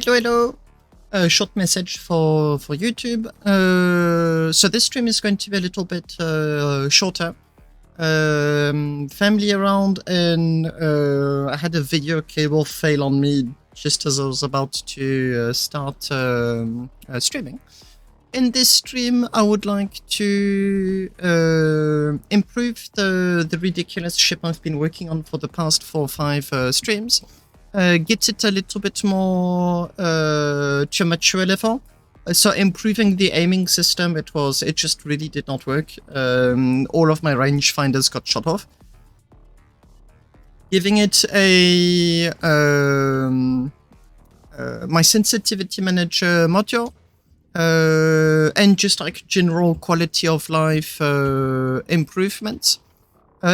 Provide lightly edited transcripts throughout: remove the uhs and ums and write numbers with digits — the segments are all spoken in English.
Hello. A short message for YouTube. So this stream is going to be a little bit shorter. Family around, and I had a video cable fail on me just as I was about to start streaming. In this stream, I would like to improve the ridiculous ship I've been working on for the past 4 or 5 streams. Get it a little bit more to a mature level. So improving the aiming system, it just really did not work. All of my rangefinders got shot off. Giving it a my sensitivity manager module, and just like general quality of life improvements.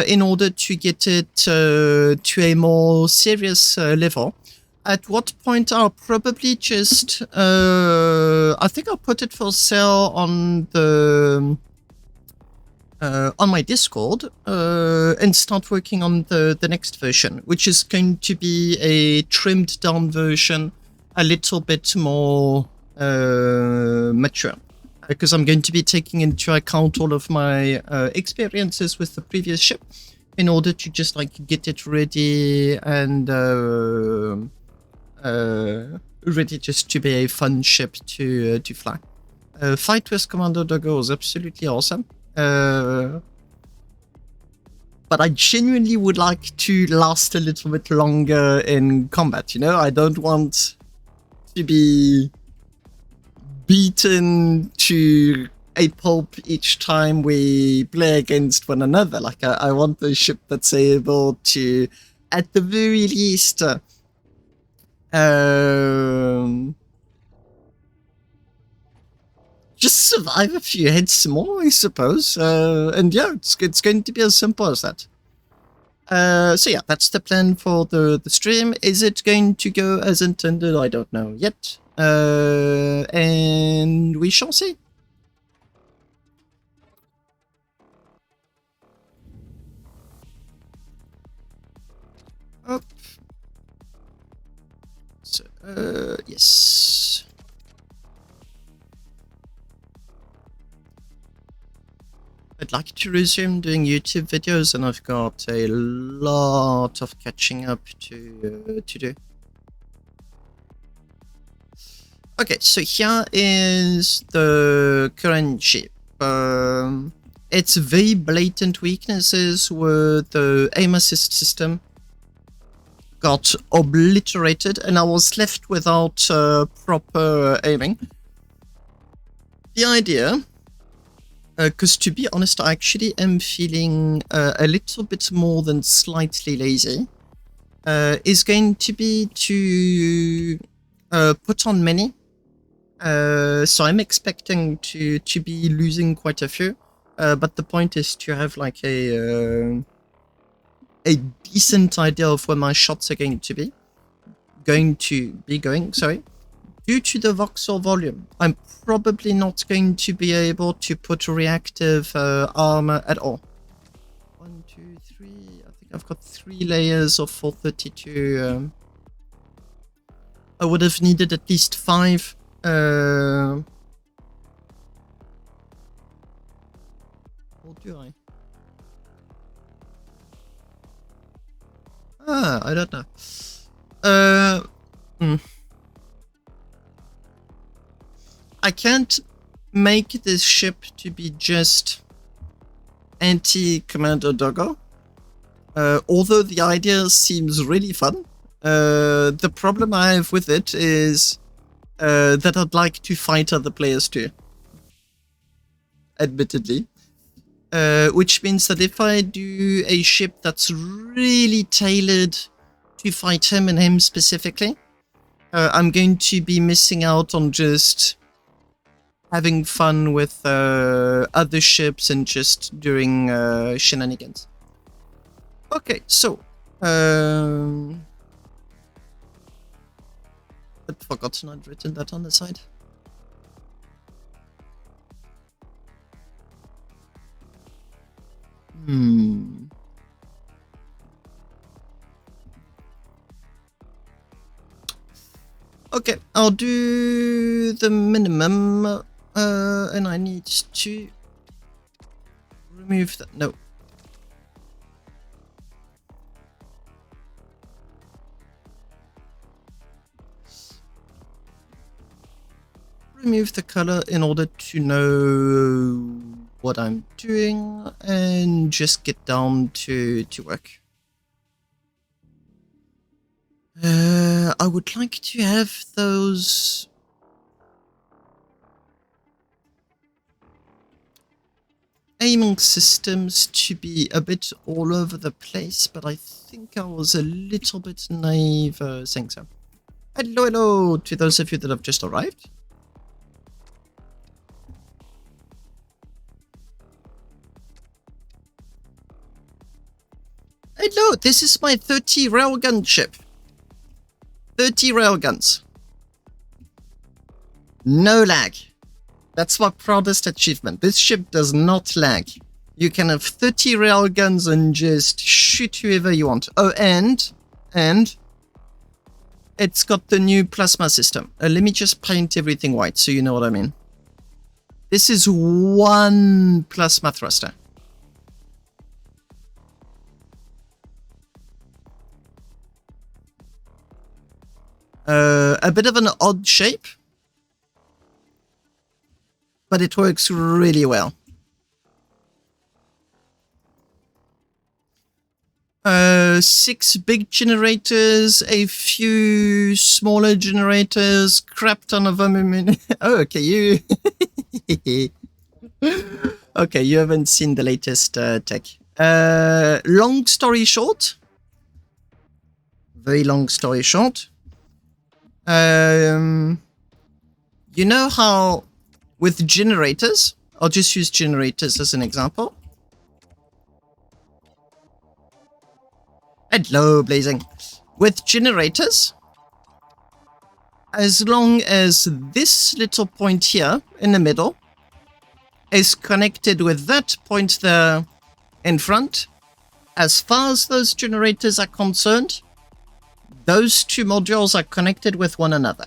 In order to get it to a more serious level. At what point I'll probably just, I think I'll put it for sale on the, on my Discord, and start working on the next version, which is going to be a trimmed down version, a little bit more mature. Because I'm going to be taking into account all of my experiences with the previous ship in order to just like get it ready and ready just to be a fun ship to fly. Fight with CommandoDoggo was absolutely awesome. But I genuinely would like to last a little bit longer in combat, you know? I don't want to be beaten to a pulp each time we play against one another. Like, I want a ship that's able to, at the very least, just survive a few hits more, I suppose. And yeah, it's going to be as simple as that. So yeah, that's the plan for the stream. Is it going to go as intended? I don't know yet. And we shall see. Up. So, yes. I'd like to resume doing YouTube videos, and I've got a lot of catching up to do. Okay, so here is the current ship. Its very blatant weaknesses were the aim assist system got obliterated, and I was left without proper aiming. The idea, because to be honest, I actually am feeling a little bit more than slightly lazy, is going to be to put on many. So I'm expecting to be losing quite a few, but the point is to have like a decent idea of where my shots are going to be going. Sorry, due to the voxel volume, I'm probably not going to be able to put reactive armor at all. 1, 2, 3. I think I've got 3 layers of 432. I would have needed at least 5. Or do I? I don't know. I can't make this ship to be just anti-CommandoDoggo. Although the idea seems really fun. The problem I have with it is that I'd like to fight other players too. Admittedly. Which means that if I do a ship that's really tailored to fight him and him specifically, I'm going to be missing out on just having fun with other ships and just doing shenanigans. Okay, so I'd forgotten I'd written that on the side. Okay, I'll do the minimum, and I need to remove that. No. Remove the color in order to know what I'm doing and just get down to work. I would like to have those aiming systems to be a bit all over the place, but I think I was a little bit naive saying so. Hello, hello to those of you that have just arrived. Hello, this is my 30 railgun ship. 30 railguns. No lag. That's my proudest achievement. This ship does not lag. You can have 30 railguns and just shoot whoever you want. Oh, and it's got the new plasma system. Let me just paint everything white so you know what I mean. This is one plasma thruster. A bit of an odd shape, but it works really well. 6 big generators, a few smaller generators, crap ton of them. Oh, okay, you... Okay, you haven't seen the latest tech. Long story short, very long story short, you know how with generators, I'll just use generators as an example. Hello, Blazing. With generators, as long as this little point here in the middle is connected with that point there in front, as far as those generators are concerned, those two modules are connected with one another.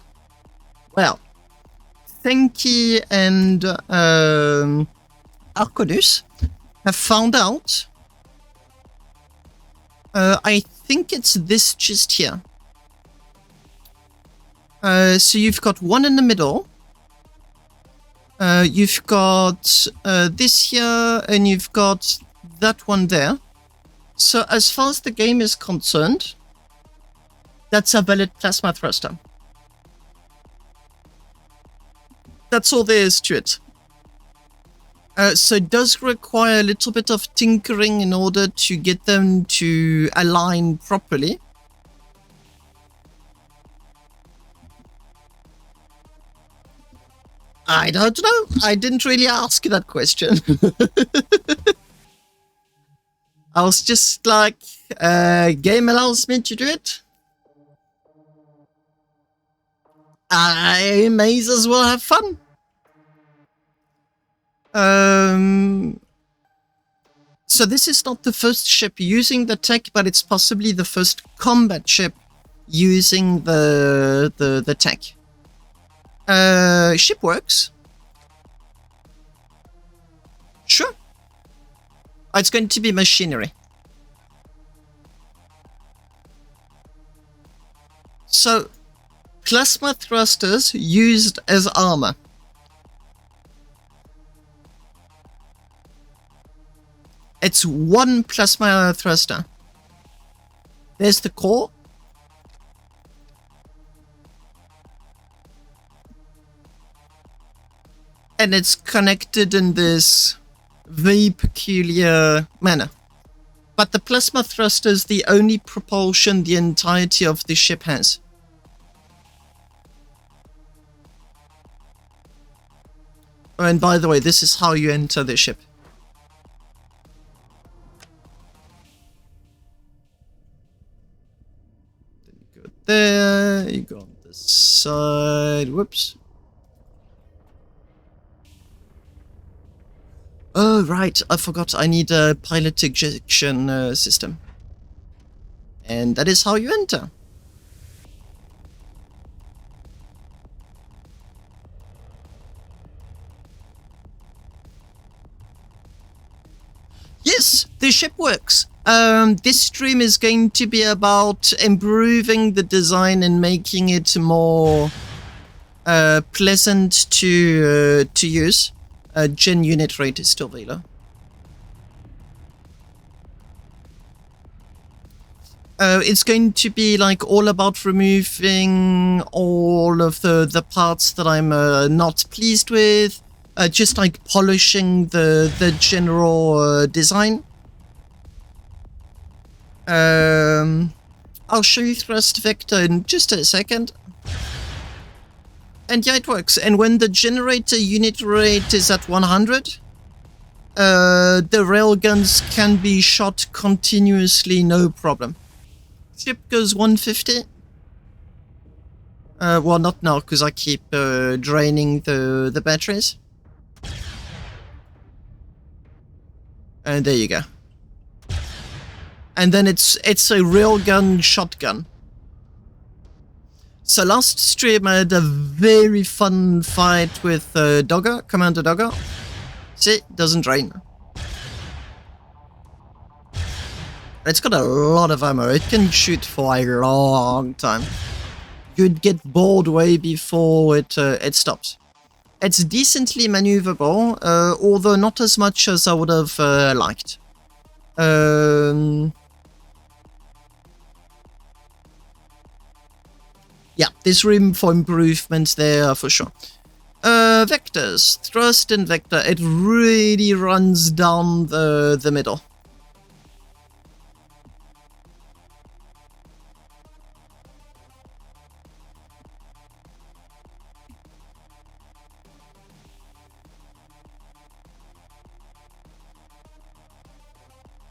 Well, Thenki and Arcodus have found out. I think it's this just here. So you've got one in the middle. You've got this here, and you've got that one there. So as far as the game is concerned, that's a valid plasma thruster. That's all there is to it. So it does require a little bit of tinkering in order to get them to align properly. I don't know. I didn't really ask that question. I was just like, game allows me to do it. I may as well have fun. So this is not the first ship using the tech, but it's possibly the first combat ship using the tech. Ship works. Sure. It's going to be machinery. So, plasma thrusters used as armor. It's one plasma thruster. There's the core. And it's connected in this very peculiar manner. But the plasma thruster is the only propulsion the entirety of the ship has. Oh, and by the way, this is how you enter the ship. There, you go on this side, whoops. Oh, right, I forgot I need a pilot ejection system. And that is how you enter. the ship works. This stream is going to be about improving the design and making it more pleasant to use. Gen unit rate is still there. It's going to be like all about removing all of the parts that I'm not pleased with, just like polishing the general design. I'll show you thrust vector in just a second. And yeah, it works. And when the generator unit rate is at 100, the railguns can be shot continuously, no problem. Ship goes 150. Well, not now, because I keep draining the batteries. And there you go. And then it's a railgun shotgun. So last stream I had a very fun fight with Doggo, CommandoDoggo. See, doesn't drain. It's got a lot of ammo. It can shoot for a long time. You'd get bored way before it stops. It's decently maneuverable, although not as much as I would have liked. Yeah, there's room for improvements there for sure. Vectors, thrust and vector. It really runs down the middle.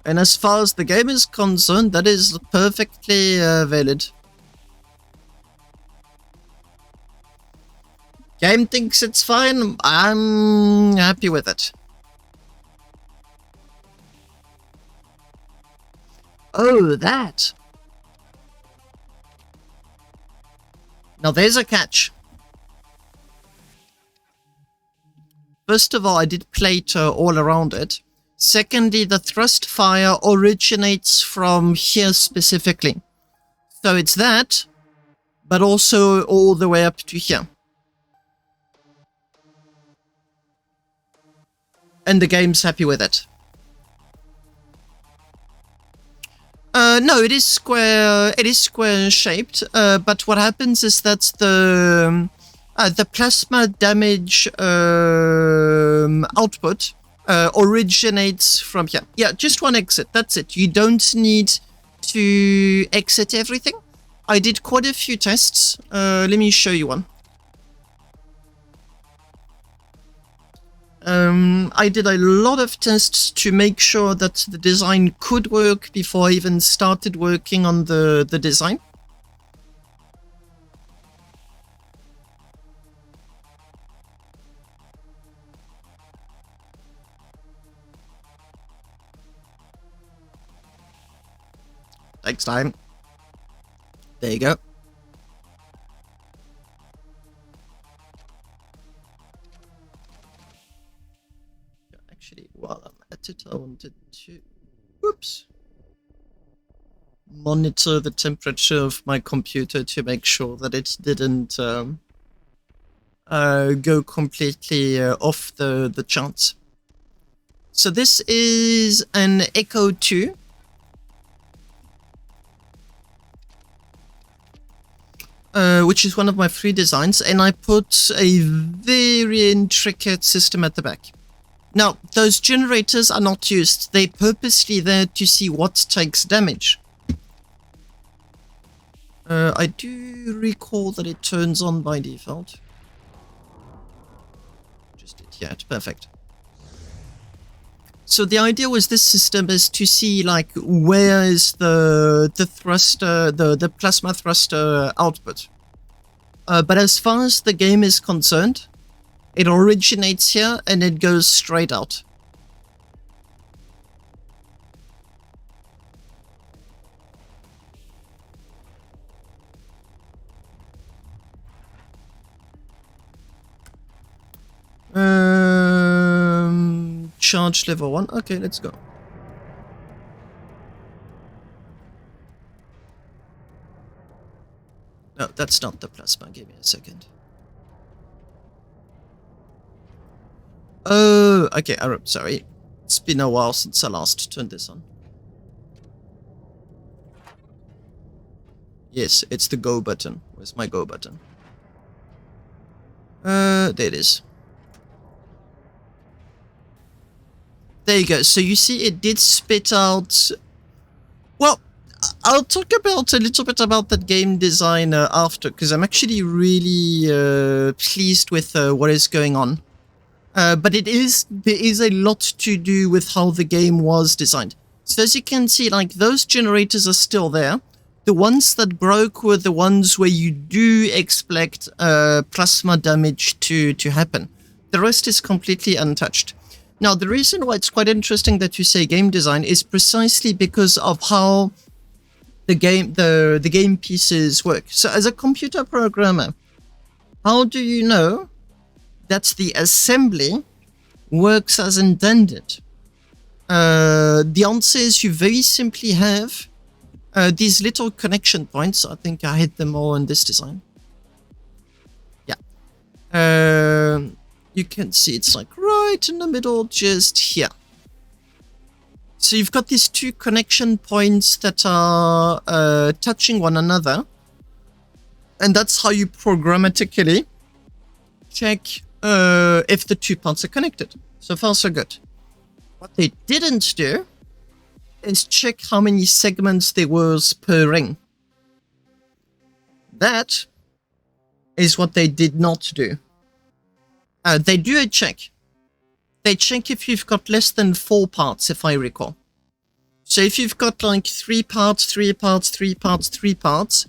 And as far as the game is concerned, that is perfectly valid. Game thinks it's fine, I'm happy with it. Oh, that. Now there's a catch. First of all, I did plate all around it. Secondly, the thrust fire originates from here specifically. So it's that, but also all the way up to here. And the game's happy with it. No, it is square. It is square shaped. But what happens is that the plasma damage output originates from here. Yeah, just one exit. That's it. You don't need to exit everything. I did quite a few tests. Let me show you one. I did a lot of tests to make sure that the design could work before I even started working on the design. Takes time. There you go. Actually, while I'm at it, I wanted to, whoops, monitor the temperature of my computer to make sure that it didn't go completely off the charts. So this is an Echo 2. Which is one of my free designs, and I put a very intricate system at the back. Now, those generators are not used. They're purposely there to see what takes damage. I do recall that it turns on by default. Just did, yeah, it's perfect. So the idea was this system is to see like where is the thruster, the plasma thruster output. But as far as the game is concerned, it originates here and it goes straight out. Charge level 1. Okay, let's go. No, that's not the plasma. Give me a second. Oh, okay. Sorry. It's been a while since I last turned this on. Yes, it's the go button. Where's my go button? There it is. There you go. So you see it did spit out... Well, I'll talk about a little bit about that game design after, because I'm actually really pleased with what is going on. But there is a lot to do with how the game was designed. So as you can see, like, those generators are still there. The ones that broke were the ones where you do expect plasma damage to happen. The rest is completely untouched. Now, the reason why it's quite interesting that you say game design is precisely because of how the game pieces work. So as a computer programmer, how do you know that the assembly works as intended? The answer is you very simply have these little connection points. I think I hit them all in this design. Yeah. You can see it's like right in the middle, just here. So you've got these two connection points that are touching one another. And that's how you programmatically check if the two parts are connected. So far, so good. What they didn't do is check how many segments there was per ring. That is what they did not do. They do a check. They check if you've got less than 4 parts, if I recall. So if you've got like 3 parts, 3 parts, 3 parts, 3 parts,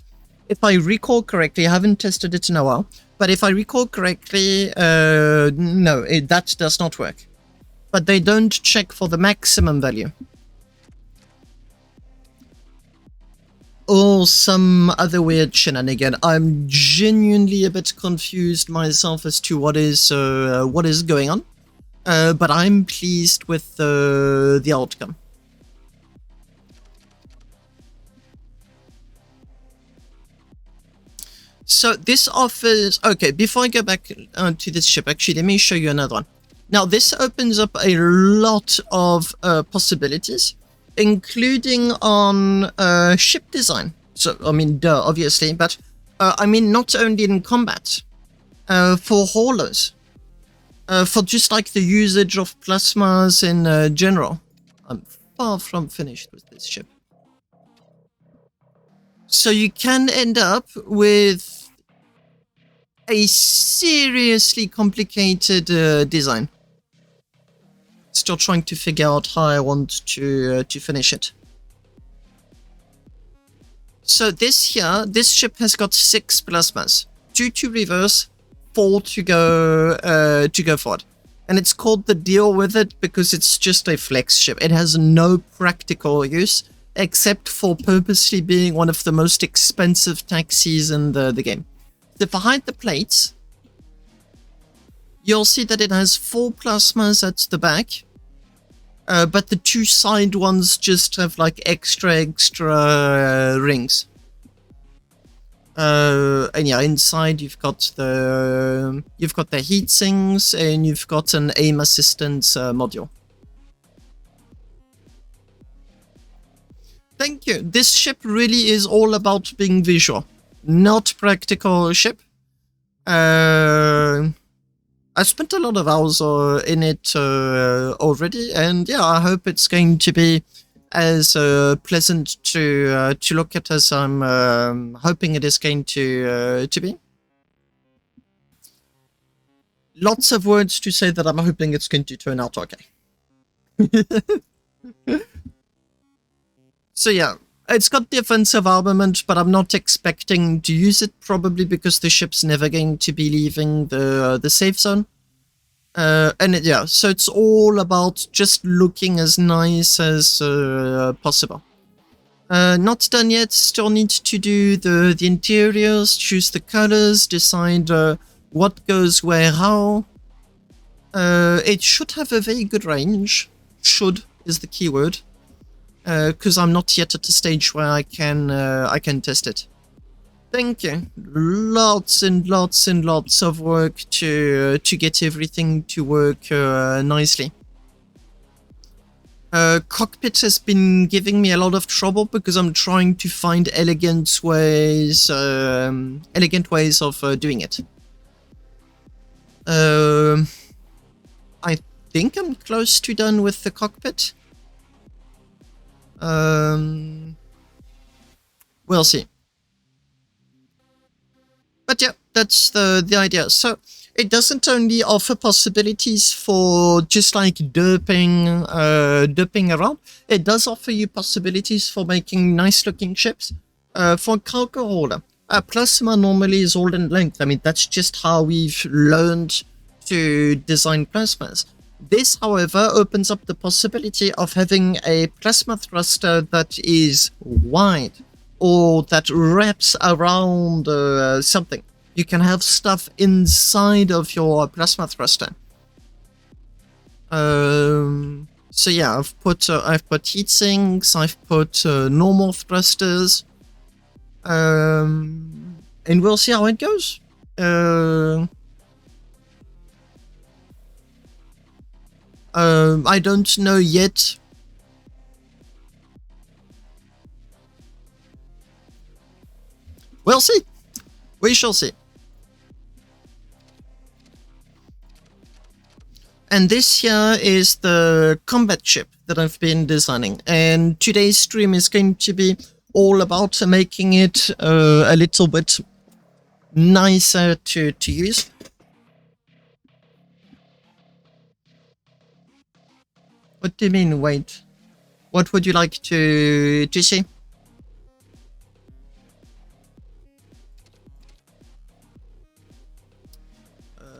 if I recall correctly, I haven't tested it in a while, but if I recall correctly, no, that does not work. But they don't check for the maximum value. Or some other weird shenanigan. I'm genuinely a bit confused myself as to what is going on. But I'm pleased with the outcome. So this offers... Okay, before I go back to this ship, actually, let me show you another one. Now, this opens up a lot of possibilities, including on ship design. So, I mean, duh, obviously, but I mean, not only in combat, for haulers, for just like the usage of plasmas in general. I'm far from finished with this ship. So you can end up with a seriously complicated design. Still trying to figure out how I want to finish it. So this ship has got 6 plasmas, 2 to reverse, 4 to go forward, and it's called the deal with it because it's just a flex ship. It has no practical use except for purposely being one of the most expensive taxis in the game. If I hide the plates, you'll see that it has 4 plasmas at the back, but the 2 side ones just have like extra rings. And yeah, inside you've got the heat sinks and you've got an aim assistance module. Thank you. This ship really is all about being visual, not practical ship. I spent a lot of hours in it already, and yeah, I hope it's going to be as pleasant to look at as I'm hoping it is going to be. Lots of words to say that I'm hoping it's going to turn out okay. So yeah, it's got defensive armament, but I'm not expecting to use it, probably because the ship's never going to be leaving the safe zone. Yeah, so it's all about just looking as nice as possible. Not done yet, still need to do the interiors, choose the colors, decide what goes where, how. It should have a very good range. Should is the key word. Because I'm not yet at the stage where I can test it. Thank you. Lots and lots and lots of work to get everything to work nicely. Cockpit has been giving me a lot of trouble because I'm trying to find elegant ways of doing it. I think I'm close to done with the cockpit. We'll see. But yeah, that's the idea. So it doesn't only offer possibilities for just like derping around. It does offer you possibilities for making nice looking ships. For cargo holder, plasma normally is all in length. I mean, that's just how we've learned to design plasmas. This, however, opens up the possibility of having a plasma thruster that is wide, or that wraps around something. You can have stuff inside of your plasma thruster. So yeah, I've put heat sinks, I've put normal thrusters, and we'll see how it goes. I don't know yet. We'll see. We shall see. And this here is the combat ship that I've been designing. And today's stream is going to be all about making it a little bit nicer to use. What do you mean, wait? What would you like to see?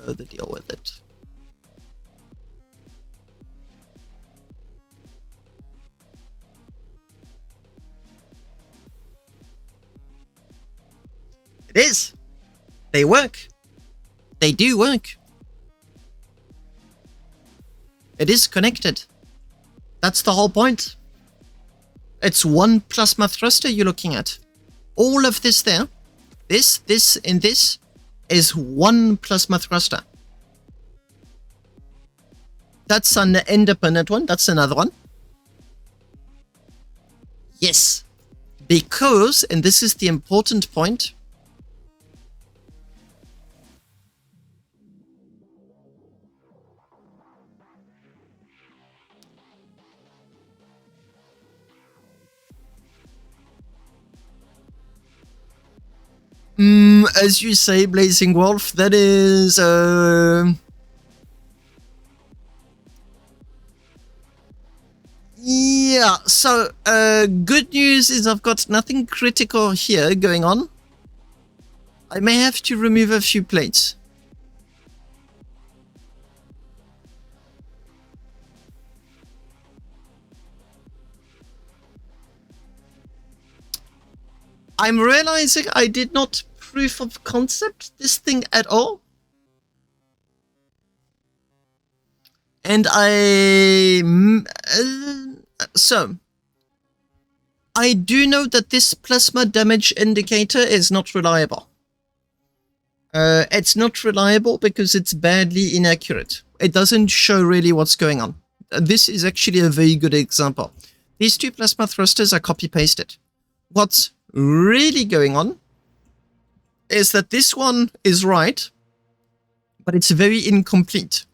The deal with it. It is. They work. They do work. It is connected. That's the whole point. It's one plasma thruster you're looking at. All of this there, this, and this is one plasma thruster. That's an independent one. That's another one. Yes. Because, and this is the important point, as you say, Blazing Wolf, that is yeah, so good news is I've got nothing critical here going on. I may have to remove a few plates. I'm realizing I did not proof of concept this thing at all. And so I do know that this plasma damage indicator is not reliable. It's not reliable because it's badly inaccurate. It doesn't show really what's going on. This is actually a very good example. These two plasma thrusters are copy-pasted. What's really going on is that this one is right, but it's very incomplete.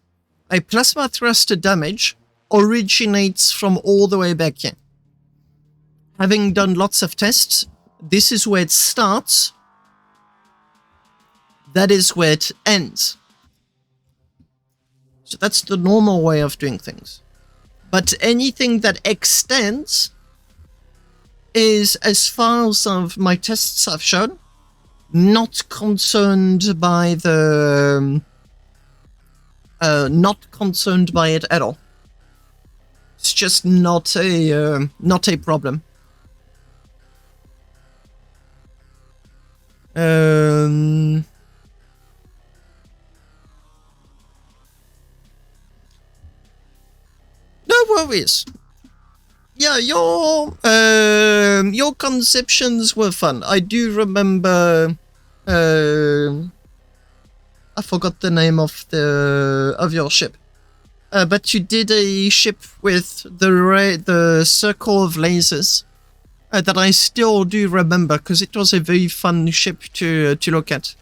A plasma thruster damage originates from all the way back here. Having done lots of tests, this is where it starts. That is where it ends. So that's the normal way of doing things. But anything that extends is, as far as my tests have shown, not concerned by the not concerned by it at all. It's just not a problem. No worries. Yeah, your Your conceptions were fun. I do remember. I forgot the name of your ship. But you did a ship with the circle of lasers that I still do remember because it was a very fun ship to look at.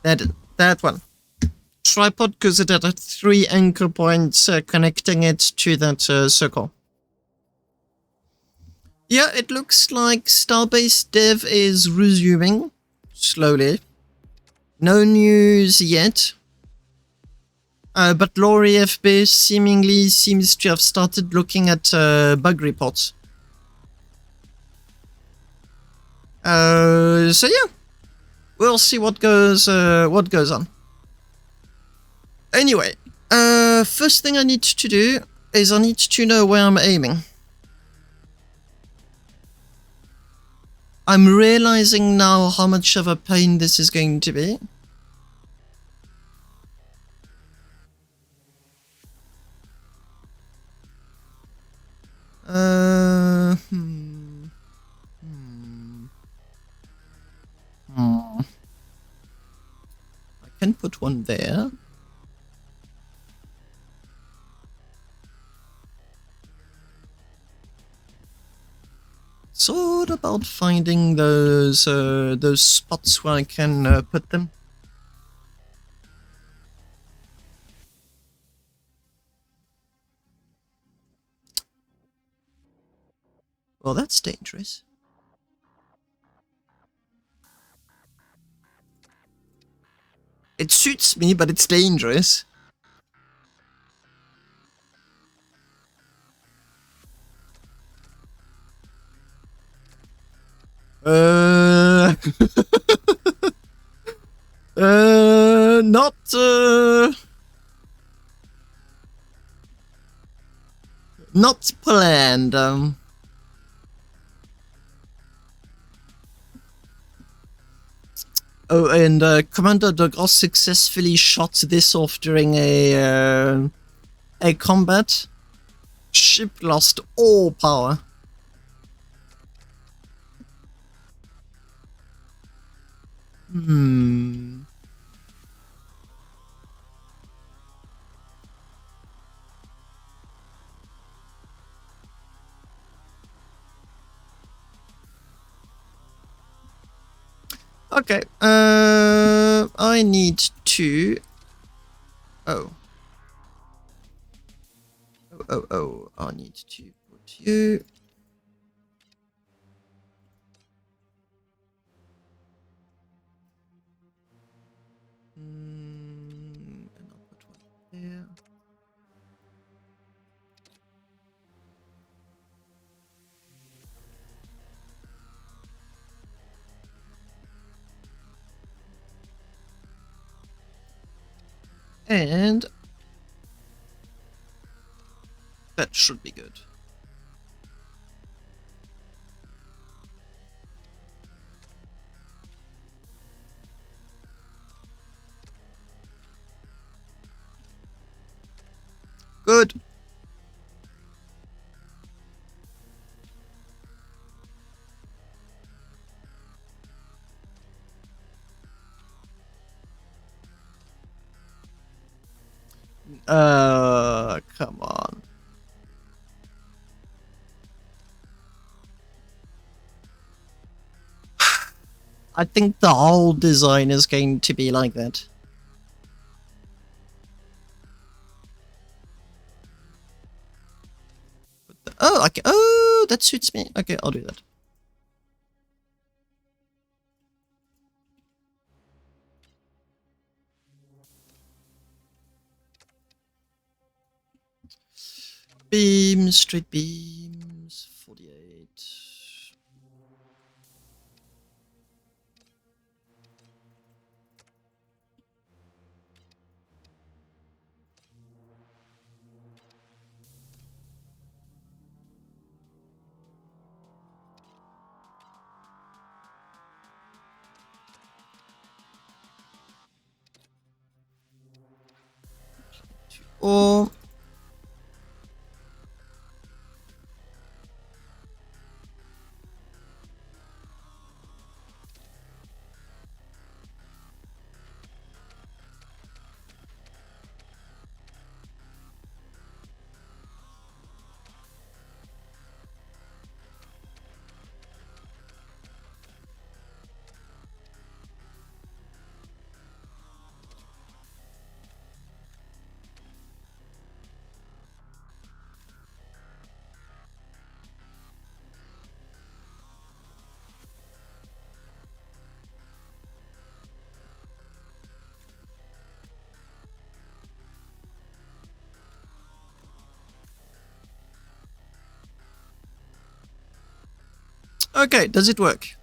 That one. Tripod because it had 3 anchor points connecting it to that circle. Yeah, it looks like Starbase dev is resuming slowly. No news yet. But Lori FB seemingly seems to have started looking at bug reports. So yeah, we'll see what goes on. Anyway, first thing I need to do is I need to know where I'm aiming. I'm realizing now how much of a pain this is going to be. I can put one there. It's all about finding those spots where I can put them. Well, that's dangerous. It suits me, but it's dangerous. Not, not planned, Oh, and CommandoDoggo successfully shot this off during a combat. Ship lost all power. Okay, I need to... Oh, I need to put you... and I'll put one there. And that should be good. Good. Come on. I think the whole design is going to be like that. Oh, okay. Oh, that suits me. Okay, I'll do that. Beams, straight beams, 48. Or... Okay, does it work?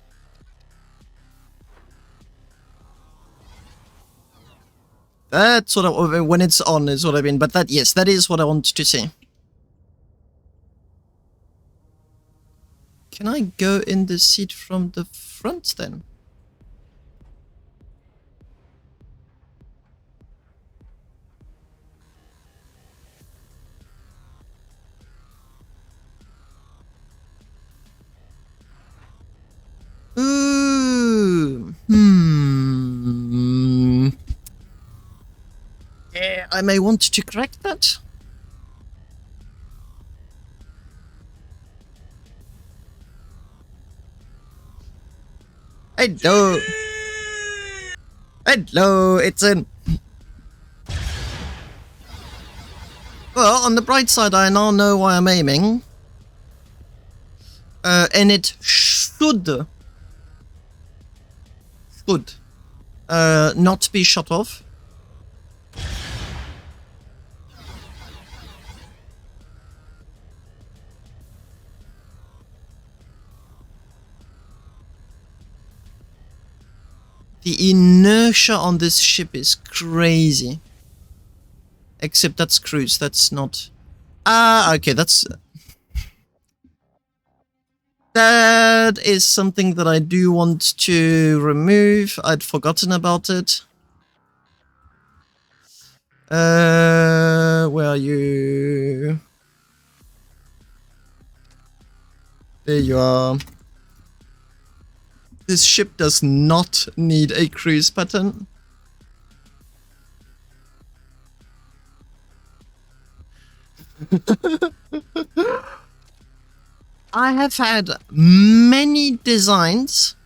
That's what I, when it's on is what I mean, but that, yes, that is what I want to see. Can I go in the seat from the front then? Ooh. Yeah, I may want to correct that. Hello. Hello, it's in. Well, on the bright side, I now know why I'm aiming. And it should not be shut off. The inertia on this ship is crazy. Except that's cruise, that's not... Ah, okay, that's... That is something that I do want to remove. I'd forgotten about it. Where are you? There you are. This ship does not need a cruise pattern. I have had many designs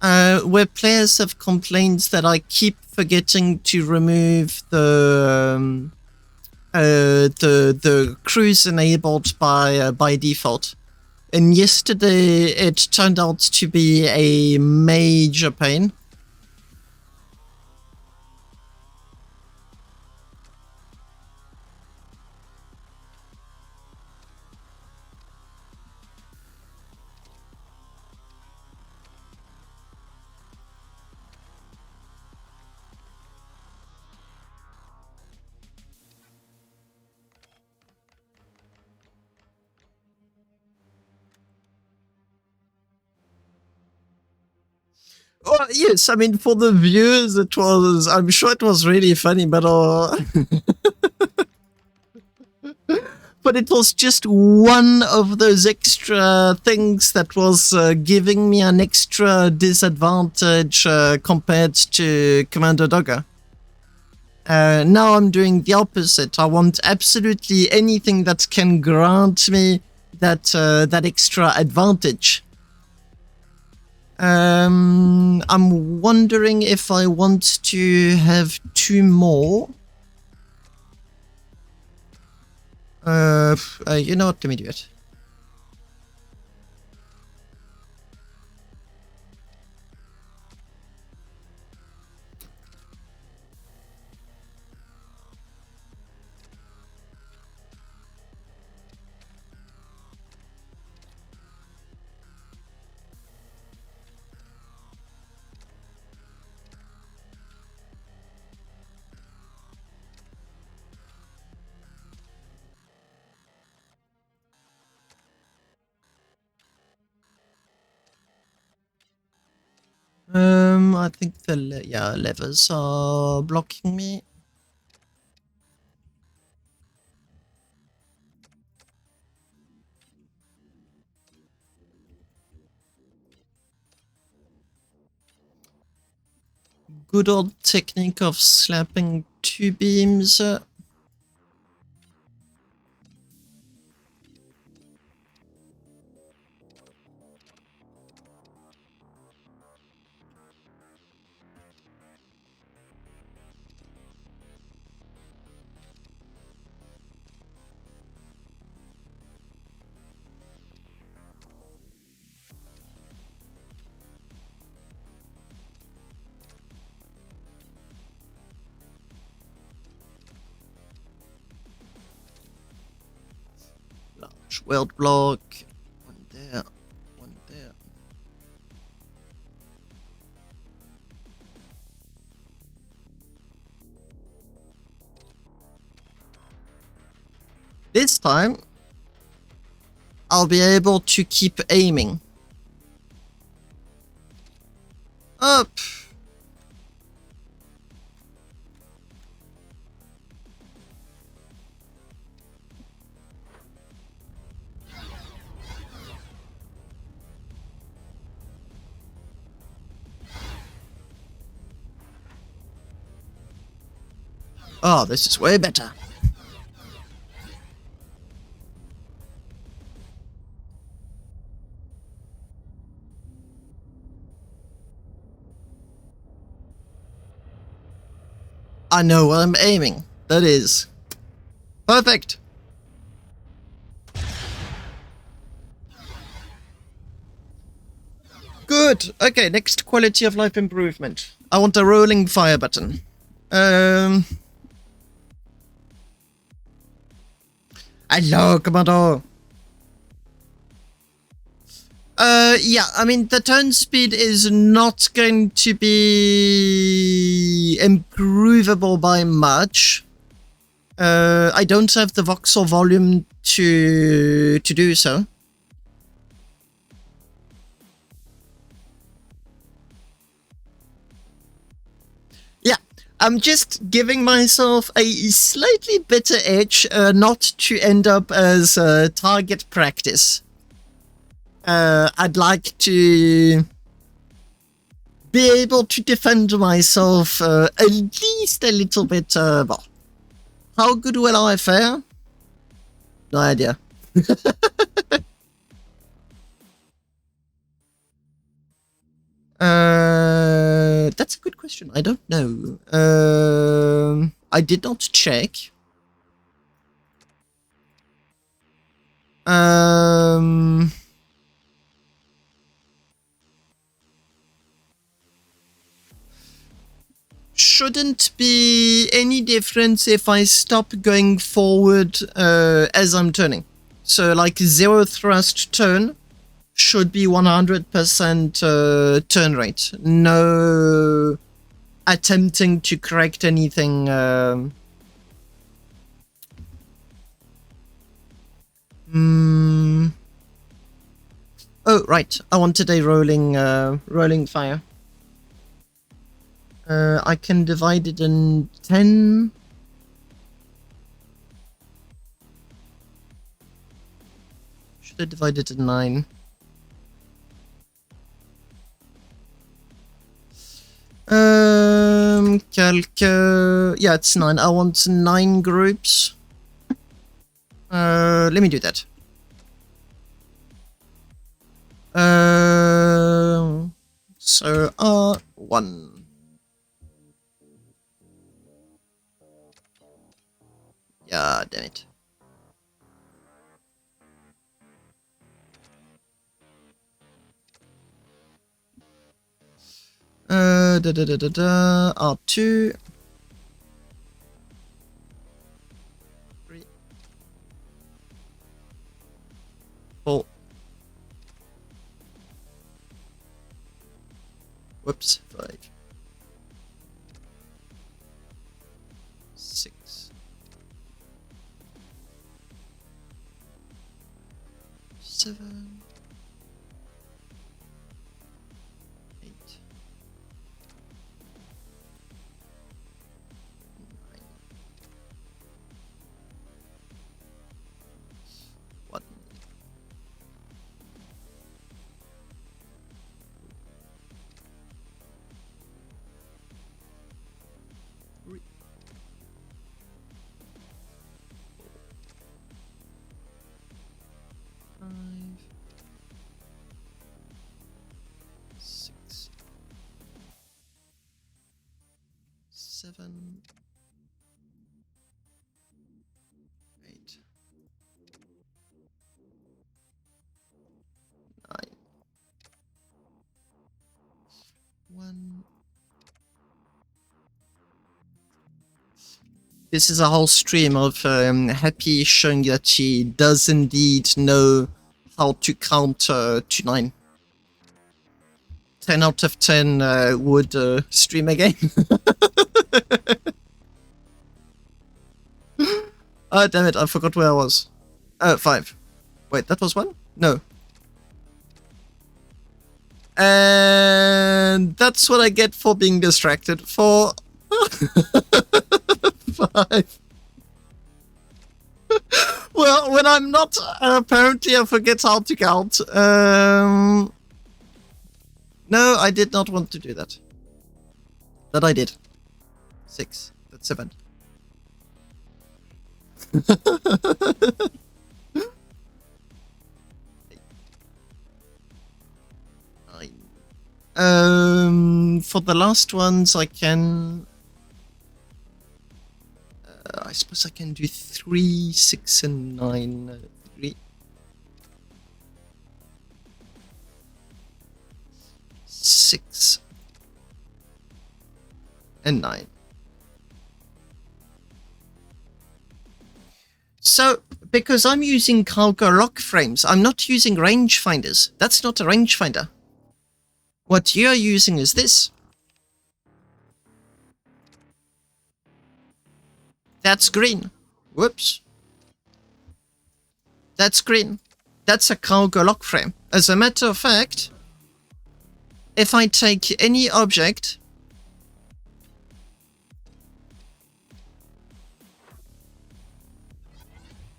where players have complained that I keep forgetting to remove the cruise enabled by default. And yesterday it turned out to be a major pain. Well, yes, I mean, for the viewers, it was, I'm sure it was really funny, but but it was just one of those extra things that was giving me an extra disadvantage compared to CommandoDoggo. Now I'm doing the opposite. I want absolutely anything that can grant me that extra advantage. I'm wondering if I want to have two more. You know what? Let me do it. I think the levers are blocking me. Good old technique of slapping two beams. Large weld block. One there. This time, I'll be able to keep aiming. Up. Oh, this is way better. I know where I'm aiming. That is perfect. Good. Okay, next quality of life improvement. I want a rolling fire button. Hello, Commando. Yeah, I mean, the turn speed is not going to be improvable by much. I don't have the voxel volume to do so. Yeah, I'm just giving myself a slightly better edge, not to end up as target practice. I'd like to be able to defend myself at least a little bit. Well, how good will I fare? No idea. That's a good question. I don't know. I did not check. Shouldn't be any difference if I stop going forward as I'm turning. So like 0 thrust turn should be 100% turn rate. No attempting to correct anything. Oh, right. I wanted a rolling fire. I can divide it in 10. Should I divide it in 9? Yeah, it's 9. I want 9 groups. Let me do that. So R1. Yeah, damn it. R2. 3. 4. Whoops, 5. 6. 7. 8. 9. 1. 3. 5. 6. 7. 8. 9. 1. This is a whole stream of Happy showing that she does indeed know how to count to 9. 10 out of 10 would stream again. Oh, damn it, I forgot where I was. 5. Wait, that was 1? No. And that's what I get for being distracted. For 5. Well, when I'm not, apparently I forget how to count. No, I did not want to do that. That I did. 6. That's 7. 9. For the last ones, I can. I suppose I can do 3, 6, and 9. 3. 6. And 9. So, because I'm using cargo lock frames, I'm not using rangefinders. That's not a rangefinder. What you're using is this. That's green. Whoops. That's green. That's a cargo lock frame. As a matter of fact, if I take any object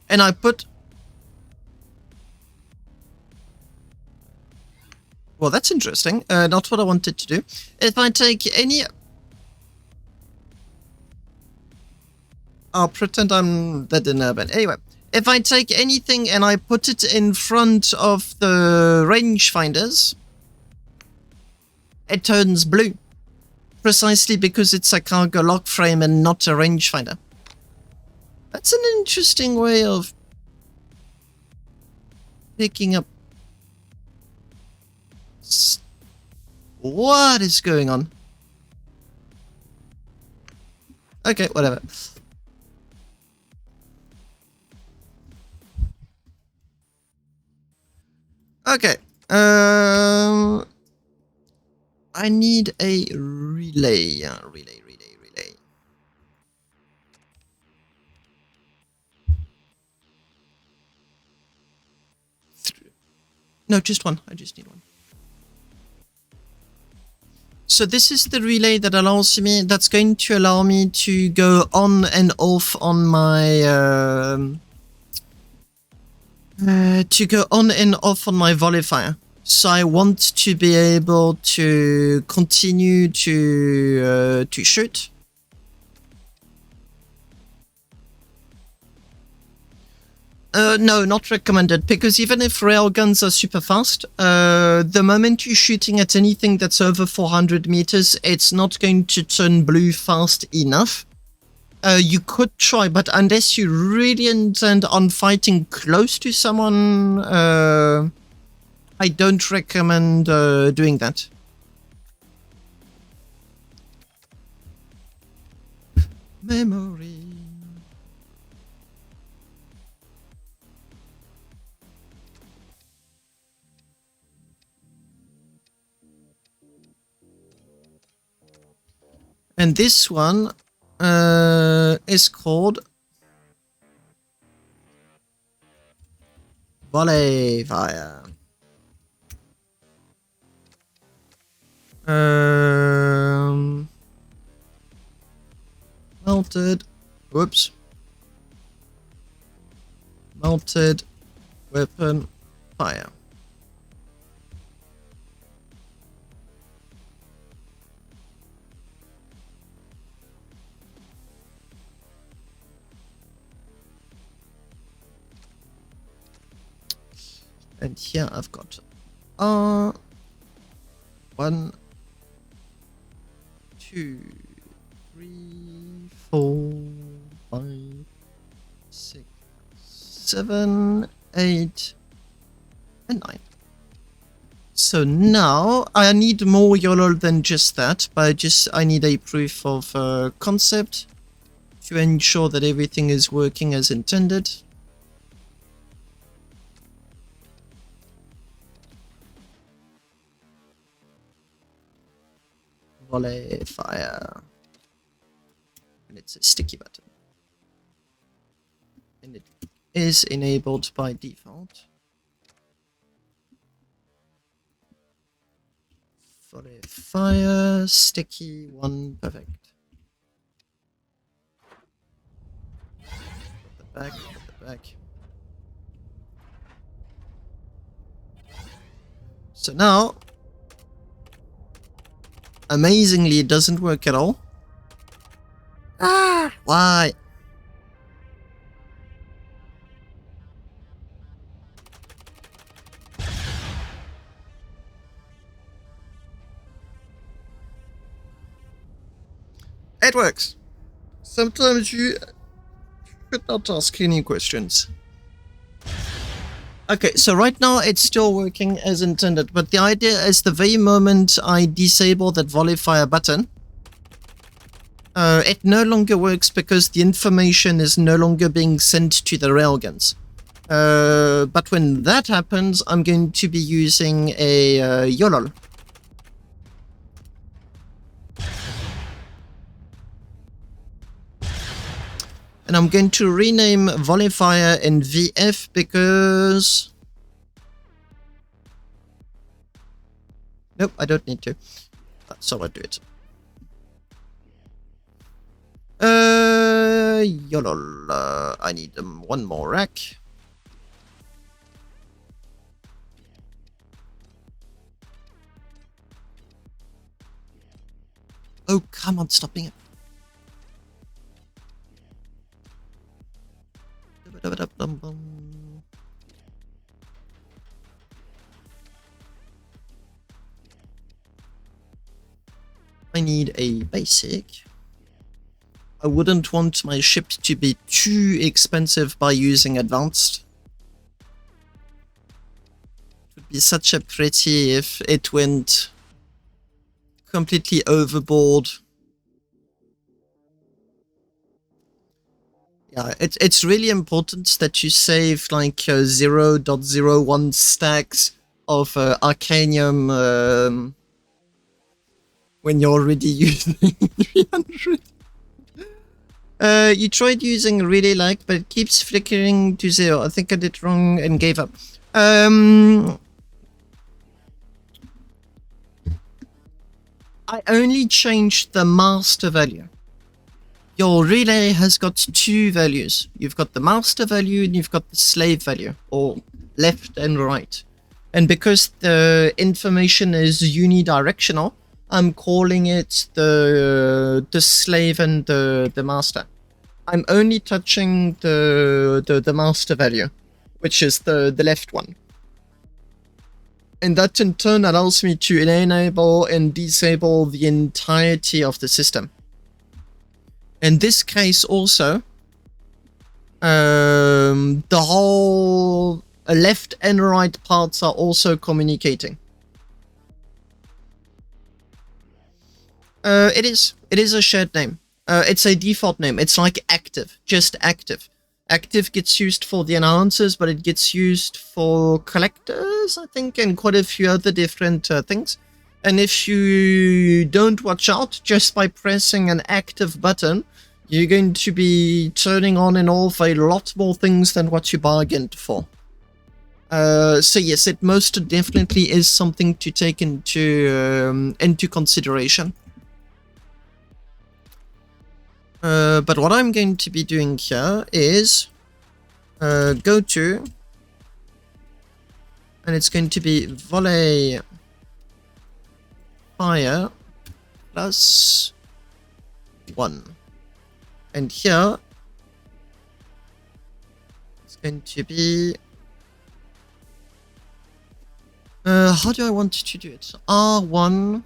and I put... Well, that's interesting. Not what I wanted to do. If I take any... I'll pretend that didn't happen. Anyway, if I take anything and I put it in front of the rangefinders, it turns blue. Precisely because it's a cargo lock frame and not a rangefinder. That's an interesting way of picking up... What is going on? Okay, whatever. Okay. I need a relay. Relay. No, just one. I just need one. So this is the relay that allows me, that's going to allow me to go on and off on my, volleyfire. So I want to be able to continue to shoot. No, not recommended, because even if railguns are super fast, the moment you're shooting at anything that's over 400 meters, it's not going to turn blue fast enough. You could try, but unless you really intend on fighting close to someone, I don't recommend doing that. Memory. And this one is called Volley Fire. Mounted. Whoops. Mounted weapon fire. And here I've got 1, 2, 3, 4, 5, 6, 7, 8, and 9. So now I need more YOLO than just that, but I need a proof of concept to ensure that everything is working as intended. Volley fire. And it's a sticky button. and it is enabled by default. Volley fire, sticky one, perfect. Put that back, put that back. So now, amazingly, it doesn't work at all. Ah, why? It works. Sometimes you should not ask any questions. Okay, so right now it's still working as intended, but the idea is the very moment I disable that volley fire button, it no longer works because the information is no longer being sent to the railguns. But when that happens, I'm going to be using a YOLO. And I'm going to rename volley fire in VF because... Nope, I don't need to. That's how I do it. YOLO. I need one more rack. Oh, come on, stopping it. I need a basic. I wouldn't want my ship to be too expensive by using advanced. It would be such a pretty if it went completely overboard. Yeah, it's really important that you save like 0.01 stacks of Arcanium when you're already using 300. You tried using relay like, but it keeps flickering to 0. I think I did wrong and gave up. I only changed the master value. Your relay has got two values. You've got the master value and you've got the slave value, or left and right. And because the information is unidirectional, I'm calling it the slave and the master. I'm only touching the master value, which is the left one. And that in turn allows me to enable and disable the entirety of the system. In this case also, the whole left and right parts are also communicating. It is a shared name. It's a default name. It's like active, just active. Active gets used for the announcers, but it gets used for collectors, I think, and quite a few other different things. And if you don't watch out, just by pressing an active button, you're going to be turning on and off a lot more things than what you bargained for. So yes, it most definitely is something to take into consideration. But what I'm going to be doing here is go to, and it's going to be volley fire plus 1. And here it's going to be how do I want to do it? R1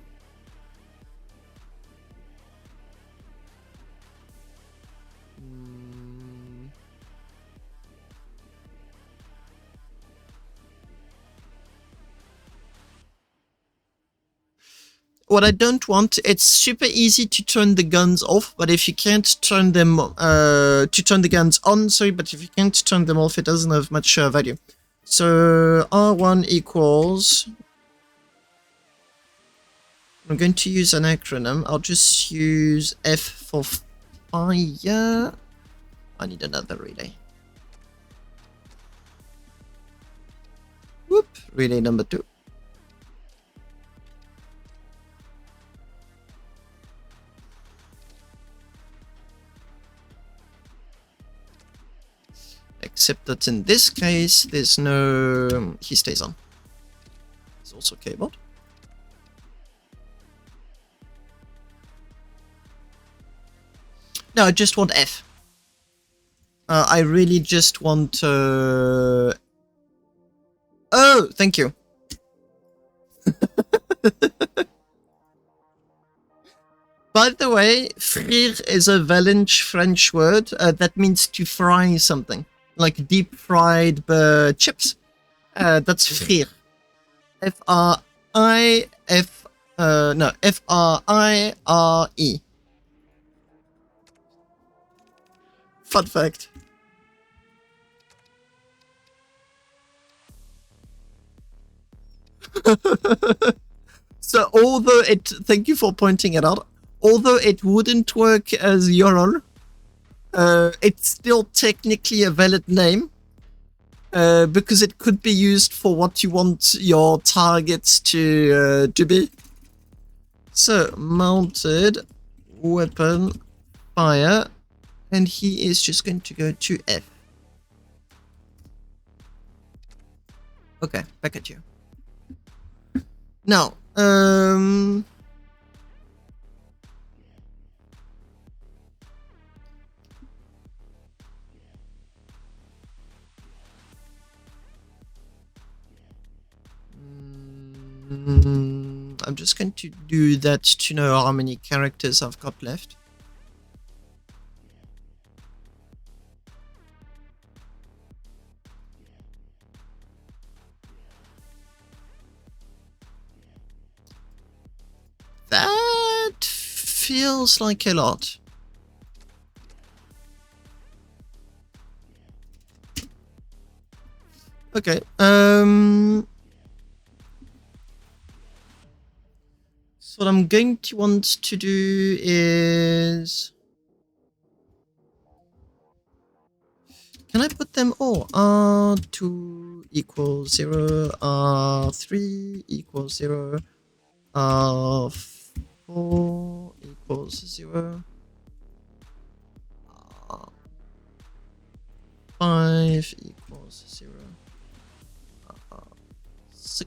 What I don't want, it's super easy to turn the guns off, but if you can't turn them, to turn the guns on, sorry, but if you can't turn them off, it doesn't have much value. So R1 equals, I'm going to use an acronym, I'll just use F for fire. I need another relay. Whoop, relay number 2. Except that in this case, there's no... he stays on. It's also cabled. No, I just want F. I really just want... Oh, thank you. By the way, frire is a Valence French word that means to fry something. Like deep fried chips. That's frire. F-R-I-R-E. Fun fact. So although it, thank you for pointing it out, although it wouldn't work as YOLO, it's still technically a valid name, because it could be used for what you want your targets to be. So, mounted, weapon, fire, and he is just going to go to F. Okay, back at you. Now, I'm just going to do that to know how many characters I've got left. That feels like a lot. Okay, so what I'm going to want to do is... can I put them all? R2 equals 0, R3 equals 0, R4 equals 0, R5 equals 0, R6.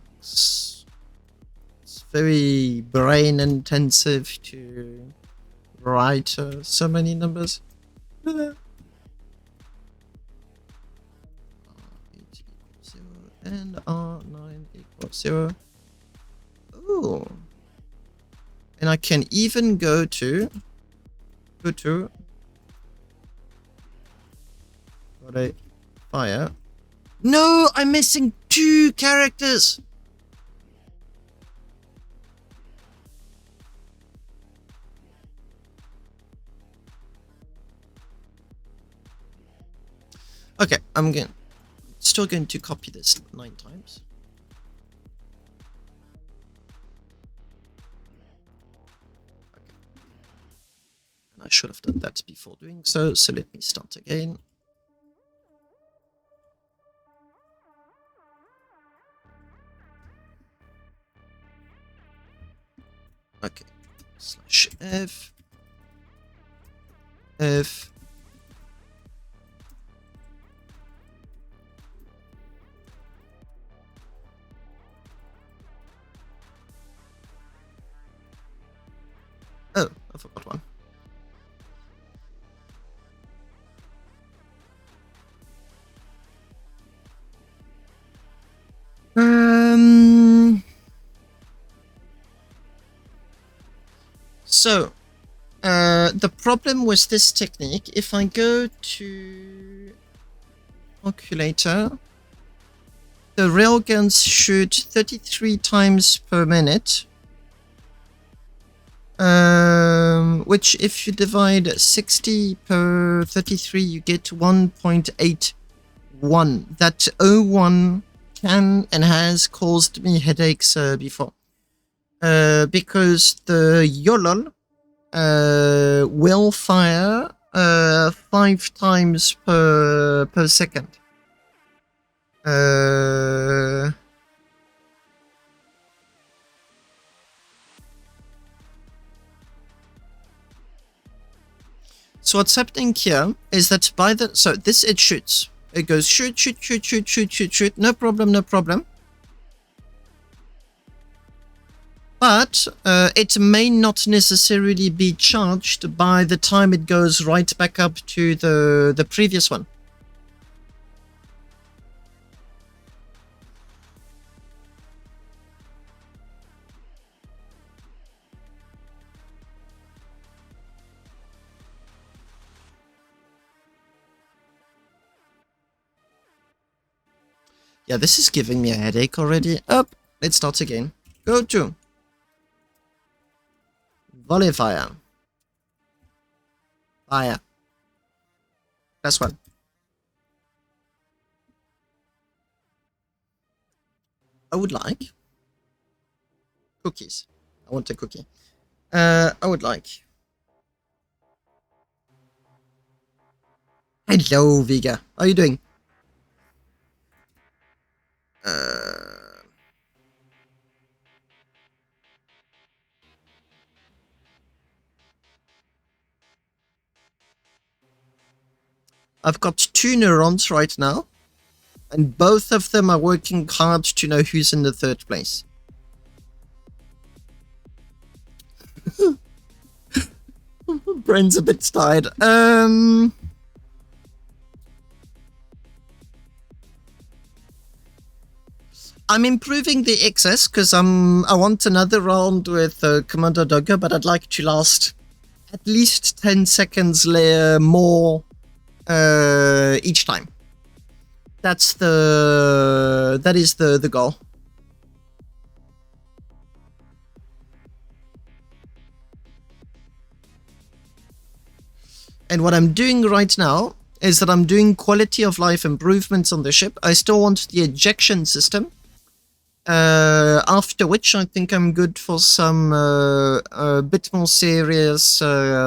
It's very brain intensive to write so many numbers. R8 equals 0 and R9 equals 0. Ooh. And I can even go to got a fire. No, I'm missing 2 characters. Okay, I'm still going to copy this 9 times. Okay. And I should have done that before doing so, so let me start again. Okay, /F, F, oh, I forgot one. So, the problem with this technique, if I go to calculator, the railguns shoot 33 times per minute, which if you divide 60 per 33, you get 1.81. That 01 can and has caused me headaches before. Because the YOLOL will fire 5 times per second. So what's happening here is that it shoots. It goes shoot, shoot, shoot, shoot, shoot, shoot, shoot. No problem, no problem. But it may not necessarily be charged by the time it goes right back up to the previous one. Yeah, this is giving me a headache already. Up, let's start again. Go to volley fire. Fire. That's one. I would like cookies. I want a cookie. I would like. Hello, Vega. How are you doing? I've got 2 neurons right now, and both of them are working hard to know who's in the 3rd place. Brain's a bit tired. I'm improving the excess because I want another round with CommandoDoggo, but I'd like to last at least 10 seconds more each time. That is the goal. And what I'm doing right now is that I'm doing quality of life improvements on the ship. I still want the ejection system. After which I think I'm good for some a bit more serious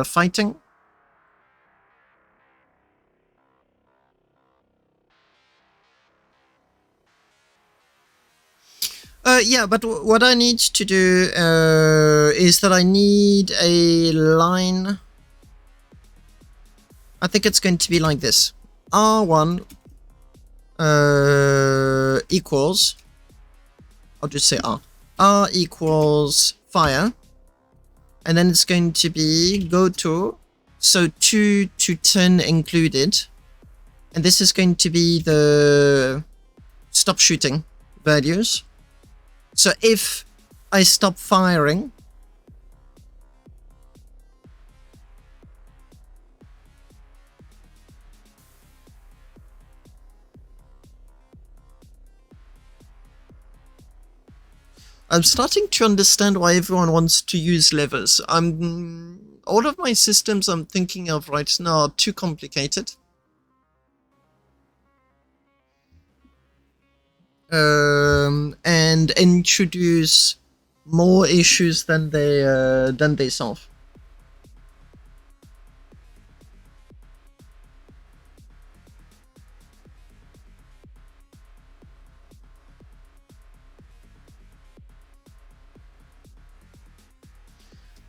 fighting. Yeah, but what I need to do is that I need a line. I think it's going to be like this. R1 equals... I'll just say R. R equals fire. And then it's going to be go to, so 2 to 10 included. And this is going to be the stop shooting values. So if I stop firing, I'm starting to understand why everyone wants to use levers. All of my systems I'm thinking of right now are too complicated. And introduce more issues than they solve.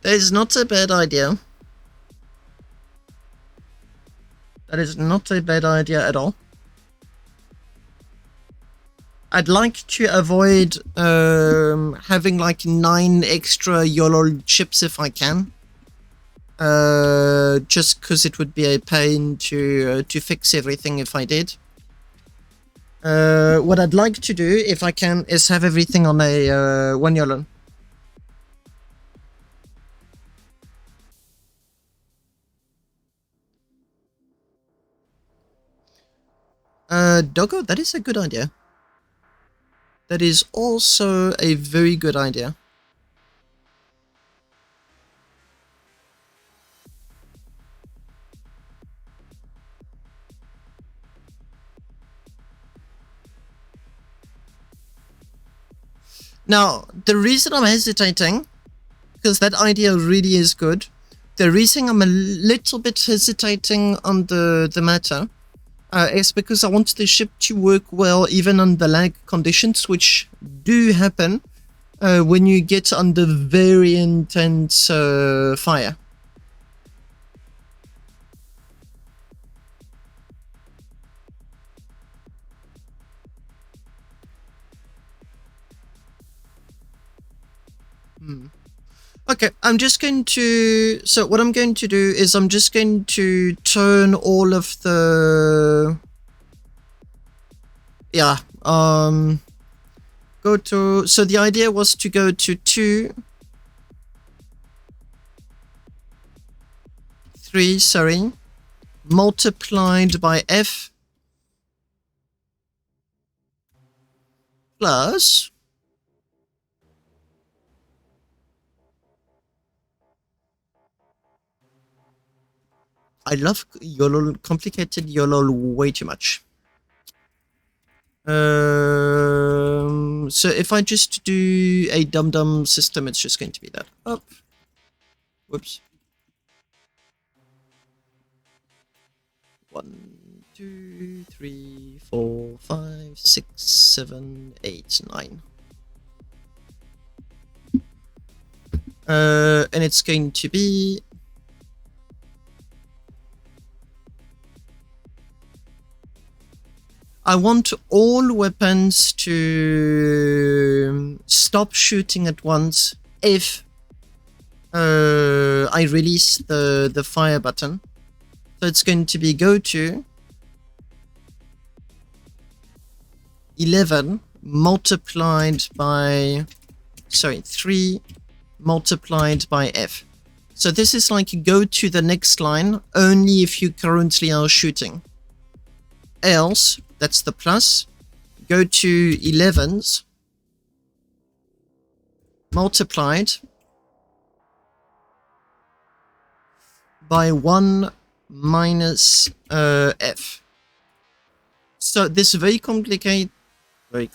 That is not a bad idea. That is not a bad idea at all. I'd like to avoid having like 9 extra YOLO chips if I can. Just because it would be a pain to fix everything if I did. What I'd like to do, if I can, is have everything on a 1 YOLO. Doggo, that is a good idea. That is also a very good idea. Now, the reason I'm hesitating, because that idea really is good, the reason I'm a little bit hesitating on the matter is because I want the ship to work well even under lag conditions, which do happen when you get under very intense fire. Okay, I'm just going to... So what I'm going to do is I'm just going to turn all of the... Yeah, go to... So the idea was to go to 2, 3, sorry, multiplied by f plus... I love YOLO, complicated YOLO way too much. So if I just do a dum-dum system, it's just going to be that. Up. Whoops. 1, 2, 3, 4, 5, 6, 7, 8, 9. And it's going to be... I want all weapons to stop shooting at once if I release the fire button. So it's going to be go to 11 multiplied by, sorry, 3 multiplied by f. So this is like go to the next line only if you currently are shooting. Else, that's the plus, go to 11s multiplied by 1 minus f. So this very complicated, who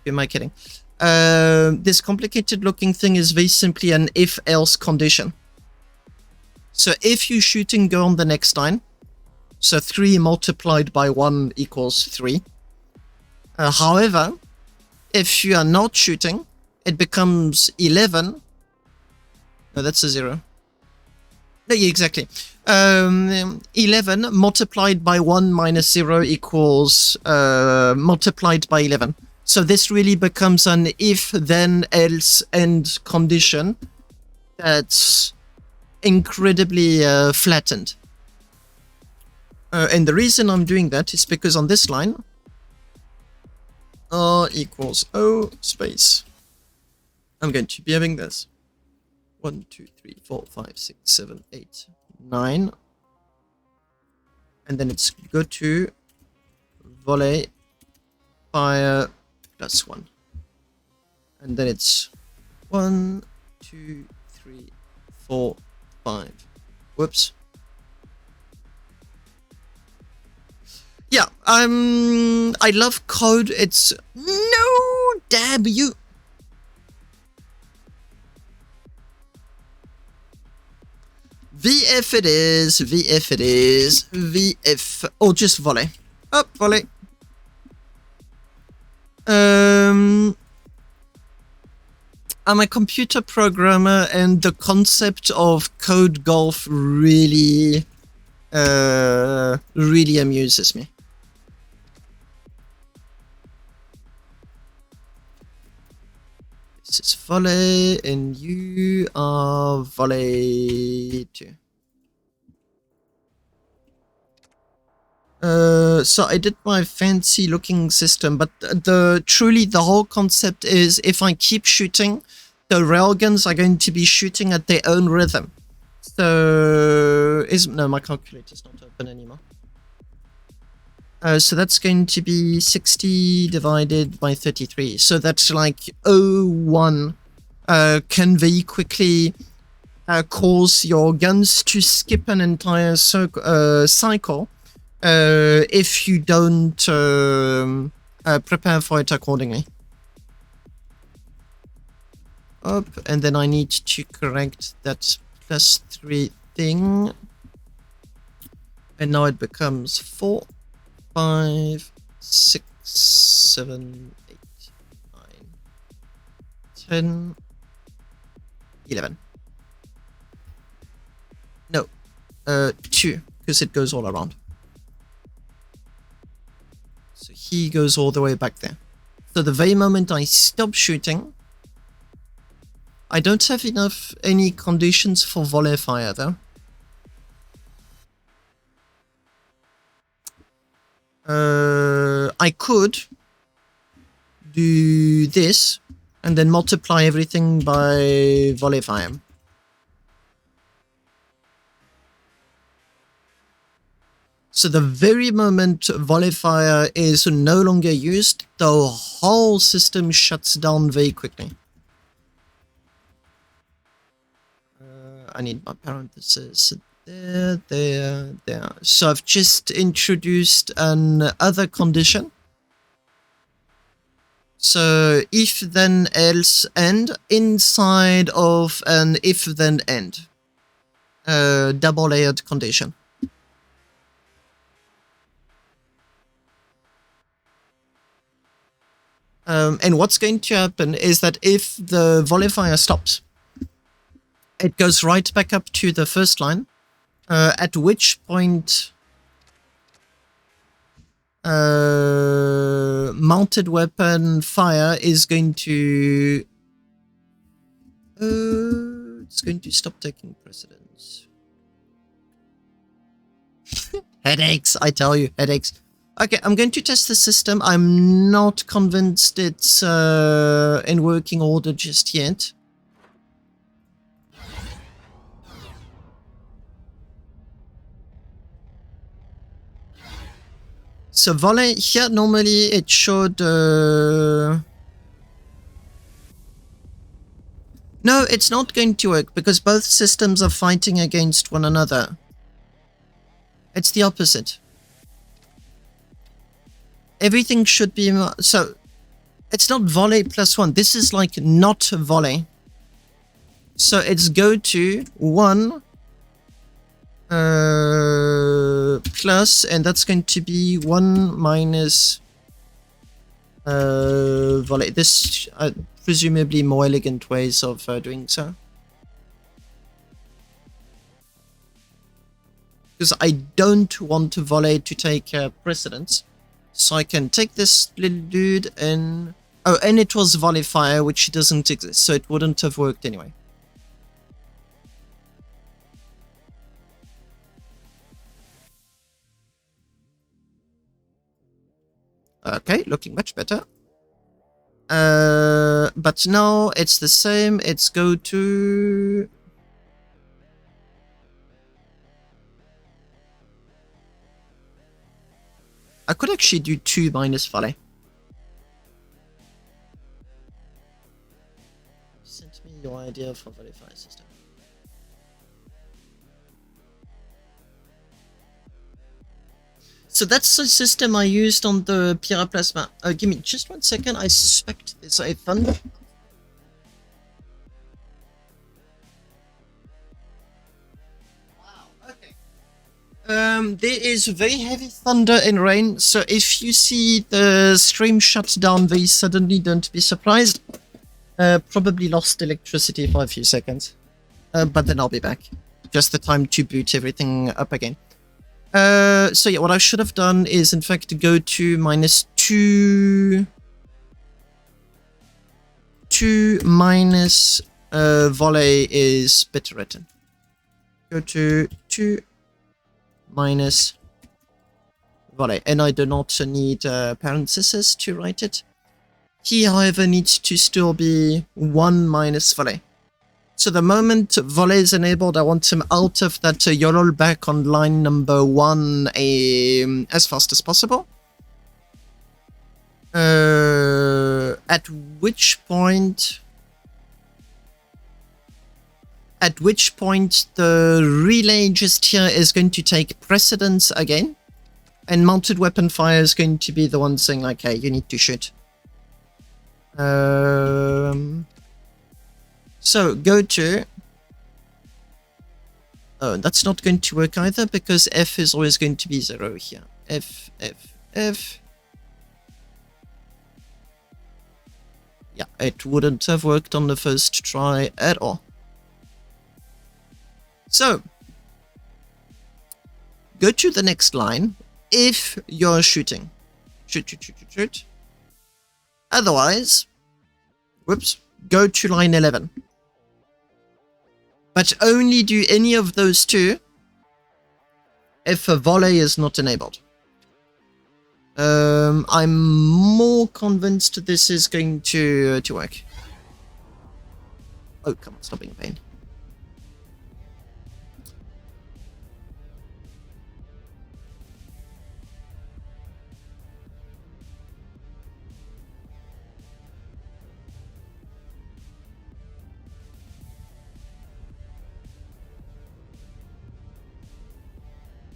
am I kidding? This complicated looking thing is very simply an if-else condition. So if you shooting, go on the next line. So 3 multiplied by 1 equals 3. However, if you are not shooting, it becomes 11. No, that's a 0. No, yeah, exactly. 11 multiplied by 1 minus 0 equals multiplied by 11. So this really becomes an if, then, else, end condition that's incredibly flattened. And the reason I'm doing that is because on this line, R equals O space. I'm going to be having this. 1, 2, 3, 4, 5, 6, 7, 8, 9. And then it's go to volley fire plus 1. And then it's 1, 2, 3, 4, 5. Whoops. Yeah, I love code. It's no damn you. VF it is, VF it is, VF, or just volley. Up, volley. I'm a computer programmer, and the concept of code golf really, really amuses me. This is volley, and you are volley too. So I did my fancy looking system, but truly the whole concept is if I keep shooting, the railguns are going to be shooting at their own rhythm. So no, my calculator's not open anymore. So that's going to be 60 divided by 33. So that's like 0.1 can very quickly cause your guns to skip an entire cycle if you don't prepare for it accordingly. Up, and then I need to correct that +3 thing. And now it becomes 4. 5, 6, 7, 8, 9, 10, 11. No, 2, because it goes all around. So he goes all the way back there. So the very moment I stop shooting, I don't have any conditions for volley fire though. I could do this and then multiply everything by volley fire. So the very moment volley fire is no longer used, the whole system shuts down very quickly. I need my parentheses. There. So I've just introduced another condition. So if then else end inside of an if then end. Double layered condition. And what's going to happen is that if the volley fire stops, it goes right back up to the first line, at which point mounted weapon fire is going to it's going to stop taking precedence. Headaches, I tell you, headaches. Okay, I'm going to test the system. I'm not convinced it's in working order just yet. So volley here, normally it should... No, it's not going to work because both systems are fighting against one another. It's the opposite. Everything should be... So, it's not volley +1. This is like not volley. So it's go to 1 plus, and that's going to be 1 minus volley. This presumably more elegant ways of doing so. Because I don't want volley to take precedence. So I can take this little dude and... Oh, and it was volley fire, which doesn't exist, so it wouldn't have worked anyway. Okay, looking much better. But no, it's the same. It's go to... I could actually do 2 minus volley. Send me your idea for volley fire system. So that's the system I used on the Pyraplasma. Give me just 1 second. I suspect there's a thunder. Wow, okay. There is very heavy thunder and rain, so if you see the stream shut down very suddenly, don't be surprised. Probably lost electricity for a few seconds. But then I'll be back. Just the time to boot everything up again. So yeah, what I should have done is in fact go to -2 minus volley is better written. Go to 2 minus volley, and I do not need parentheses to write it. He, however, needs to still be 1 minus volley. So the moment volley is enabled, I want him out of that YOLO back on line number 1 as fast as possible. At which point the relay just here is going to take precedence again, and mounted weapon fire is going to be the one saying like, hey, you need to shoot. So go to... Oh, that's not going to work either because F is always going to be 0 here. F. Yeah, it wouldn't have worked on the first try at all. So, go to the next line if you're shooting. Shoot. Otherwise, whoops, go to line 11. but only do any of those two if a volley is not enabled. I'm more convinced this is going to work. Oh, come on, stop being a pain.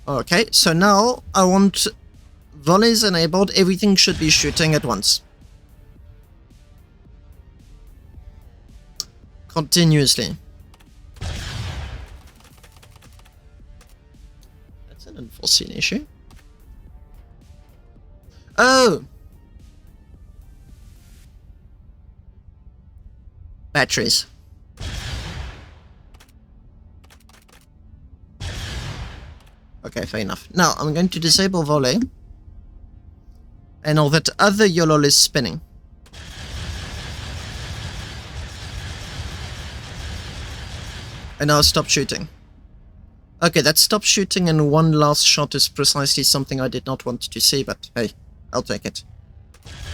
Okay, so now I want volleys enabled. Everything should be shooting at once. Continuously. That's an unforeseen issue. Oh! Batteries. Okay, fair enough. Now, I'm going to disable volley. And all that other YOLOL is spinning. And now stop shooting. Okay, that stop shooting and one last shot is precisely something I did not want to see, but hey, I'll take it.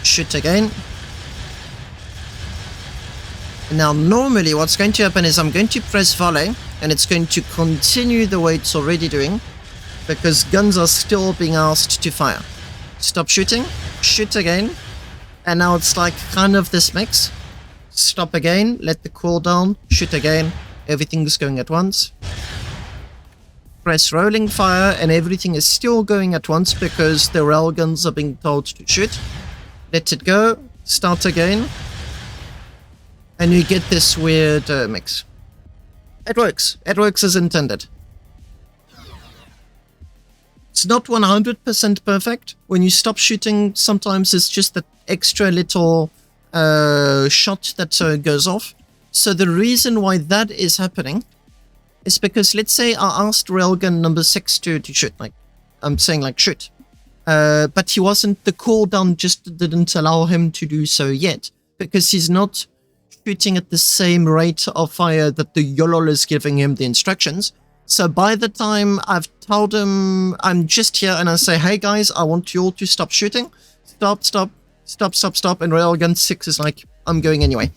Shoot again. Now, normally what's going to happen is I'm going to press volley, and it's going to continue the way it's already doing, because guns are still being asked to fire. Stop shooting, shoot again, and now it's like kind of this mix. Stop again, let the cooldown, shoot again, everything's going at once. Press rolling fire, and everything is still going at once because the railguns are being told to shoot. Let it go, start again, and you get this weird mix. It works as intended. It's not 100% perfect. When you stop shooting, sometimes it's just that extra little shot that goes off. So the reason why that is happening is because, let's say I asked railgun number 6 to shoot, like, I'm saying like shoot. But he wasn't, the cooldown just didn't allow him to do so yet, because he's not shooting at the same rate of fire that the YOLOL is giving him the instructions. So by the time I've told him I'm just here and I say, hey guys, I want you all to stop shooting. Stop, stop, stop, stop, stop. And railgun 6 is like, I'm going anyway.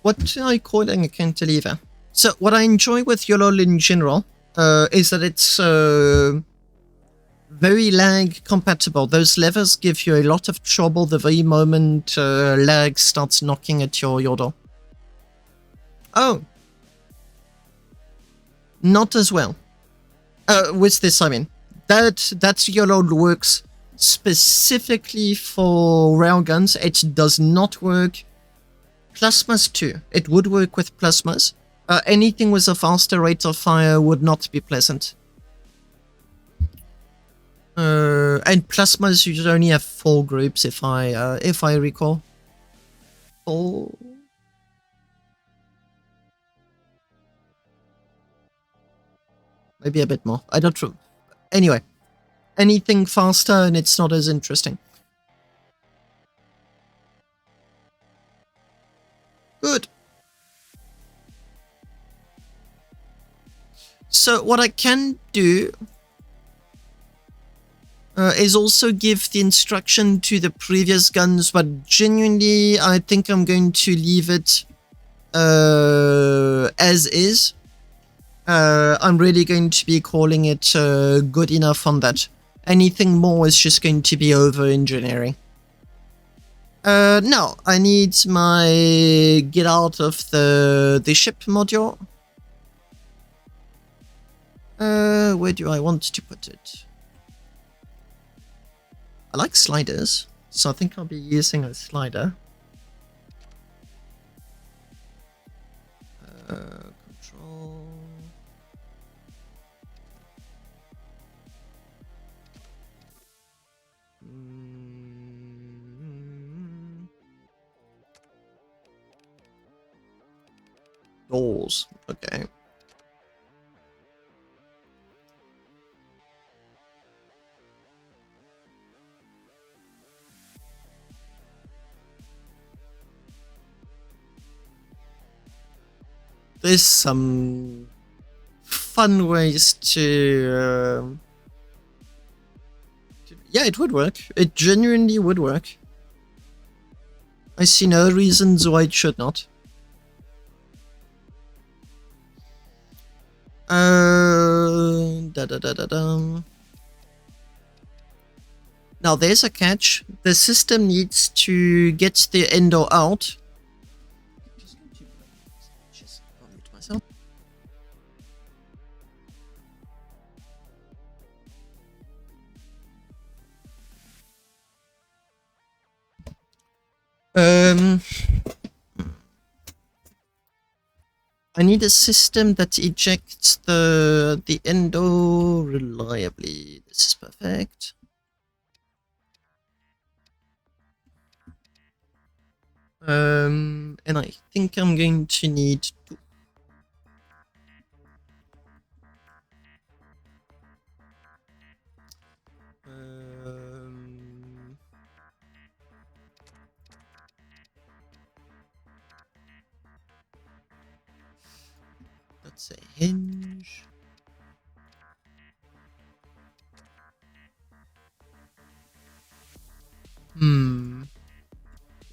What do I call it? A cantilever. So what I enjoy with YOLOL in general is that it's very lag compatible. Those levers give you a lot of trouble the very moment lag starts knocking at your door. Oh. Not as well. With this, I mean. That YOLOL works specifically for railguns. It does not work. Plasmas too. It would work with plasmas. Anything with a faster rate of fire would not be pleasant. And plasmas usually only have 4 groups, if I recall. 4. Maybe a bit more. I don't know. Anyway, anything faster and it's not as interesting. Good. So what I can do is also give the instruction to the previous guns, but genuinely I think I'm going to leave it as is. I'm really going to be calling it good enough on that. Anything more is just going to be over-engineering. No, I need my get out of the ship module. Where do I want to put it? I like sliders, so I think I'll be using a slider. Control. Doors. Okay. there's some fun ways to yeah, it would work. It genuinely would work. I see no reasons why it should not. Now there's a catch. The system needs to get the endo out. Just mute myself. I need a system that ejects the endo reliably. This is perfect. And I think I'm going to need to. That's a hinge.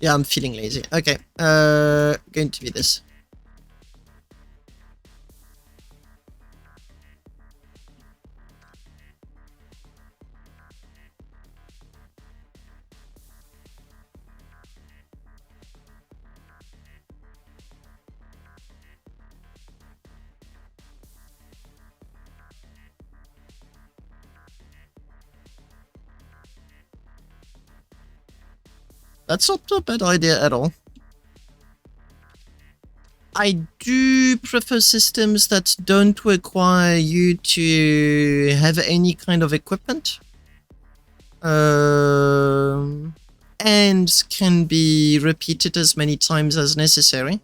Yeah, I'm feeling lazy. Okay, going to be this. That's not a bad idea at all. I do prefer systems that don't require you to have any kind of equipment. And can be repeated as many times as necessary.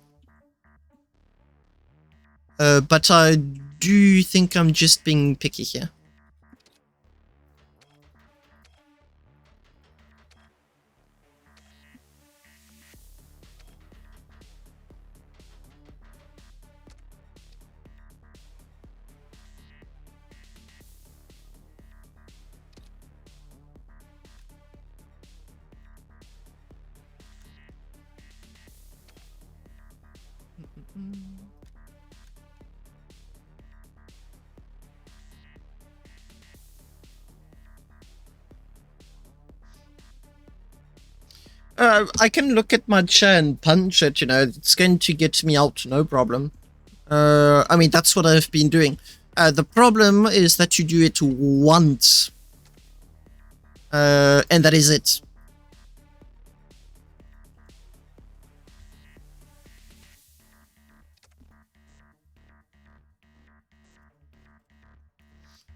But I do think I'm just being picky here. I can look at my chair and punch it, you know, it's going to get me out, no problem. I mean, that's what I've been doing. The problem is that you do it once. And that is it.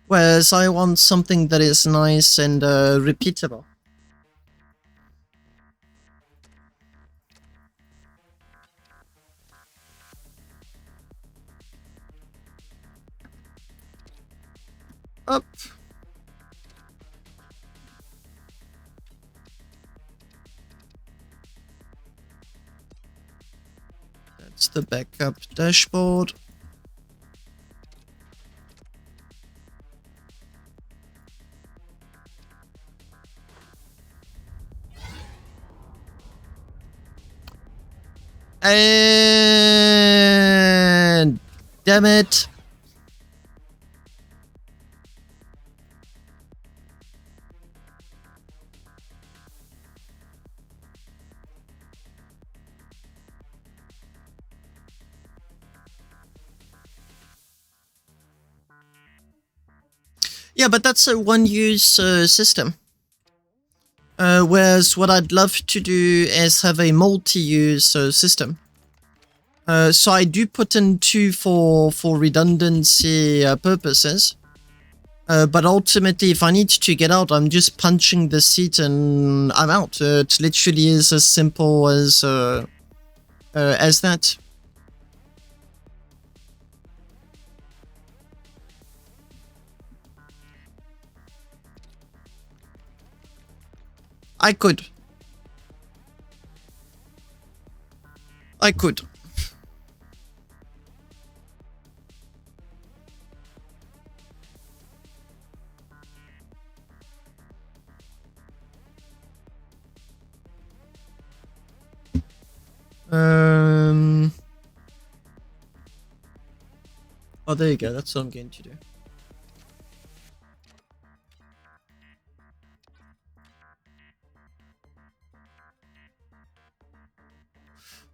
Whereas I want something that is nice and repeatable. Up. That's the backup dashboard. And damn it. Yeah, but that's a one-use system. Whereas what I'd love to do is have a multi-use system. So I do put in two for redundancy purposes. But ultimately, if I need to get out, I'm just punching the seat and I'm out. It literally is as simple as that. I could. Oh, there you go. That's what I'm going to do.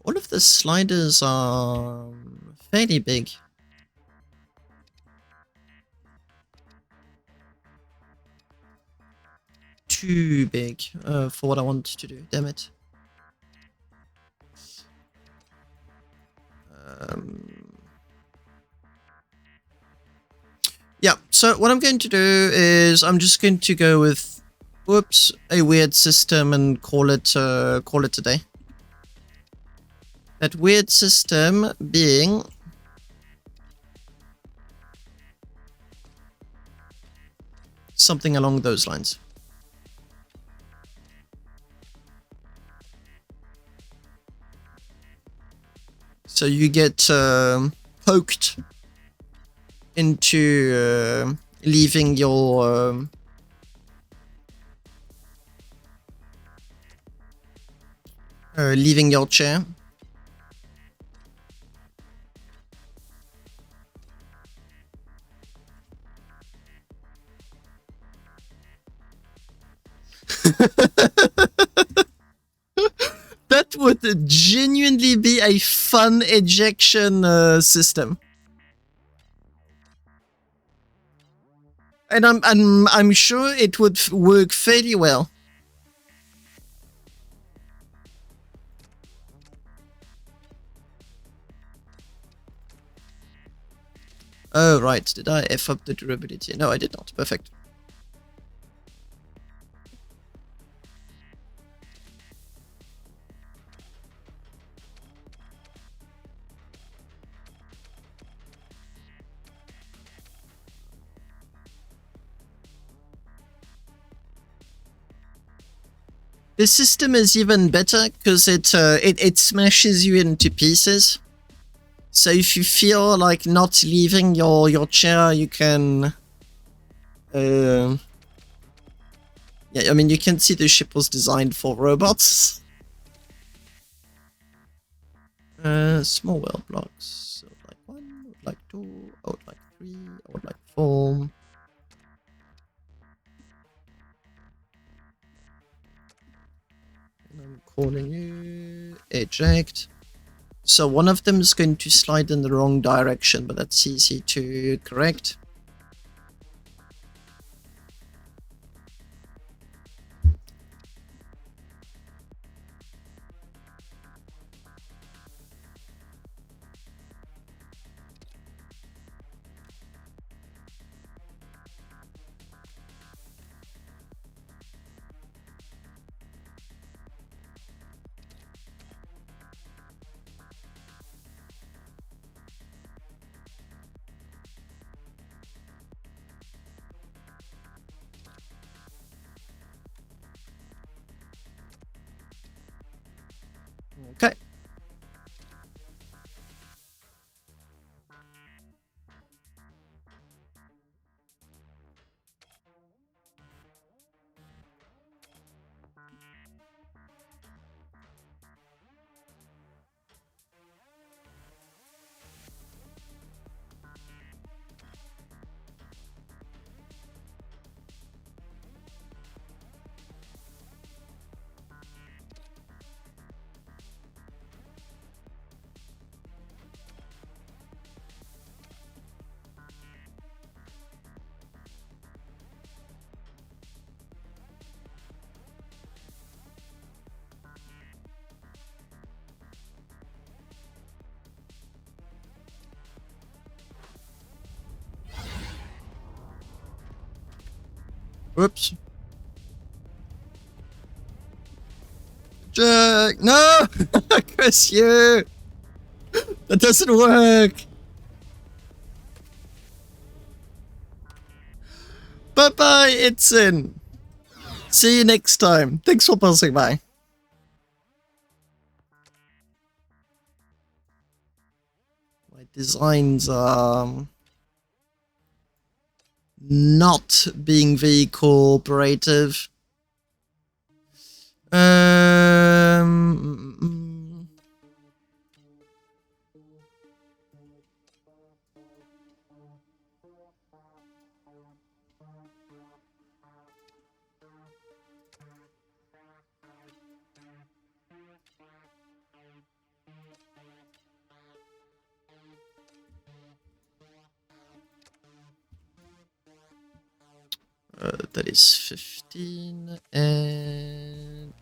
All of the sliders are fairly big. Too big for what I want to do. Damn it. Yeah, so what I'm going to do is I'm just going to go with, whoops, a weird system and call it a day. That weird system being something along those lines. So you get poked into leaving your chair. That would genuinely be a fun ejection system. And I'm sure it would work fairly well. Oh, right. Did I F up the durability? No, I did not. Perfect. This system is even better because it smashes you into pieces. So if you feel like not leaving your chair, you can... yeah, I mean, you can see the ship was designed for robots. Small world blocks. I would like 1, I would like 2, I would like 3, I would like 4. And I'm calling you eject. So one of them is going to slide in the wrong direction, but that's easy to correct. Okay. Whoops. Jack, no! Curse you! That doesn't work! Bye-bye, it's in. See you next time. Thanks for passing by. My designs are not being very cooperative. That is 15 and...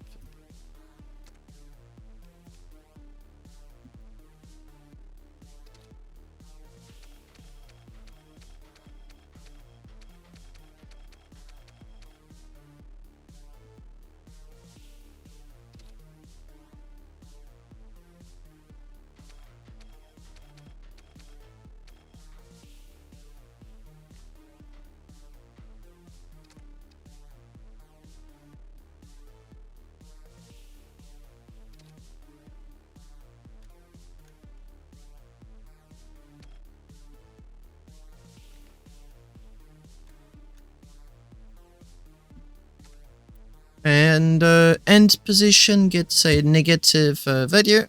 And end position gets a negative value.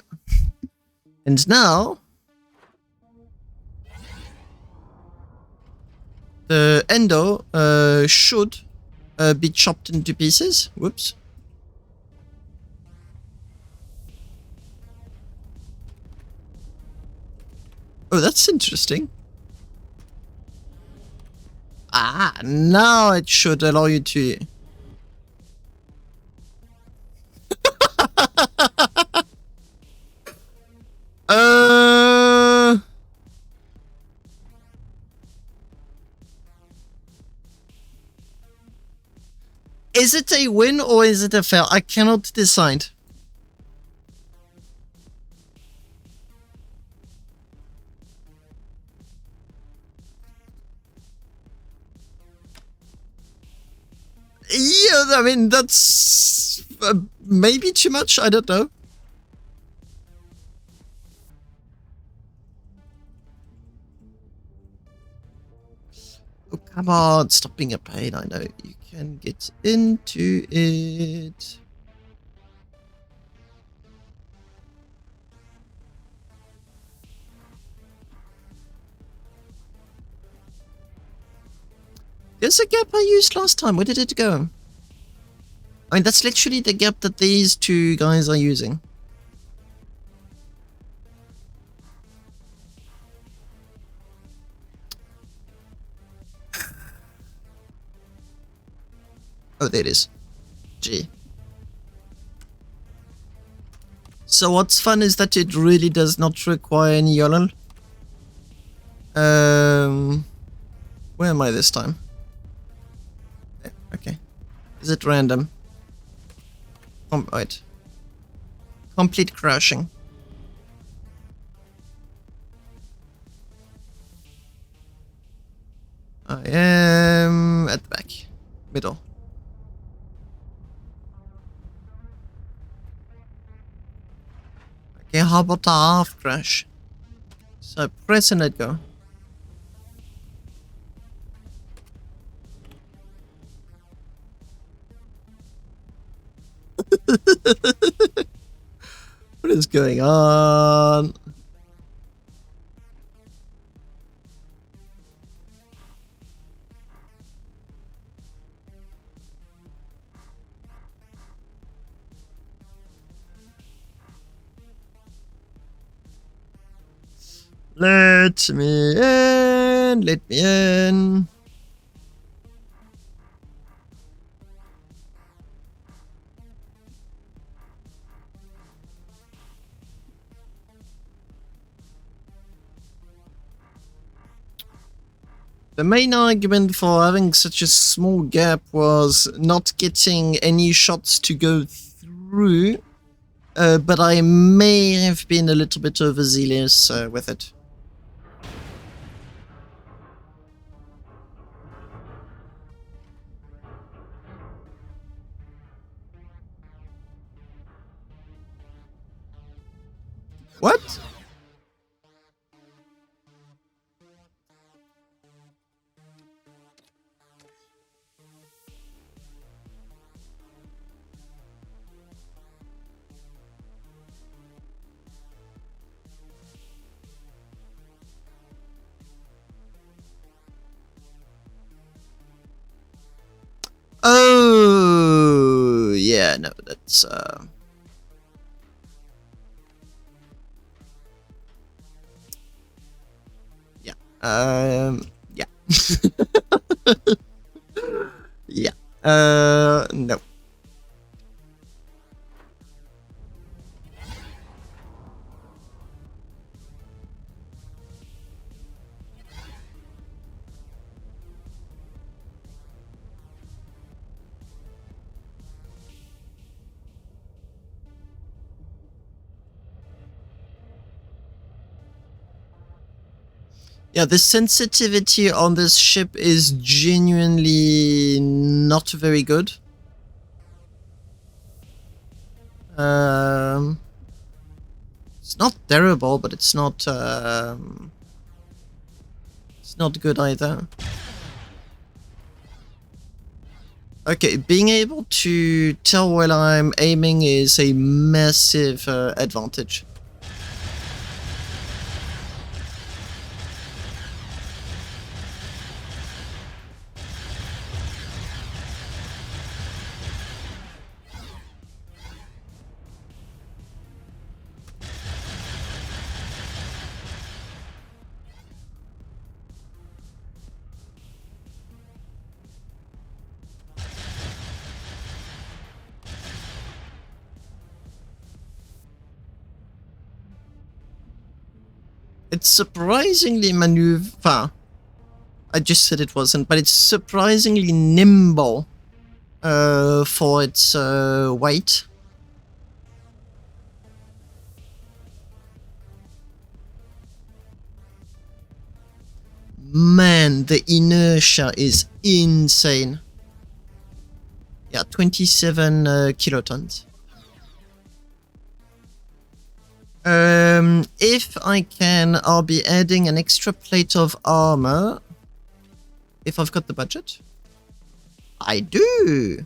And now the endo should be chopped into pieces. Whoops. Oh, that's interesting. Ah, now it should allow you to... Is it a win or is it a fail? I cannot decide. Yeah, I mean, that's maybe too much. I don't know. Oh, come on. Stop being a pain. I know you can get into it. There's a gap I used last time. Where did it go? I mean, that's literally the gap that these two guys are using. Oh, there it is. Gee. So what's fun is that it really does not require any YOLO. Where am I this time? Okay. Is it random? Wait. Complete crashing. I am at the back. Middle. Okay, how about the half crash? So press and let go. What is going on? Let me in, let me in. The main argument for having such a small gap was not getting any shots to go through, but I may have been a little bit overzealous with it. What? Oh, yeah, no, that's, yeah, yeah. No. Yeah, the sensitivity on this ship is genuinely not very good. It's not terrible, but it's not good either. Okay, being able to tell where I'm aiming is a massive advantage. It's surprisingly maneuver. I just said it wasn't, but it's surprisingly nimble for its weight. Man, the inertia is insane. Yeah, 27 kilotons. If I can, I'll be adding an extra plate of armor. If I've got the budget. I do!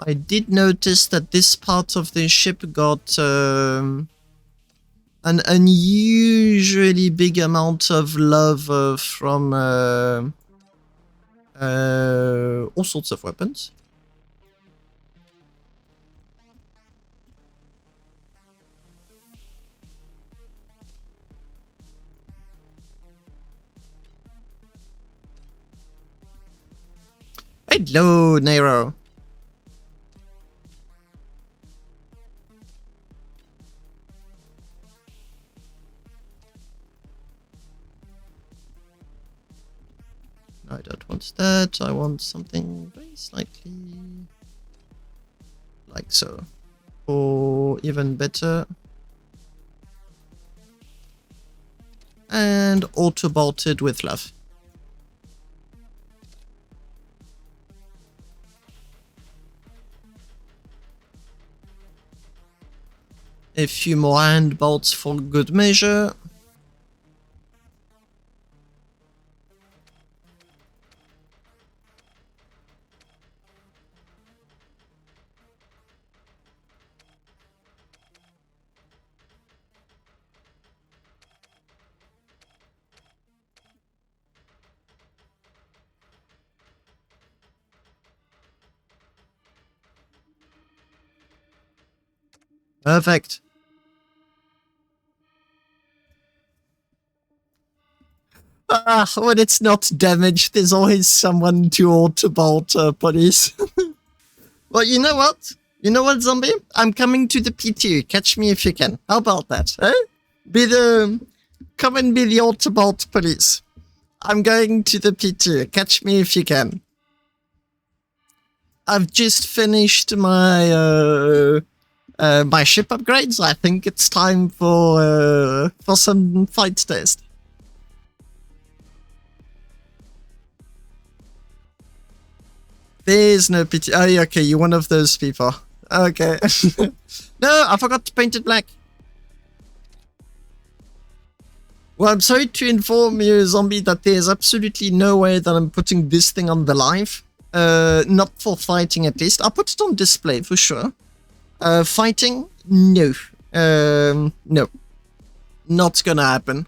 I did notice that this part of the ship got an unusually big amount of love from all sorts of weapons. Hello, Nero. I don't want that. I want something very slightly like so. Or even better. And auto-bolted with love. A few more hand bolts for good measure. Perfect. When it's not damaged, there's always someone to auto-bolt police. Well, you know what? You know what, zombie? I'm coming to the PTU. Catch me if you can. How about that, eh? Come and be the auto-bolt police. I'm going to the PTU. Catch me if you can. I've just finished my my ship upgrades. I think it's time for some flight test. There's no pity. Oh, yeah, okay, you're one of those people. Okay. No, I forgot to paint it black. Well, I'm sorry to inform you, zombie, that there's absolutely no way that I'm putting this thing on the live. Not for fighting, at least. I'll put it on display for sure. Fighting? No. No. Not gonna happen.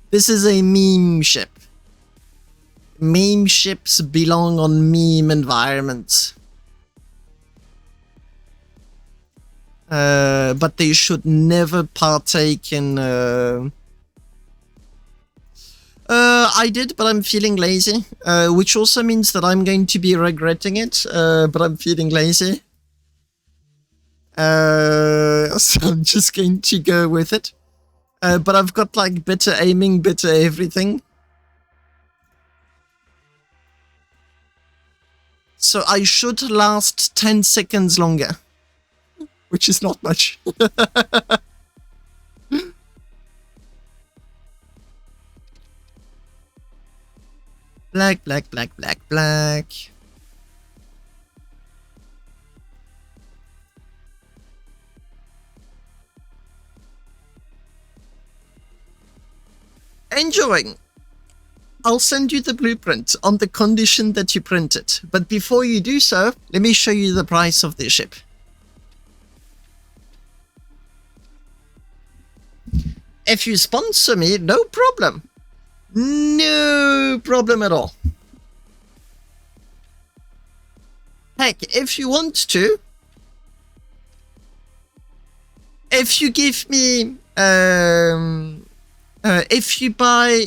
This is a meme ship. Meme ships belong on meme environments. But they should never partake in... I did, but I'm feeling lazy. Which also means that I'm going to be regretting it, but I'm feeling lazy. So I'm just going to go with it. But I've got like better aiming, better everything. So I should last 10 seconds longer. Which is not much. Black, black, black, black, black. Enjoying. I'll send you the blueprint on the condition that you print it. But before you do so, let me show you the price of this ship. If you sponsor me, no problem. No problem at all. Heck, if you want to, if you give me, if you buy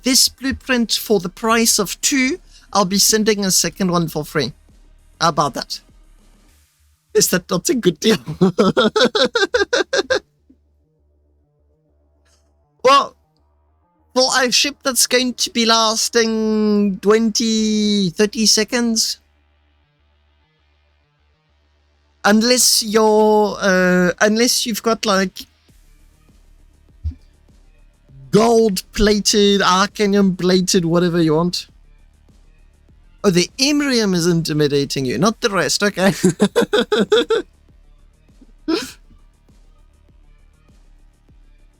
this blueprint for the price of 2, I'll be sending a second one for free. How about that? Is that not a good deal? Well, for a ship that's going to be lasting 20, 30 seconds, unless you've got like gold-plated, arcanium-plated, whatever you want. Oh, the Imrium is intimidating you, not the rest, okay.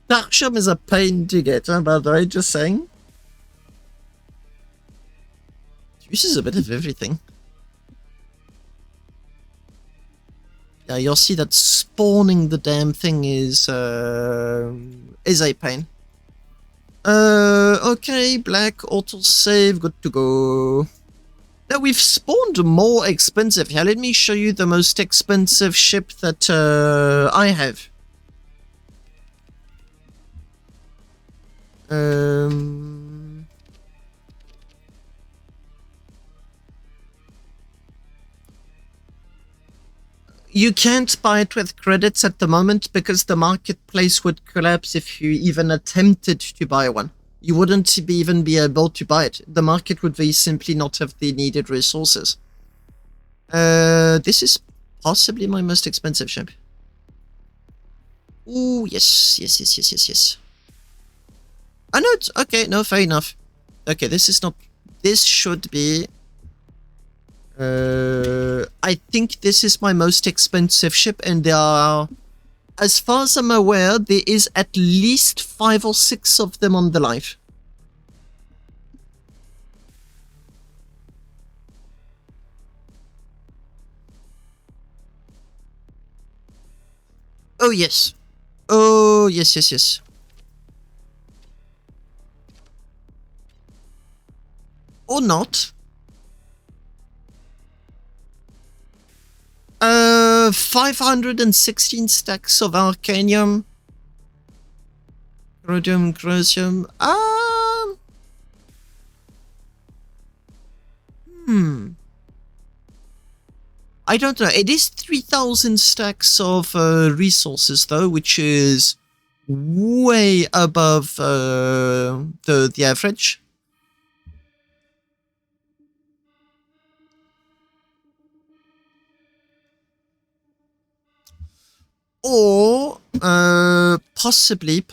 Darksham is a pain to get, by the way, just saying. It uses a bit of everything. Yeah, you'll see that spawning the damn thing is a pain. Okay, black, autosave, good to go. Now we've spawned more expensive here. Let me show you the most expensive ship that I have. You can't buy it with credits at the moment because the marketplace would collapse if you even attempted to buy one. You wouldn't even be able to buy it. The market would very simply not have the needed resources. This is possibly my most expensive ship. Ooh, yes. I know it's okay. No, fair enough. Okay, this is not. This should be. I think this is my most expensive ship, and there are, as far as I'm aware, there is at least 5 or 6 of them on the live. Oh yes. Oh yes. Or not. 516 stacks of Arcanium. Rhodium, Crosium. I don't know. It is 3,000 stacks of resources, though, which is way above the average. Or possibly.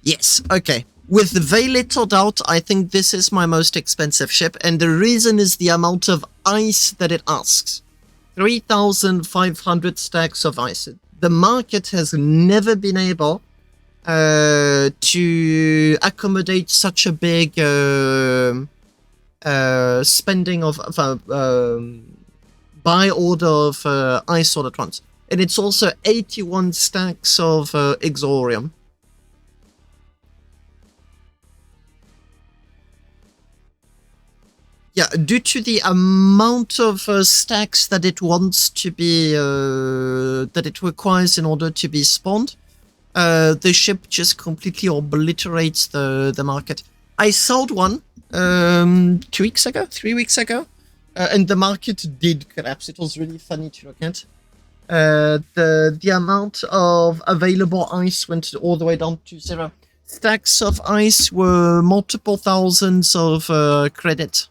Yes, okay. with very little doubt, I think this is my most expensive ship, and the reason is the amount of ice that it asks. 3,500 stacks of ice. The market has never been able to accommodate such a big spending of buy order of ice all at once. And it's also 81 stacks of Exorium. Yeah, due to the amount of stacks that it wants to be, that it requires in order to be spawned, the ship just completely obliterates the market. I sold one 2 weeks ago, 3 weeks ago, and the market did collapse. It was really funny to look at. The amount of available ice went all the way down to 0. Stacks of ice were multiple thousands of credit.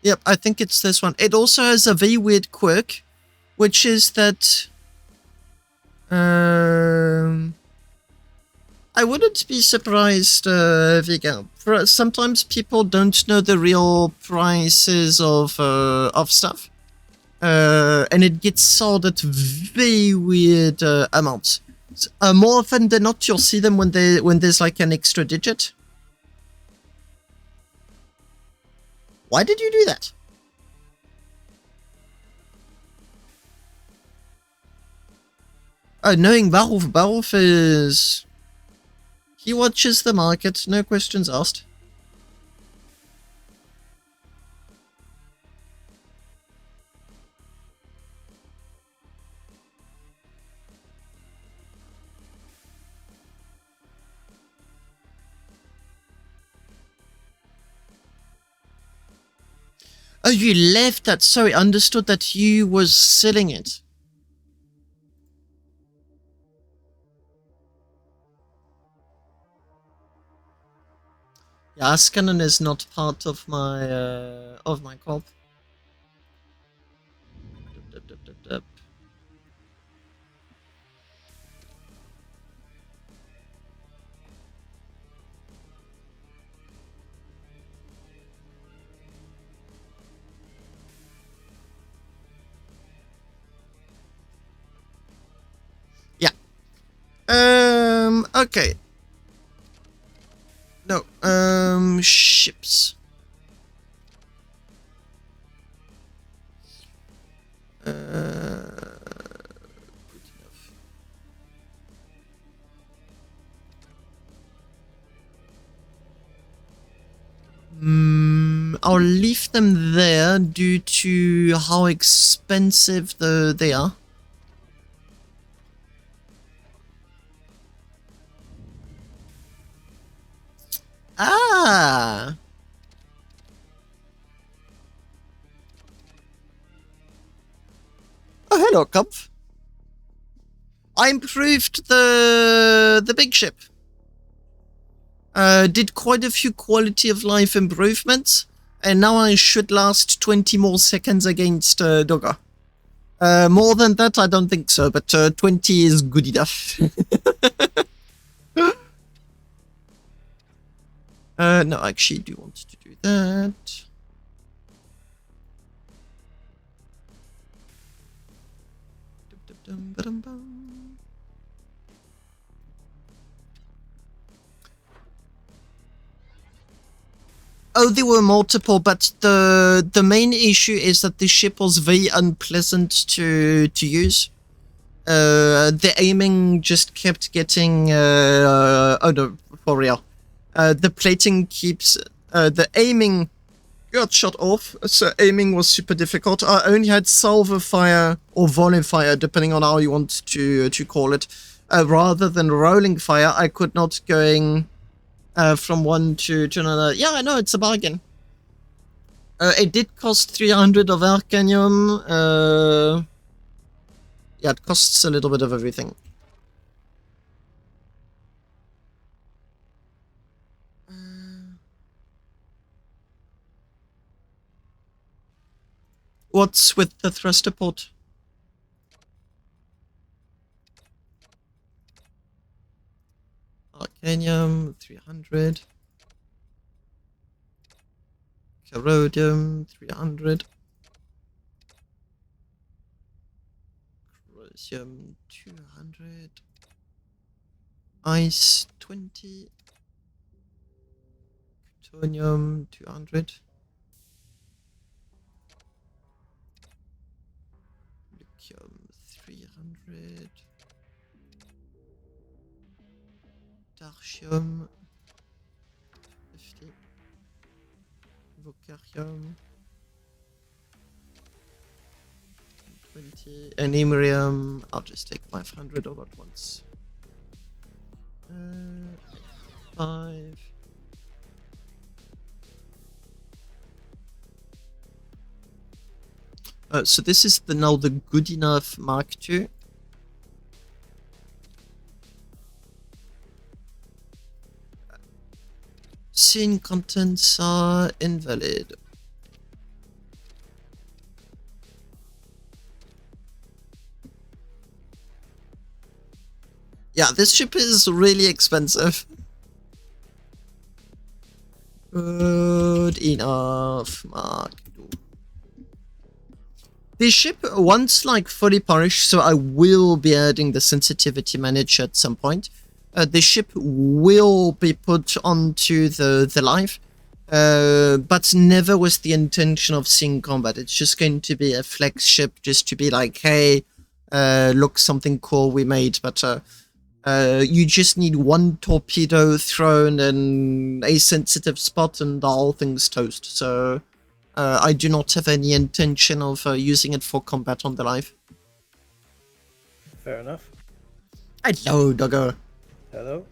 Yep, I think it's this one. It also has a very weird quirk, which is that I wouldn't be surprised, Vega. Sometimes people don't know the real prices of stuff, and it gets sold at very weird amounts. More often than not, you'll see them when there's like an extra digit. Why did you do that? Knowing Barulf is... He watches the market, no questions asked. Oh, you left that. Sorry, understood that you was selling it. Yeah, Askanen is not part of my corp. Yeah. Okay. No, ships. Good enough. I'll leave them there due to how expensive they are. Ah! Oh, hello, Kopf. I improved the big ship. Did quite a few quality of life improvements, and now I should last 20 more seconds against Doggo. More than that, I don't think so, but 20 is good enough. No, I actually do want to do that. Oh, there were multiple, but the main issue is that the ship was very unpleasant to use. The aiming just kept getting oh no, for real. The plating keeps the aiming got shut off, so aiming was super difficult. I only had salvo fire or volley fire, depending on how you want to call it. Rather than rolling fire, I could not going from one to another. Yeah, I know, it's a bargain. It did cost 300 of Arcanium. Yeah, it costs a little bit of everything. What's with the thruster port? Titanium, 300. Corrodium, 300. Corrosium, 200. Ice, 20. Plutonium, 200. Lithium, 300. Dartium, 50. Vocarium, 20. And Imerium, I'll just take 500 all at once. 5. So this is now the good enough Mark II. Scene contents are invalid. Yeah, this ship is really expensive. Good enough, Mark. This ship, once like fully polished, so I will be adding the sensitivity manager at some point. The ship will be put onto the live, but never was the intention of seeing combat. It's just going to be a flex ship, just to be like, hey, look, something cool we made, but you just need one torpedo thrown in a sensitive spot and the whole thing's toast. So I do not have any intention of using it for combat on the live. Fair enough. Hello, Doggo. Hello.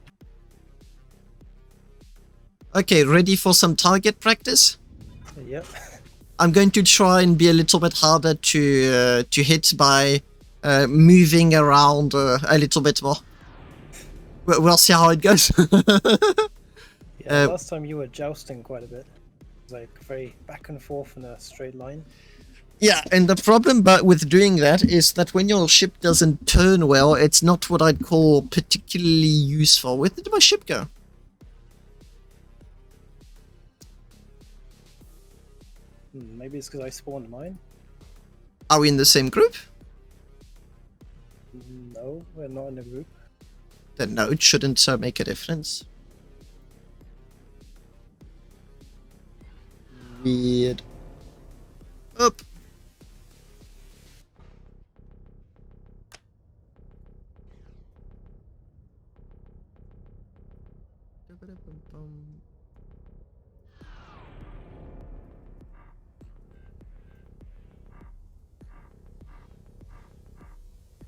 Okay, ready for some target practice? Yep. I'm going to try and be a little bit harder to hit by moving around a little bit more. We'll see how it goes. Yeah, last time you were jousting quite a bit. It was like very back and forth in a straight line. Yeah, and the problem with doing that is that when your ship doesn't turn well, it's not what I'd call particularly useful. Where did my ship go? Maybe it's because I spawned mine. Are we in the same group? No, we're not in a group. Then no, it shouldn't make a difference. Weird. Up.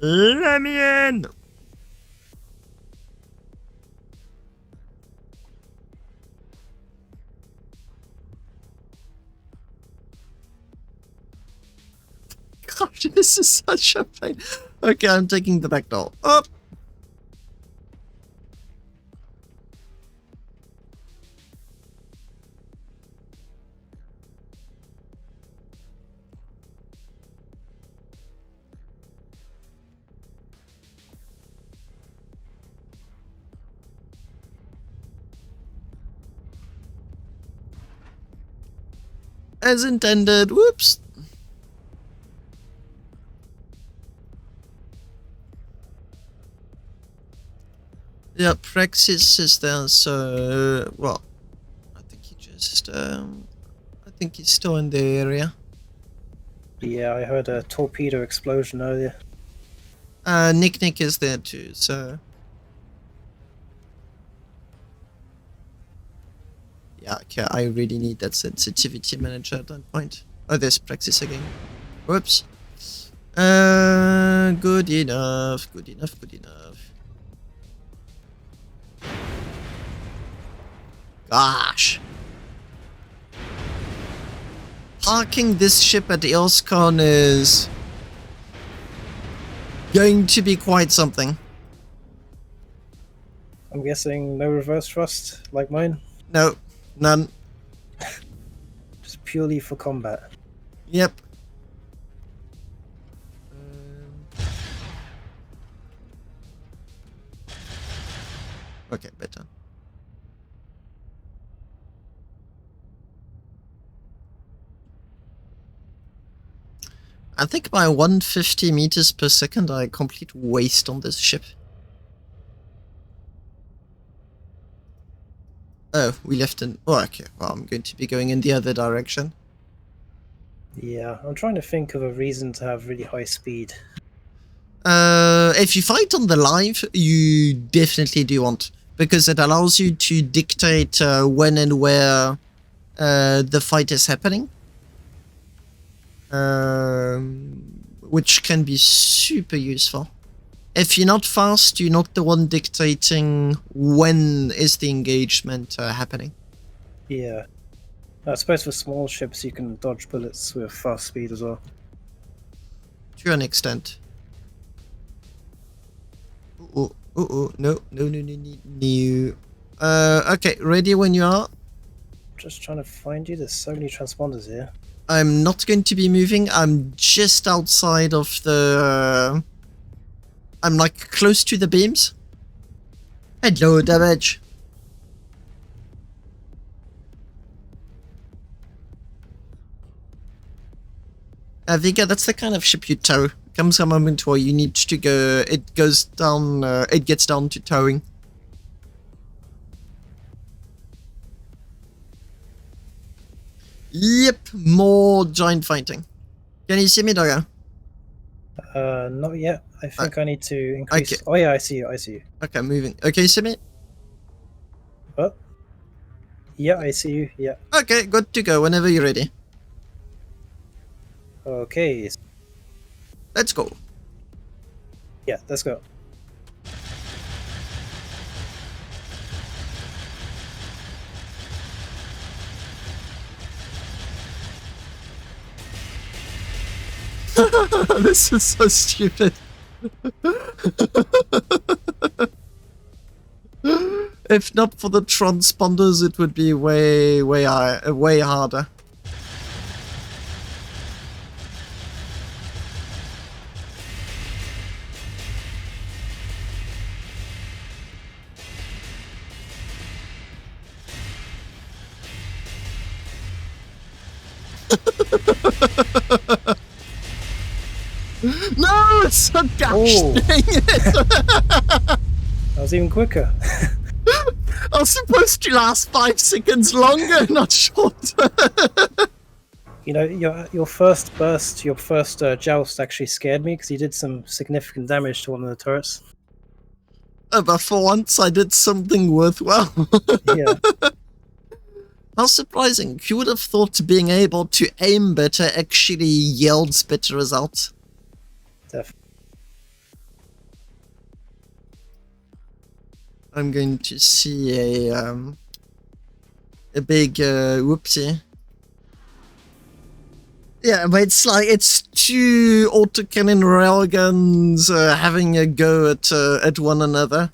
Let me in! Gosh, this is such a pain. Okay, I'm taking the back door. Up! As intended. Whoops. Yeah, Praxis is there, so well, I think he just I think he's still in the area. Yeah, I heard a torpedo explosion earlier. Nick is there too, so yeah, okay, I really need that sensitivity manager at that point. Oh, there's Praxis again. Whoops. Good enough, good enough, good enough. Gosh. Parking this ship at Ilskon is going to be quite something. I'm guessing no reverse thrust like mine? No, none. Just purely for combat. Yep. Okay, better. I think by 150 meters per second I complete waste on this ship. Oh, we left in... Oh, okay. Well, I'm going to be going in the other direction. Yeah, I'm trying to think of a reason to have really high speed. If you fight on the live, you definitely do want, because it allows you to dictate when and where the fight is happening, which can be super useful. If you're not fast, you're not the one dictating when is the engagement happening. Yeah. I suppose for small ships you can dodge bullets with fast speed as well. To an extent. Oh, no. Okay, ready when you are. Just trying to find you, there's so many transponders here. I'm not going to be moving, I'm just outside of the... I'm like close to the beams. Hello, damage. Vega, that's the kind of ship you tow. Comes a moment where you need to go, it goes down, it gets down to towing. Yep, more giant fighting. Can you see me, Doggo? Not yet. I think I need to increase... Okay. Oh yeah, I see you. Okay, moving. Okay, see me? Oh. Yeah, I see you, yeah. Okay, good to go whenever you're ready. Okay. Let's go. Yeah, let's go. This is so stupid. If not for the transponders, it would be way harder. No, it's so gosh Oh. dang it! That was even quicker. I was supposed to last 5 seconds longer, not shorter. You know, your first burst, your first joust actually scared me because you did some significant damage to one of the turrets. But for once, I did something worthwhile. Yeah. How surprising. You would have thought being able to aim better actually yields better results. Definitely. I'm going to see a big whoopsie. Yeah, but it's like it's two autocannon railguns having a go at one another.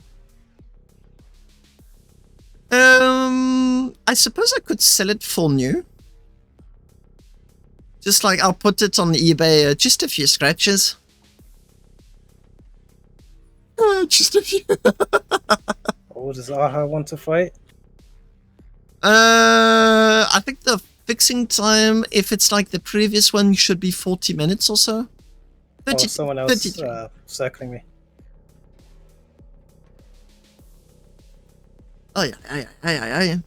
I suppose I could sell it for new. Just like I'll put it on eBay, just a few scratches. Just a few. Oh, does Aha want to fight? I think the fixing time, if it's like the previous one, should be 40 minutes or so. 30, Oh, someone else 33. circling me. Oh yeah, aye.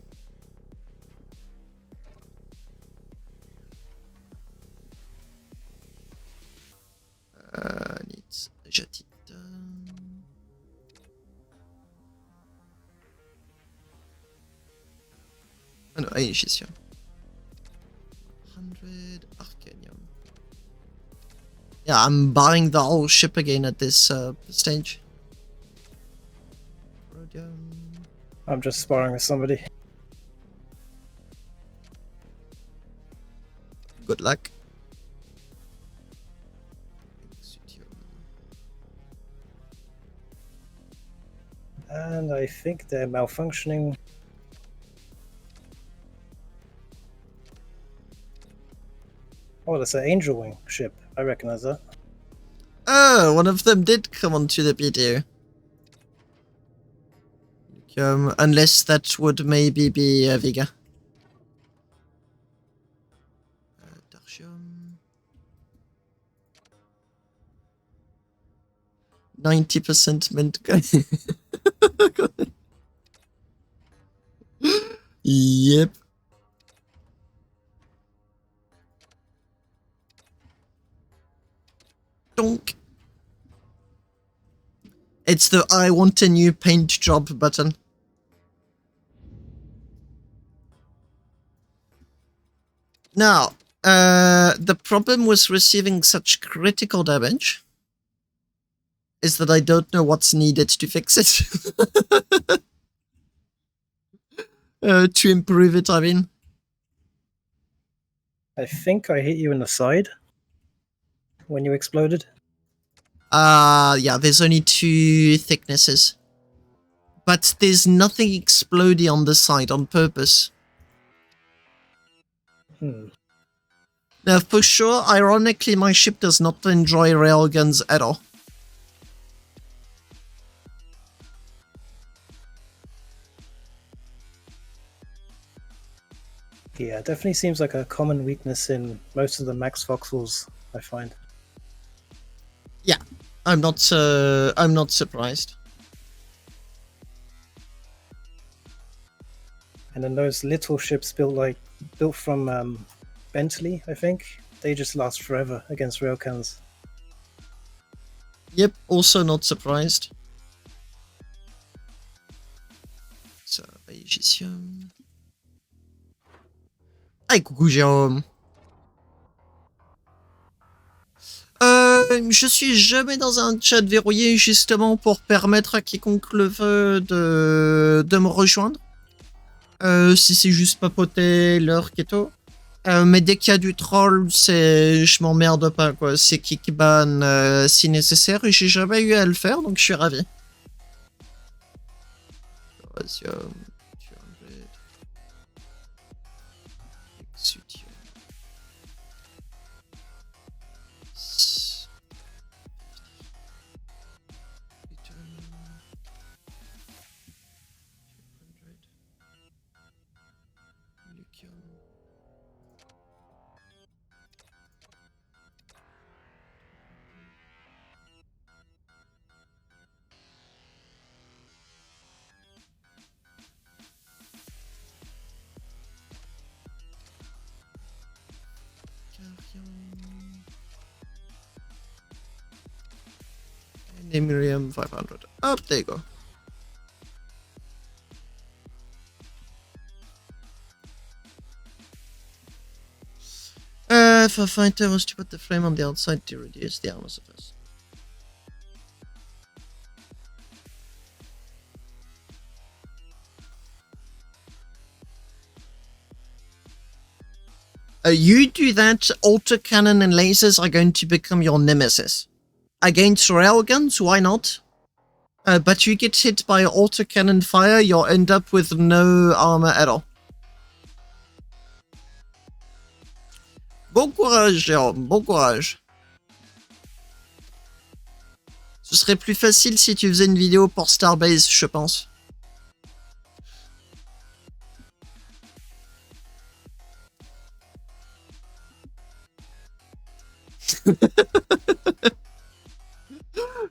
Needs jeter. Oh no, aïe, j'y suis. 100 Arcanium. Yeah, I'm buying the whole ship again at this stage. Rhodium. I'm just sparring with somebody. Good luck. And I think they're malfunctioning. Oh, that's an Angel Wing ship. I recognize that. Oh, one of them did come onto the video. Unless that would maybe be Vega. Dartium. 90% mint guy. Yep. Donk. It's the I want a new paint job button. Now, the problem with receiving such critical damage is that I don't know what's needed to fix it. To improve it, I mean. I think I hit you in the side when you exploded. Yeah, there's only 2 thicknesses. But there's nothing exploding on the side on purpose. Now, for sure, ironically, my ship does not enjoy railguns at all. Yeah, it definitely seems like a common weakness in most of the max voxels, I find. Yeah, I'm not surprised. And then those little ships built from Bentley, I think, they just last forever against railguns. Yep, also not surprised. Ça, Régicium. Hey, coucou Jérôme. Je suis jamais dans un chat verrouillé justement pour permettre à quiconque le veut de me rejoindre. Si c'est juste papoter, l'heure et tout. Mais dès qu'il y a du troll, je m'emmerde pas, quoi. C'est kickban si nécessaire et j'ai jamais eu à le faire, donc je suis ravi. Miriam 500. Up, there you go. If a fighter was to put the frame on the outside to reduce the armor surface. You do that, autocannon and lasers are going to become your nemesis. Against railguns, why not? But you get hit by autocannon fire, you'll end up with no armor at all. Bon courage, Jérôme, bon courage. Ce serait plus facile si tu faisais une vidéo pour Starbase, je pense.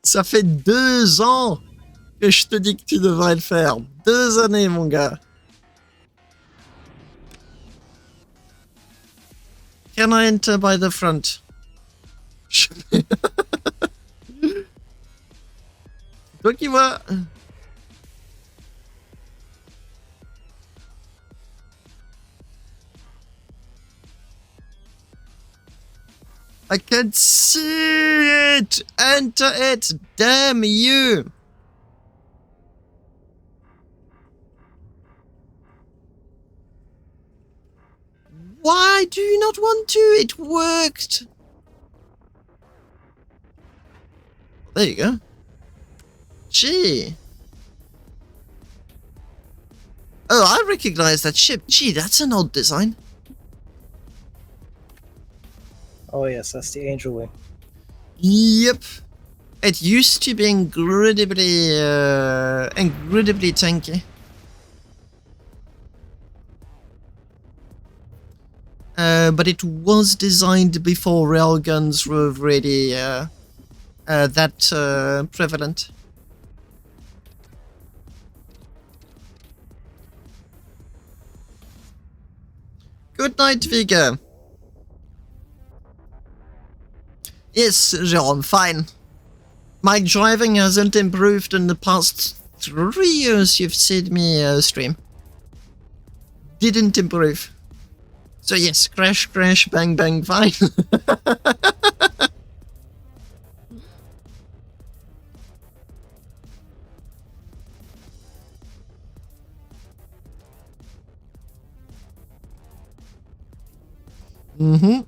Ça fait 2 ans que je te dis que tu devrais le faire. 2 années, mon gars. Can I enter by the front? Toi qui vois. I can see it! Enter it! Damn you! Why do you not want to? It worked! There you go. Gee. Oh, I recognize that ship. Gee, that's an odd design. Oh yes, that's the Angel Wing. Yep. It used to be incredibly tanky. but it was designed before railguns were really that prevalent. Good night, Viga. Yes, Jerome, fine. My driving hasn't improved in the past 3 years you've seen me stream. Didn't improve. So yes, crash, crash, bang, bang, fine. Mm-hmm.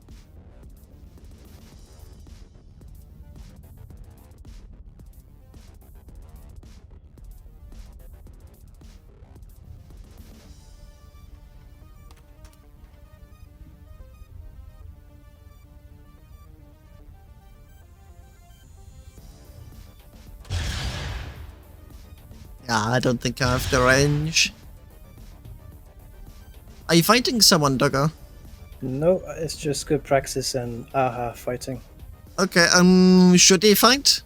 Yeah, I don't think I have the range. Are you fighting someone, Doggo? No, it's just good practice and aha fighting. Okay, should he fight?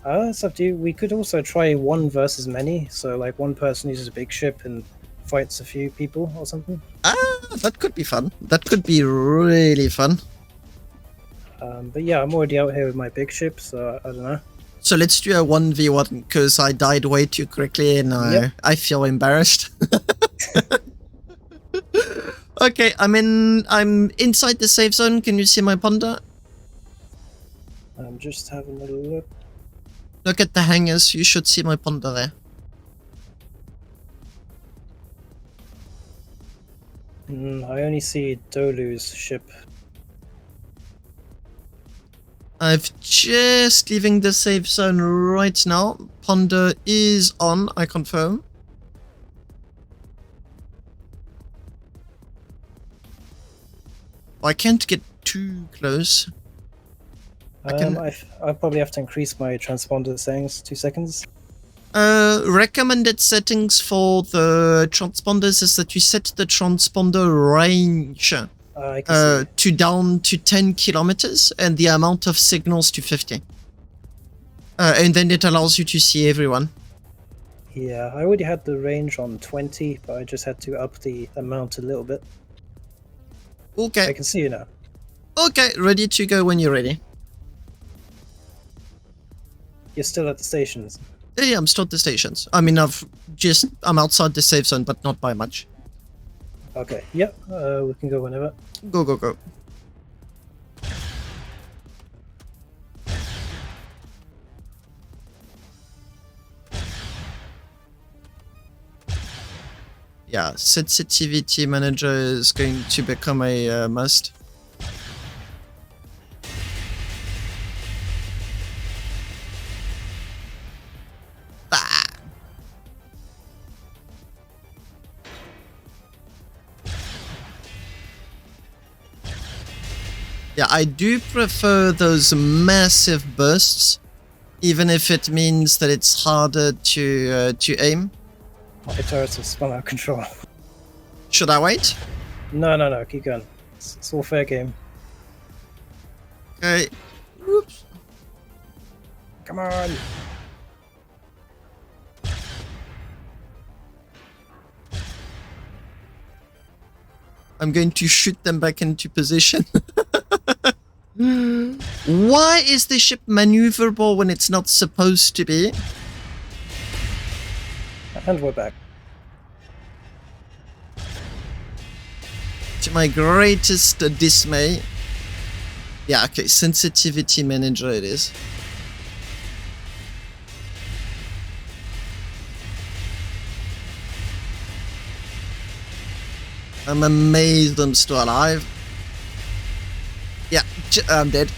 It's up to you. We could also try one versus many, so like one person uses a big ship and fights a few people or something. That could be fun. That could be really fun. But yeah, I'm already out here with my big ship, so I don't know. So let's do a 1v1, because I died way too quickly and I feel embarrassed. Okay, I'm inside the safe zone. Can you see my ponder? I'm just having a look. Look at the hangars. You should see my ponder there. I only see Dolu's ship. I've just leaving the safe zone right now. Ponder is on, I confirm. I can't get too close. I probably have to increase my transponder settings. 2 seconds. Recommended settings for the transponders is that you set the transponder range to down to 10 kilometers and the amount of signals to 50. And then it allows you to see everyone. Yeah, I already had the range on 20, but I just had to up the amount a little bit. Okay. I can see you now. Okay, ready to go when you're ready. You're still at the stations. Yeah, I'm still at the stations. I mean, I'm outside the safe zone, but not by much. Okay, yep, we can go whenever. Go, go, go. Yeah, sensitivity manager is going to become a must. Yeah, I do prefer those massive bursts, even if it means that it's harder to aim. My turrets have spun out of control. Should I wait? No, keep going. It's all fair game. Okay. Whoops. Come on! I'm going to shoot them back into position. Why is the ship maneuverable when it's not supposed to be? And we're back. To my greatest dismay. Yeah, okay, sensitivity manager it is. I'm amazed I'm still alive. Yeah, I'm dead.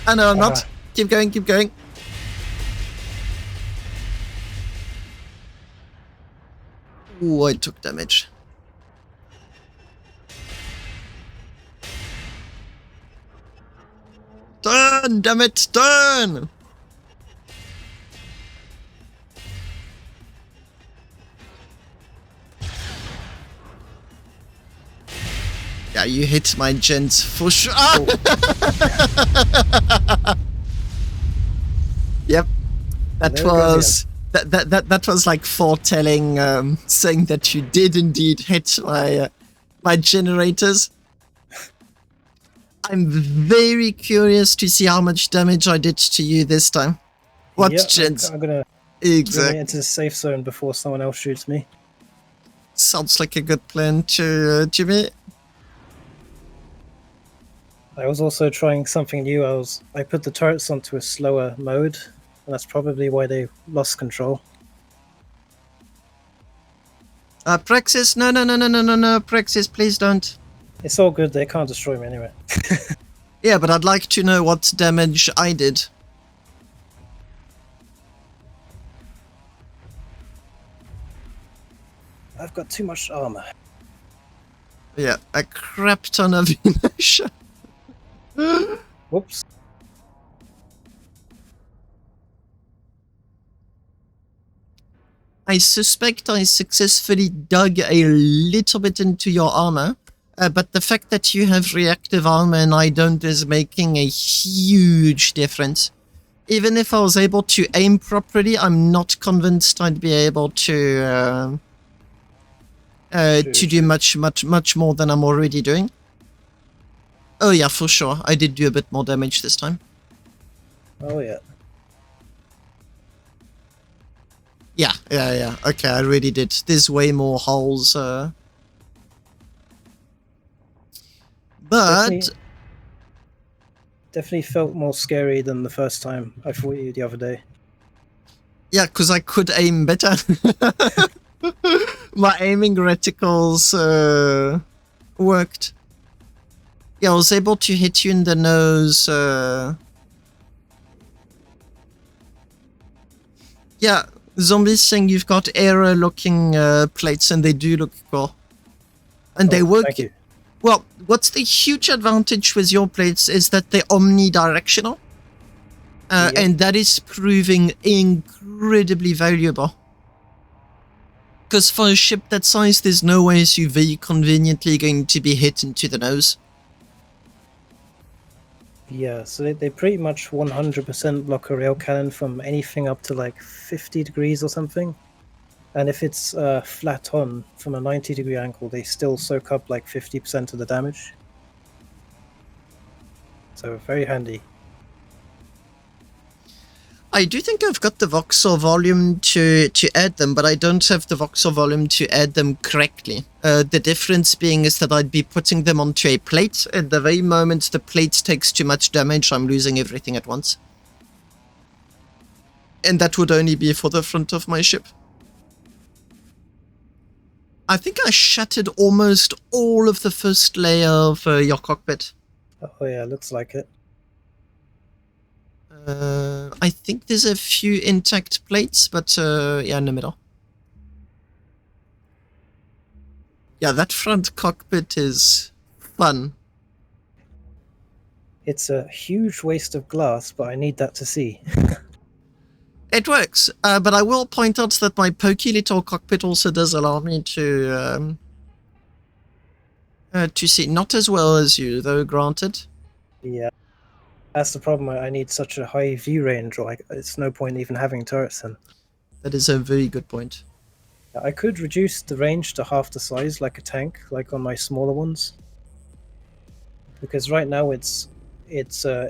I know I'm not. Keep going, keep going. Ooh, I took damage. Turn, damn it, turn! Yeah, you hit my gens for sure. Oh. Yep. That There it goes was that was like foretelling, saying that you did indeed hit my generators. I'm very curious to see how much damage I did to you this time. What Yeah, gens? I'm gonna Exactly. bring it into the safe zone before someone else shoots me. Sounds like a good plan to me. I was also trying something new. I put the turrets onto a slower mode, and that's probably why they lost control. Praxis, no, Praxis, please don't. It's all good. They can't destroy me anyway. Yeah, but I'd like to know what damage I did. I've got too much armor. Yeah, a crap ton of inertia. Whoops. I suspect I successfully dug a little bit into your armor, but the fact that you have reactive armor and I don't is making a huge difference. Even if I was able to aim properly, I'm not convinced I'd be able to do much more than I'm already doing. Oh yeah, for sure. I did do a bit more damage this time. Oh yeah. Yeah. Okay, I really did. There's way more holes. But Definitely felt more scary than the first time I fought you the other day. yeah, because I could aim better. My aiming reticles worked. Yeah, I was able to hit you in the nose. Yeah, zombies saying you've got error-looking plates, and they do look cool. And they work. Thank you. Well, what's the huge advantage with your plates is that they're omnidirectional. Yep. And that is proving incredibly valuable. Because for a ship that size, there's no way you're very conveniently going to be hit into the nose. Yeah, so they pretty much 100% block a rail cannon from anything up to like 50 degrees or something. And if it's flat on from a 90-degree angle, they still soak up like 50% of the damage. So very handy. I do think I've got the voxel volume to add them, but I don't have the voxel volume to add them correctly. The difference being is that I'd be putting them onto a plate. At the very moment the plate takes too much damage, I'm losing everything at once. And that would only be for the front of my ship. I think I shattered almost all of the first layer of your cockpit. Oh yeah, looks like it. I think there's a few intact plates, but yeah, in the middle. Yeah, that front cockpit is fun. It's a huge waste of glass, but I need that to see. It works, but I will point out that my pokey little cockpit also does allow me to see. Not as well as you, though, granted. Yeah. That's the problem. I need such a high view range, or it's no point even having turrets then. That is a very good point. I could reduce the range to half the size, like a tank, like on my smaller ones. Because right now it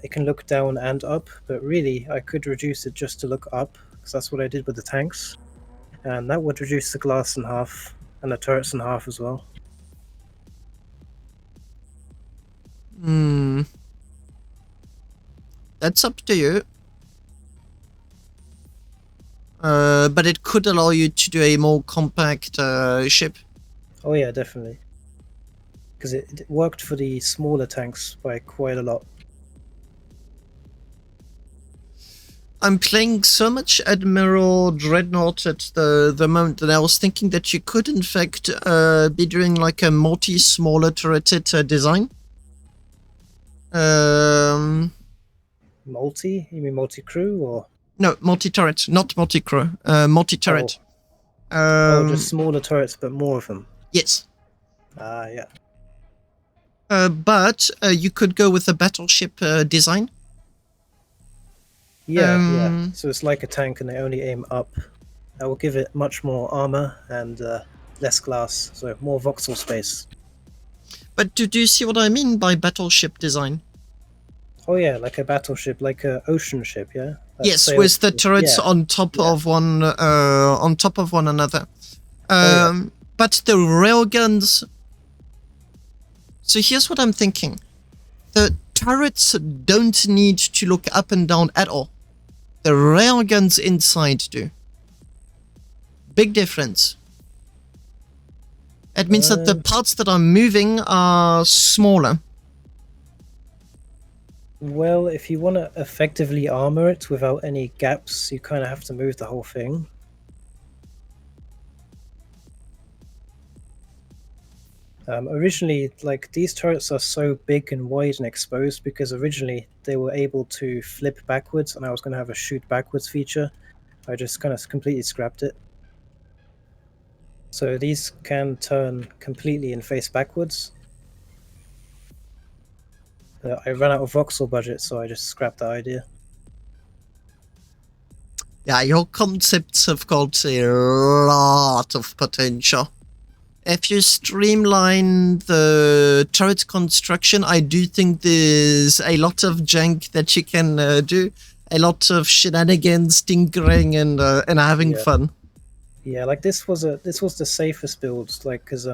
can look down and up, but really I could reduce it just to look up, because that's what I did with the tanks. And that would reduce the glass in half, and the turrets in half as well. That's up to you. But it could allow you to do a more compact ship. Oh yeah, definitely. Because it worked for the smaller tanks by quite a lot. I'm playing so much Admiral Dreadnought at the moment that I was thinking that you could in fact be doing like a multi-smaller turreted design. Multi? You mean multi-crew or? No, multi-turret, not multi-crew. Multi-turret. Oh, just smaller turrets, but more of them. Yes. Ah, yeah. but you could go with a battleship design. Yeah. So it's like a tank, and they only aim up. I will give it much more armor and less glass, so more voxel space. But do you see what I mean by battleship design? Oh yeah, like a battleship, like a ocean ship, yeah. That Yes, sails with the through- turrets yeah, on top yeah. of one another. Yeah. But the railguns. So here's what I'm thinking: the turrets don't need to look up and down at all. The railguns inside do. Big difference. It means that the parts that are moving are smaller. Well, if you want to effectively armor it without any gaps, you kind of have to move the whole thing. Originally, like, these turrets are so big and wide and exposed because originally they were able to flip backwards, and I was going to have a shoot backwards feature. I just kind of completely scrapped it. So these can turn completely and face backwards. I ran out of voxel budget, so I just scrapped that idea. Yeah, your concepts have got a lot of potential. If you streamline the turret construction, I do think there's a lot of jank that you can do, a lot of shenanigans, tinkering, and having fun. Yeah, like this was the safest build, like, because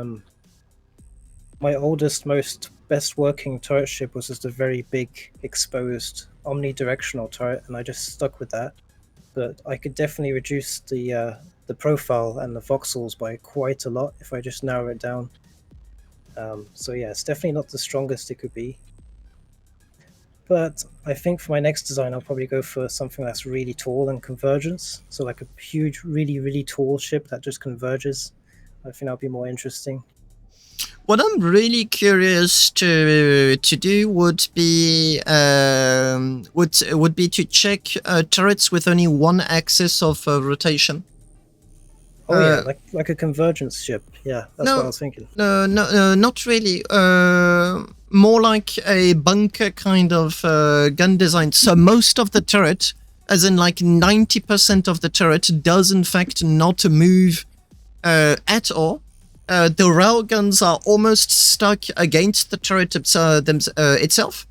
my oldest, most best working turret ship was just a very big, exposed, omnidirectional turret, and I just stuck with that. But I could definitely reduce the profile and the voxels by quite a lot if I just narrow it down. So yeah, it's definitely not the strongest it could be. But I think for my next design, I'll probably go for something that's really tall and convergence. So like a huge, really, really tall ship that just converges. I think that'll be more interesting. What I'm really curious to do would be to check turrets with only one axis of rotation. Oh yeah, like a convergence ship. Yeah, that's what I was thinking. No, not really. More like a bunker kind of gun design. So most of the turret, as in like 90% of the turret, does in fact not move at all. The railguns are almost stuck against the turret itself,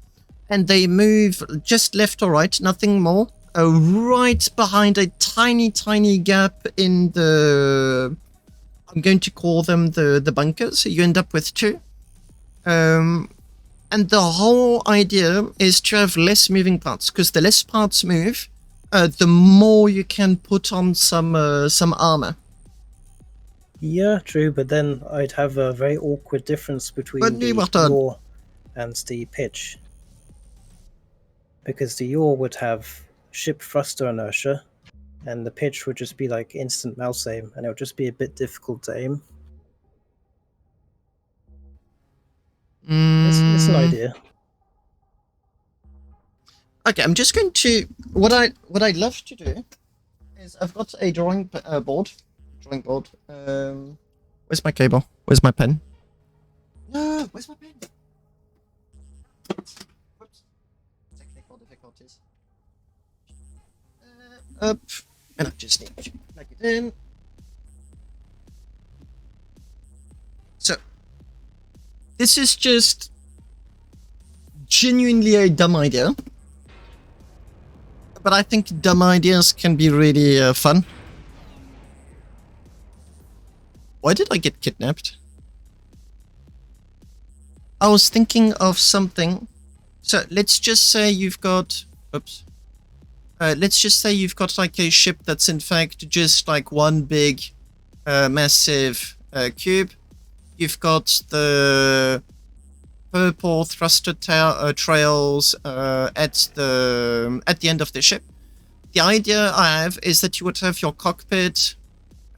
and they move just left or right, nothing more. Right behind a tiny, tiny gap in the... I'm going to call them the bunkers. You end up with two. And the whole idea is to have less moving parts, because the less parts move, the more you can put on some armor. Yeah, true, but then I'd have a very awkward difference between the yaw and the pitch. Because the yaw would have ship thruster inertia, and the pitch would just be like instant mouse aim, and it would just be a bit difficult to aim. It's an idea. Okay, I'm just going to... What I'd love to do is I've got a drawing board. Where's my cable? Where's my pen? No, where's my pen? Whoops. Technical difficulties. Up. And I just need to plug it in. So, this is just genuinely a dumb idea. But I think dumb ideas can be really fun. Why did I get kidnapped? I was thinking of something. So let's just say you've got... Oops. Let's just say you've got like a ship that's in fact just like one big massive cube. You've got the purple thruster trails at the end of the ship. The idea I have is that you would have your cockpit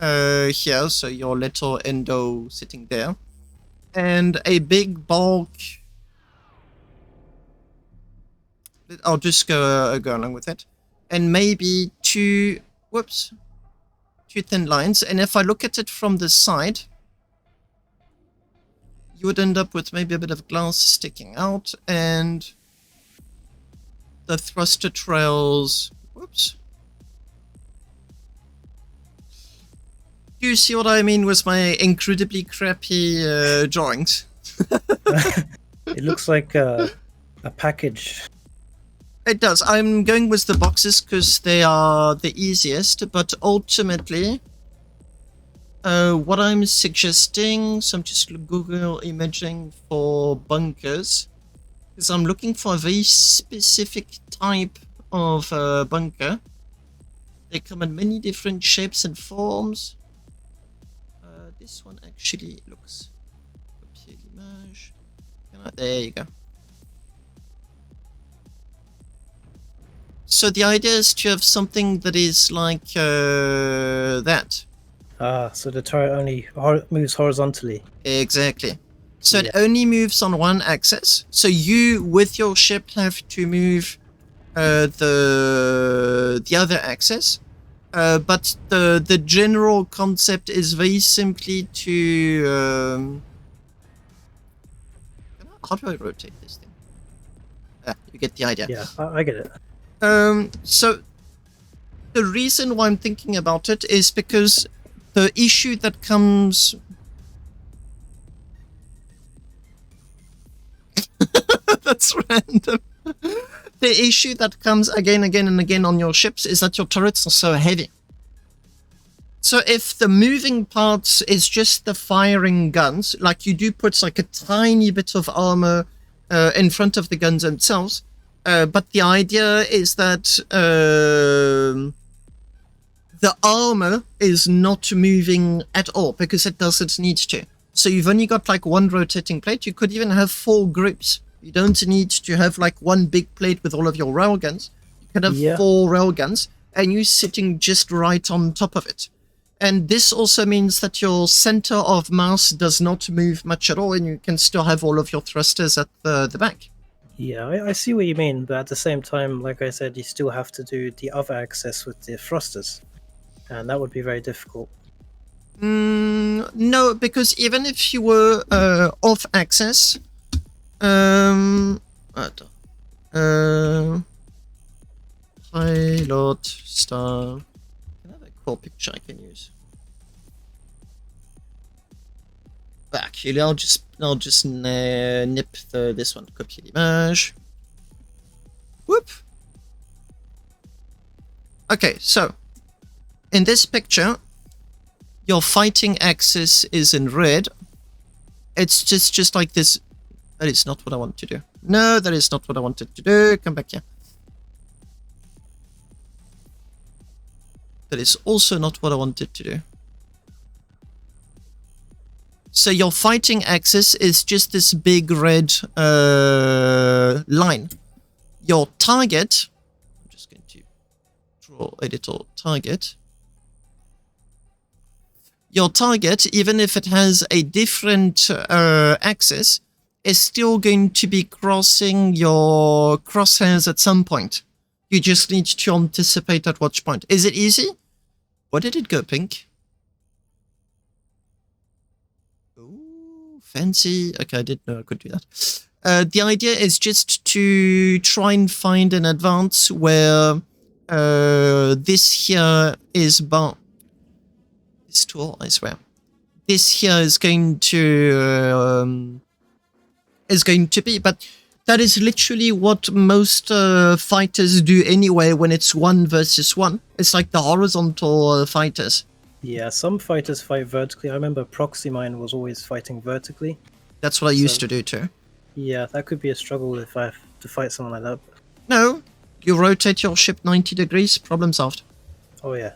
here, so your little endo sitting there, and a big bulk. I'll just go along with it, and maybe two thin lines. And if I look at it from the side, you would end up with maybe a bit of glass sticking out, and the thruster trails. Whoops. Do you see what I mean with my incredibly crappy drawings? It looks like a package. It does. I'm going with the boxes because they are the easiest, but ultimately, what I'm suggesting, so I'm just Google imaging for bunkers, because I'm looking for a very specific type of bunker. They come in many different shapes and forms. This one actually looks... There you go. So the idea is to have something that is like that. Ah, so the turret only moves horizontally. Exactly. So it only moves on one axis. So you, with your ship, have to move the other axis. But the general concept is very simply to... how do I rotate this thing? You get the idea. Yeah, I get it. So the reason why I'm thinking about it is because the issue that comes... That's random. The issue that comes again and again on your ships is that your turrets are so heavy. So if the moving parts is just the firing guns, like you do put like a tiny bit of armor in front of the guns themselves, but the idea is that the armor is not moving at all because it doesn't need to. So you've only got like one rotating plate. You could even have 4 groups. You don't need to have like one big plate with all of your railguns. You can have 4 railguns and you're sitting just right on top of it. And this also means that your center of mass does not move much at all, and you can still have all of your thrusters at the back. Yeah, I see what you mean, but at the same time, like I said, you still have to do the other axis with the thrusters, and that would be very difficult. No, because even if you were off axis, pilot star. Can I have a cool picture I can use? Actually, I'll just nip this one. Copy l'image. Whoop. Okay, so in this picture, your fighting axis is in red. It's just like this. That is not what I want to do. No, that is not what I wanted to do. Come back here. That is also not what I wanted to do. So your fighting axis is just this big red line. Your target, I'm just going to draw a little target. Your target, even if it has a different axis, is still going to be crossing your crosshairs at some point. You just need to anticipate at which point. Is it easy? Where did it go, Pink? Ooh, fancy. Okay, I didn't know I could do that. The idea is just to try and find an advance where this here is bound. This tool, I swear. This here is going to be, but that is literally what most fighters do anyway when it's 1 versus 1. It's like the horizontal fighters. Yeah, some fighters fight vertically. I remember Proxy Mine was always fighting vertically. That's what I used to do too. Yeah, that could be a struggle if I have to fight someone like that. No, you rotate your ship 90 degrees, problem solved. Oh yeah.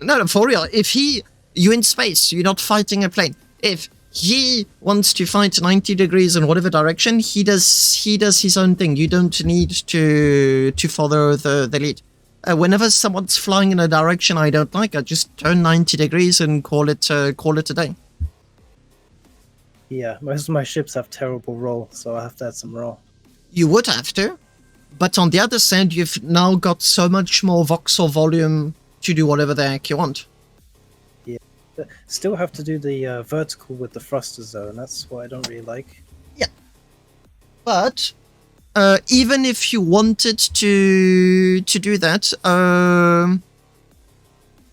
No, for real. If you're in space, you're not fighting a plane. If he wants to fight 90 degrees in whatever direction, he does his own thing. You don't need to follow the lead. Whenever someone's flying in a direction I don't like, I just turn 90 degrees and call it a day. Yeah, most of my ships have terrible roll, so I have to add some roll. You would have to, but on the other side, you've now got so much more voxel volume to do whatever the heck you want. Yeah. But still have to do the vertical with the thrusters though, and that's what I don't really like. But even if you wanted to do that,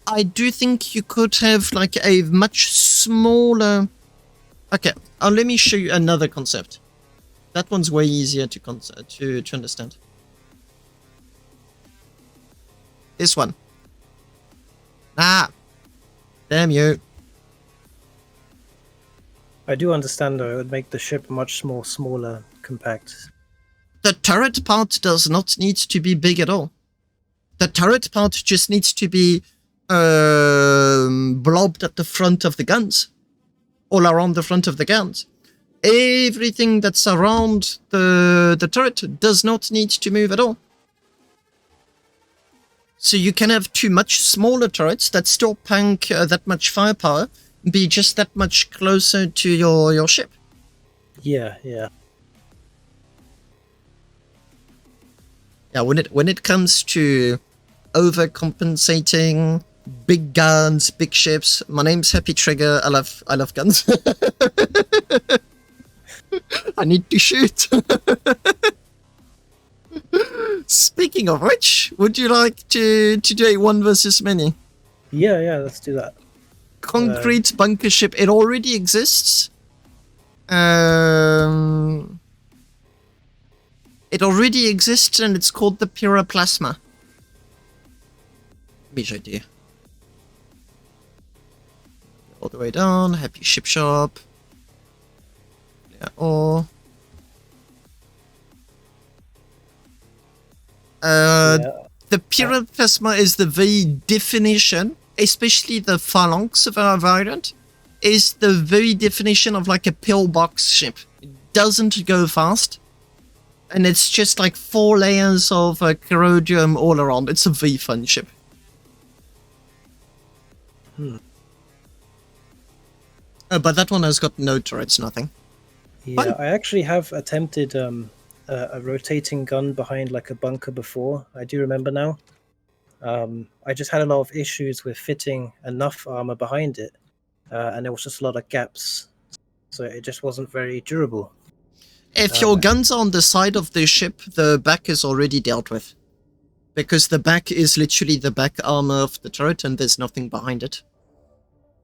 I do think you could have like a much smaller. Okay, let me show you another concept. That one's way easier to understand. This one. Ah, damn you. I do understand though, it would make the ship much more smaller, compact. The turret part does not need to be big at all. The turret part just needs to be blobbed at the front of the guns. All around the front of the guns. Everything that's around the turret does not need to move at all. So you can have two much smaller turrets that still pack that much firepower, be just that much closer to your ship. Yeah, yeah. Yeah, when it comes to overcompensating, big guns, big ships, my name's Happy Trigger. I love guns. I need to shoot. Speaking of which, would you like to do a 1 versus many? Yeah, let's do that. Concrete bunker ship. It already exists. It already exists, and it's called the Pyroplasma. Let me show it to you. All the way down. Happy Ship Shop. Yeah, or... The Pyroplasma is the very definition, especially the Phalanx variant, is the very definition of like a pillbox ship. It doesn't go fast, and it's just like 4 layers of corrodium all around. It's a very fun ship. But that one has got no turrets, nothing. Yeah, Fun. I actually have attempted a rotating gun behind like a bunker before. I do remember now. I just had a lot of issues with fitting enough armor behind it, and there was just a lot of gaps, so it just wasn't very durable. If your guns are on the side of the ship, the back is already dealt with. Because the back is literally the back armor of the turret and there's nothing behind it.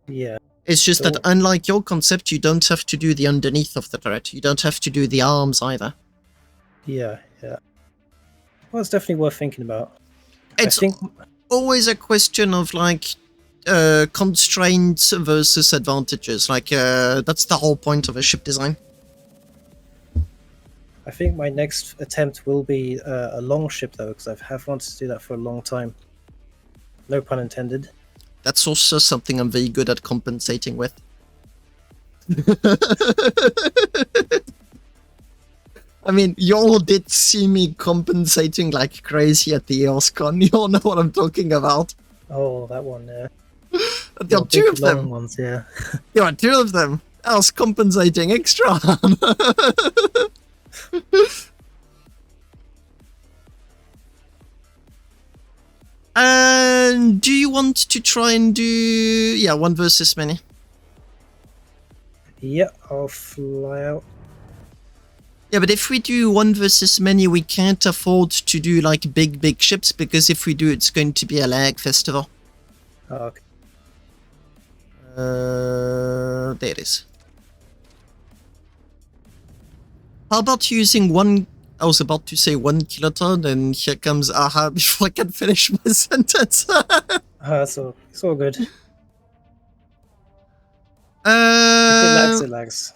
Yeah. It's just that unlike your concept, you don't have to do the underneath of the turret. You don't have to do the arms either. Yeah. Well, it's definitely worth thinking about. It's always a question of like constraints versus advantages. Like that's the whole point of a ship design. I think my next attempt will be a long ship though, because I have wanted to do that for a long time. No pun intended. That's also something I'm very good at compensating with. I mean, you all did see me compensating like crazy at the EOSCon. You all know what I'm talking about. Oh, that one, yeah. There are 2 of them. Ones, yeah. There are 2 of them. I was compensating extra. And do you want to try and do 1 versus many? Yeah, I'll fly out. Yeah, but if we do 1 versus many, we can't afford to do like big ships, because if we do, it's going to be a lag festival. Oh, okay. There it is. How about using 1... I was about to say 1 kiloton, and here comes AHA before I can finish my sentence. It's all good. It lags.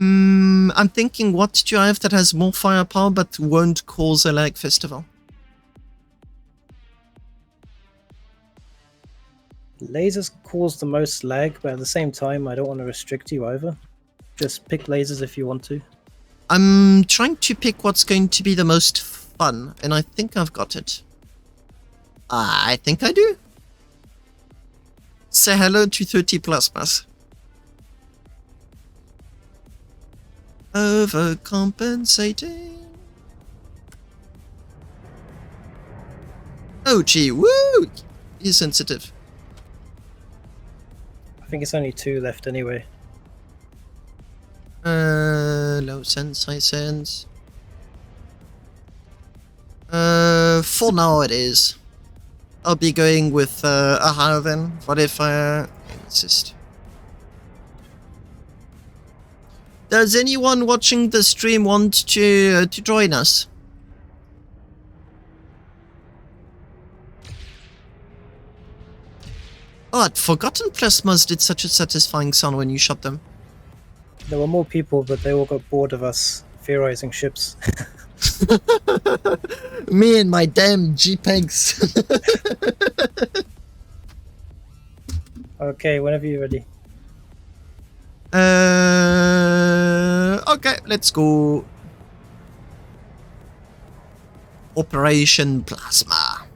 I'm thinking, what do I have that has more firepower but won't cause a lag festival? Lasers cause the most lag, but at the same time, I don't want to restrict you either. Just pick lasers if you want to. I'm trying to pick what's going to be the most fun, and I think I've got it. I think I do. Say hello to 30 plasmas. Overcompensating. Oh gee, woo! He's sensitive. I think it's only 2 left anyway. Low sense, high sense. For now it is. I'll be going with Aha then. What if I insist? Does anyone watching the stream want to join us? Oh, I'd forgotten plasmas did such a satisfying sound when you shot them. There were more people, but they all got bored of us theorizing ships. Me and my damn JPEGs. Okay, whenever you're ready. Okay, let's go. Operation Plasma.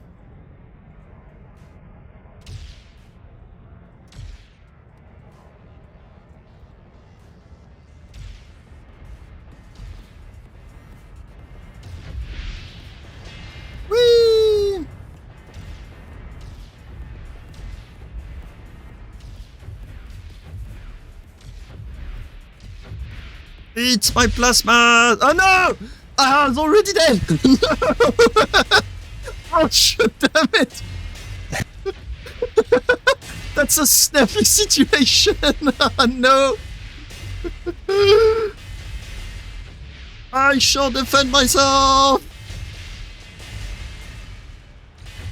Whee! It's my plasma! Oh no! I was already dead! No! Oh shit, damn it! That's a snappy situation! Oh no! I shall defend myself!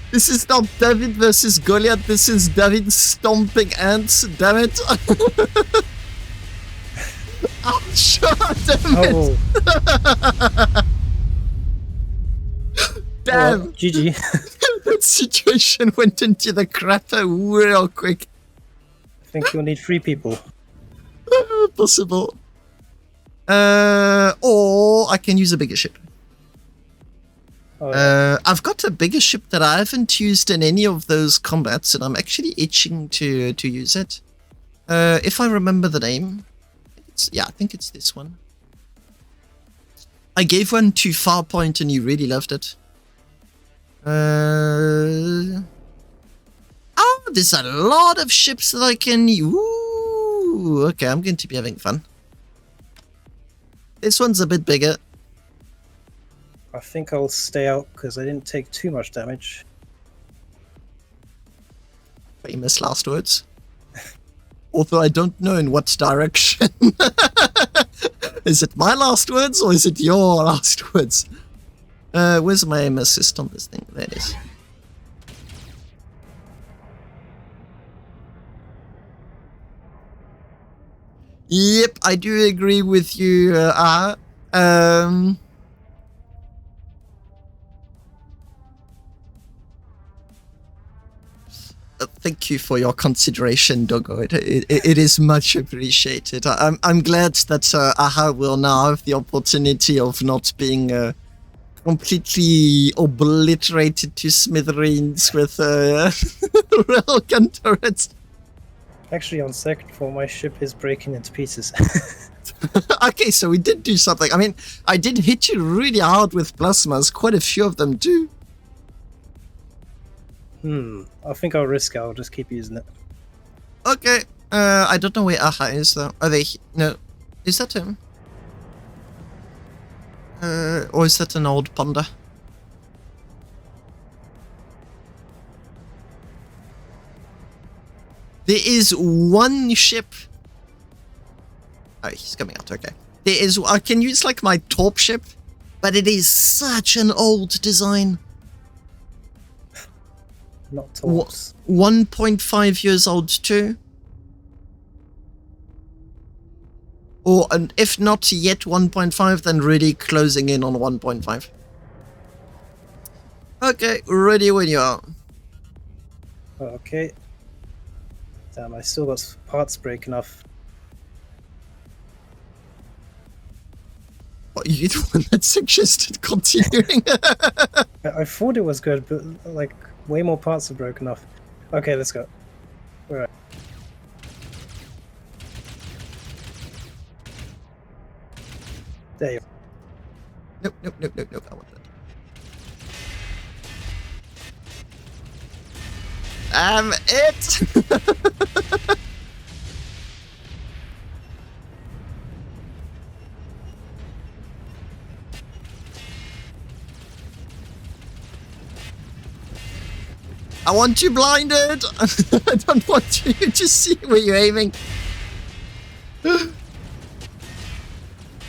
This is not David versus Goliath, this is David stomping ants, damn it! Oh, shut damn it! Damn! Well, GG. That situation went into the crapper real quick. I think you'll need 3 people. Possible. Or I can use a bigger ship. Oh, yeah. I've got a bigger ship that I haven't used in any of those combats, and I'm actually itching to use it. If I remember the name. Yeah, I think it's this one. I gave one to Farpoint and he really loved it. Oh, there's a lot of ships that I can use. Ooh, okay, I'm going to be having fun. This one's a bit bigger. I think I'll stay out because I didn't take too much damage. Famous last words. Although I don't know in what direction. Is it my last words or is it your last words? Where's my aim assist on this thing? There it is. Yep, I do agree with you. Thank you for your consideration, Doggo. It is much appreciated. I'm glad that Aha will now have the opportunity of not being completely obliterated to smithereens with railgun turrets. Actually, on second thought, my ship is breaking into pieces. Okay, so we did do something. I mean, I did hit you really hard with plasmas. Quite a few of them do. I think I'll risk it. I'll just keep using it. Okay. I don't know where Aha is though. Are they? No. Is that him? Or is that an old panda? There is one ship. Oh, he's coming out. Okay. There is. I can use like my top ship, but it is such an old design. Not torps. 1.5 years old too. Or and if not yet 1.5, then really closing in on 1.5. Okay, ready when you are. Okay. Damn, I still got parts breaking off. What, you the one that suggested continuing? I thought it was good, but like way more parts are broken off. Okay, let's go. Alright. There you Nope, nope, nope, nope, nope. I want that. It! I want you blinded! I don't want you to see where you're aiming.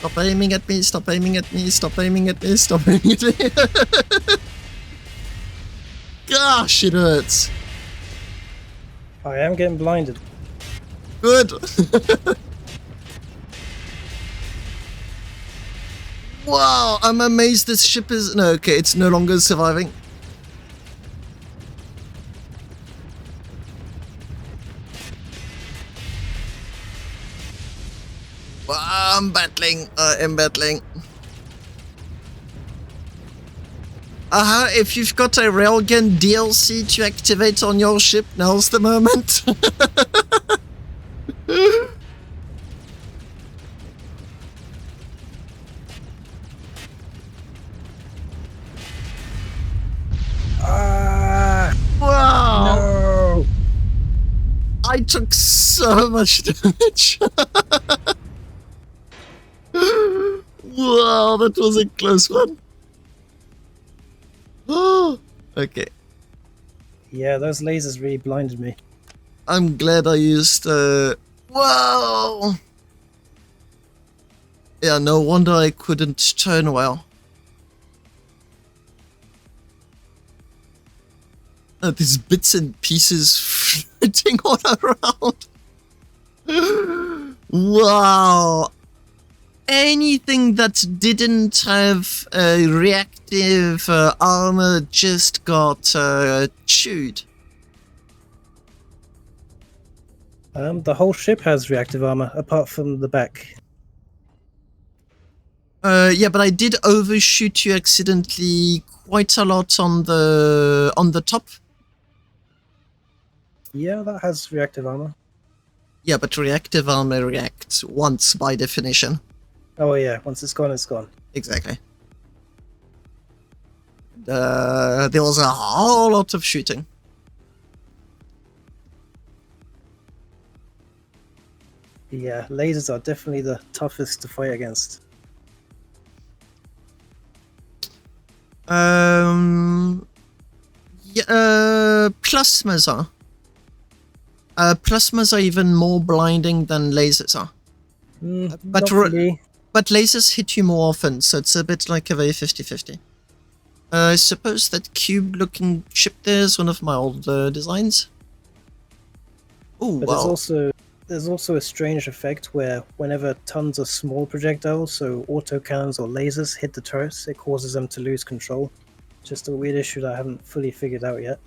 Stop aiming at me, stop aiming at me, stop aiming at me, stop aiming at me. Gosh, it hurts. I am getting blinded. Good. Wow, I'm amazed this ship is... No, okay, it's no longer surviving. Wow, I'm battling. I am battling. If you've got a railgun DLC to activate on your ship, now's the moment. Wow! No! I took so much damage. Wow, that was a close one. Okay. Yeah, those lasers really blinded me. I'm glad I used... Wow! Yeah, no wonder I couldn't turn well. These bits and pieces floating all around. Wow! Anything that didn't have reactive armor just got chewed. The whole ship has reactive armor, apart from the back. Yeah, but I did overshoot you accidentally quite a lot on the top. Yeah, that has reactive armor. Yeah, but reactive armor reacts once by definition. Oh yeah, once it's gone, it's gone. Exactly. There was a whole lot of shooting. Yeah, lasers are definitely the toughest to fight against. Yeah, plasmas are. Plasmas are even more blinding than lasers are. But lasers hit you more often, so it's a bit like a very 50-50. I suppose that cube-looking ship there is one of my old designs. Oh, but wow. there's also a strange effect where whenever tons of small projectiles, so autocannons or lasers, hit the turrets, it causes them to lose control. Just a weird issue that I haven't fully figured out yet.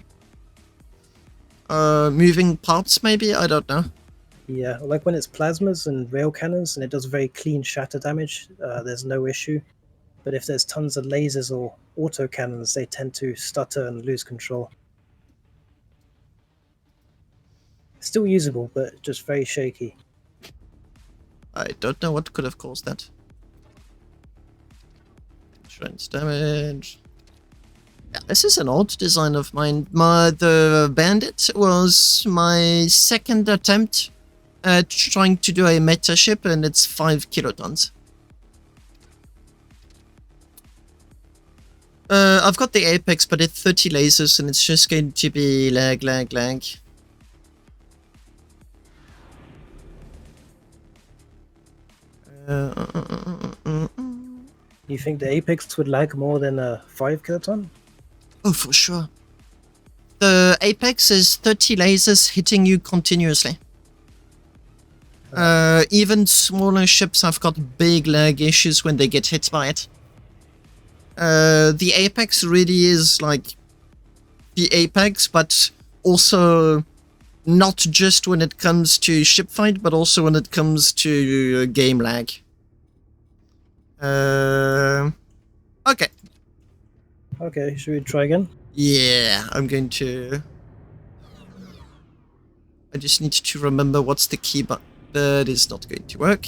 Moving parts, maybe? I don't know. Yeah, like when it's plasmas and rail cannons and it does very clean shatter damage, there's no issue. But if there's tons of lasers or autocannons, they tend to stutter and lose control. Still usable, but just very shaky. I don't know what could have caused that. Insurance damage. Yeah, this is an old design of mine. The Bandit was my second attempt at trying to do a meta ship, and it's 5 kilotons. I've got the Apex, but it's 30 lasers, and it's just going to be lag. You think the Apex would lag more than a 5 kiloton? Oh, for sure. The Apex is 30 lasers hitting you continuously. Even smaller ships have got big lag issues when they get hit by it. The Apex really is like the Apex, but also not just when it comes to ship fight, but also when it comes to game lag. Okay. Okay, should we try again? Yeah, I'm going to... I just need to remember what's the key, but that is not going to work.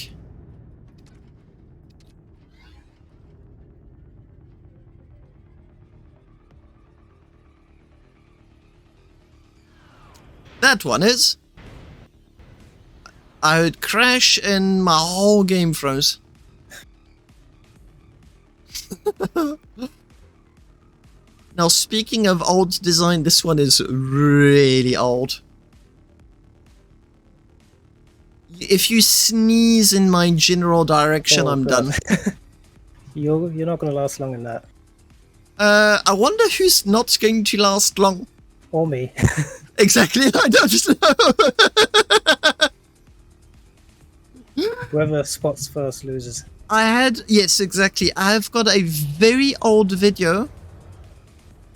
That one is. I would crash and my whole game froze. Now, speaking of old design, this one is really old. If you sneeze in my general direction, I'm God. done. You're not gonna last long in that. I wonder who's not going to last long. Or me. Exactly, I don't know. Whoever spots first loses. Yes, exactly. I've got a very old video.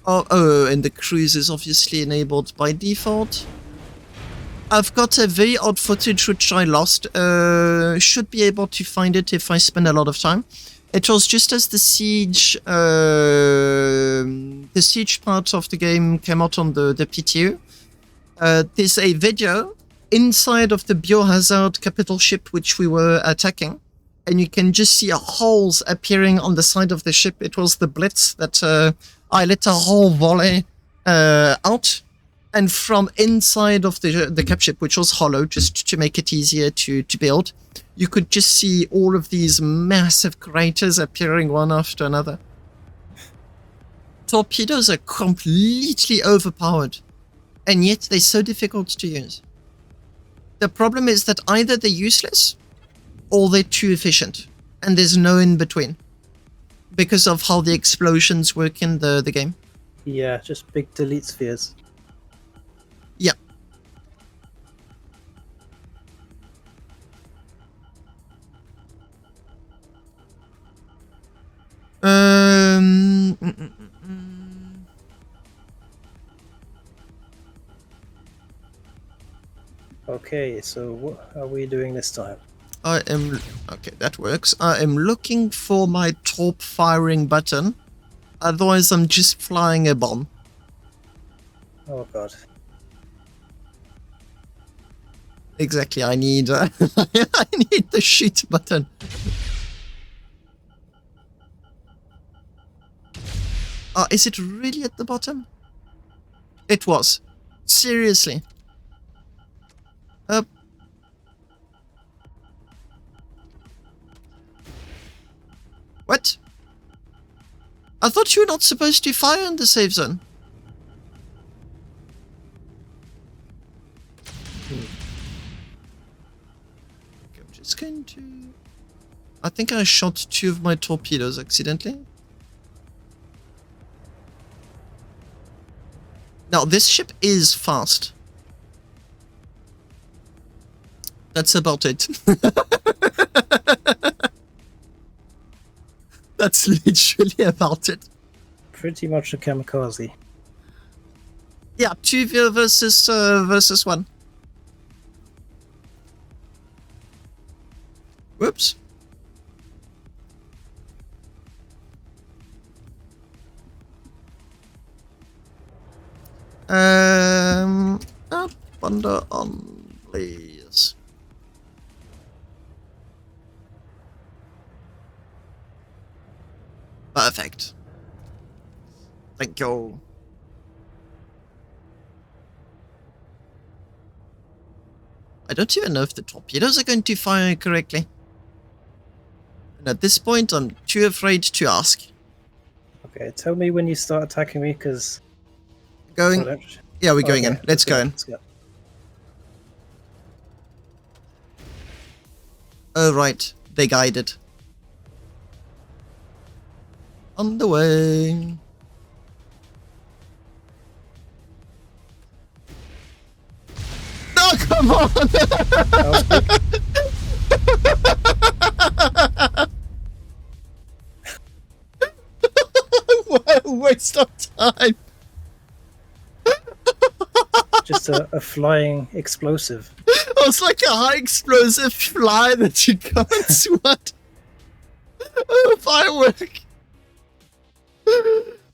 And the cruise is obviously enabled by default. I've got a very old footage which I lost. Should be able to find it if I spend a lot of time. It was just as the siege part of the game came out on the PTU. There's a video inside of the biohazard capital ship which we were attacking, and you can just see holes appearing on the side of the ship. It was the Blitz that I let a whole volley out, and from inside of the cap ship, which was hollow, just to make it easier to build, you could just see all of these massive craters appearing one after another. Torpedoes are completely overpowered, and yet they're so difficult to use. The problem is that either they're useless or they're too efficient, and there's no in between because of how the explosions work in the game. Yeah, just big delete spheres. Yeah. Okay, so what are we doing this time? Okay, that works. I am looking for my top firing button. Otherwise, I'm just flying a bomb. Oh god. Exactly, I need I need the shoot button. Is it really at the bottom? It was. Seriously. What? I thought you were not supposed to fire in the safe zone. Okay, I'm just going to... I think I shot 2 of my torpedoes accidentally. Now, this ship is fast. That's about it. That's literally about it. Pretty much a kamikaze. Yeah, 2 versus 1. Whoops. Up under on, please. Perfect. Thank you. I don't even know if the torpedoes are going to fire correctly. And at this point, I'm too afraid to ask. Okay, tell me when you start attacking me, because... Going... Yeah, we're going in. Let's go in. Let's go. Oh, right. They guided. On the way. No, come on! What a waste of time! Just a flying explosive. It's like a high explosive fly that you can't swat. Oh, firework!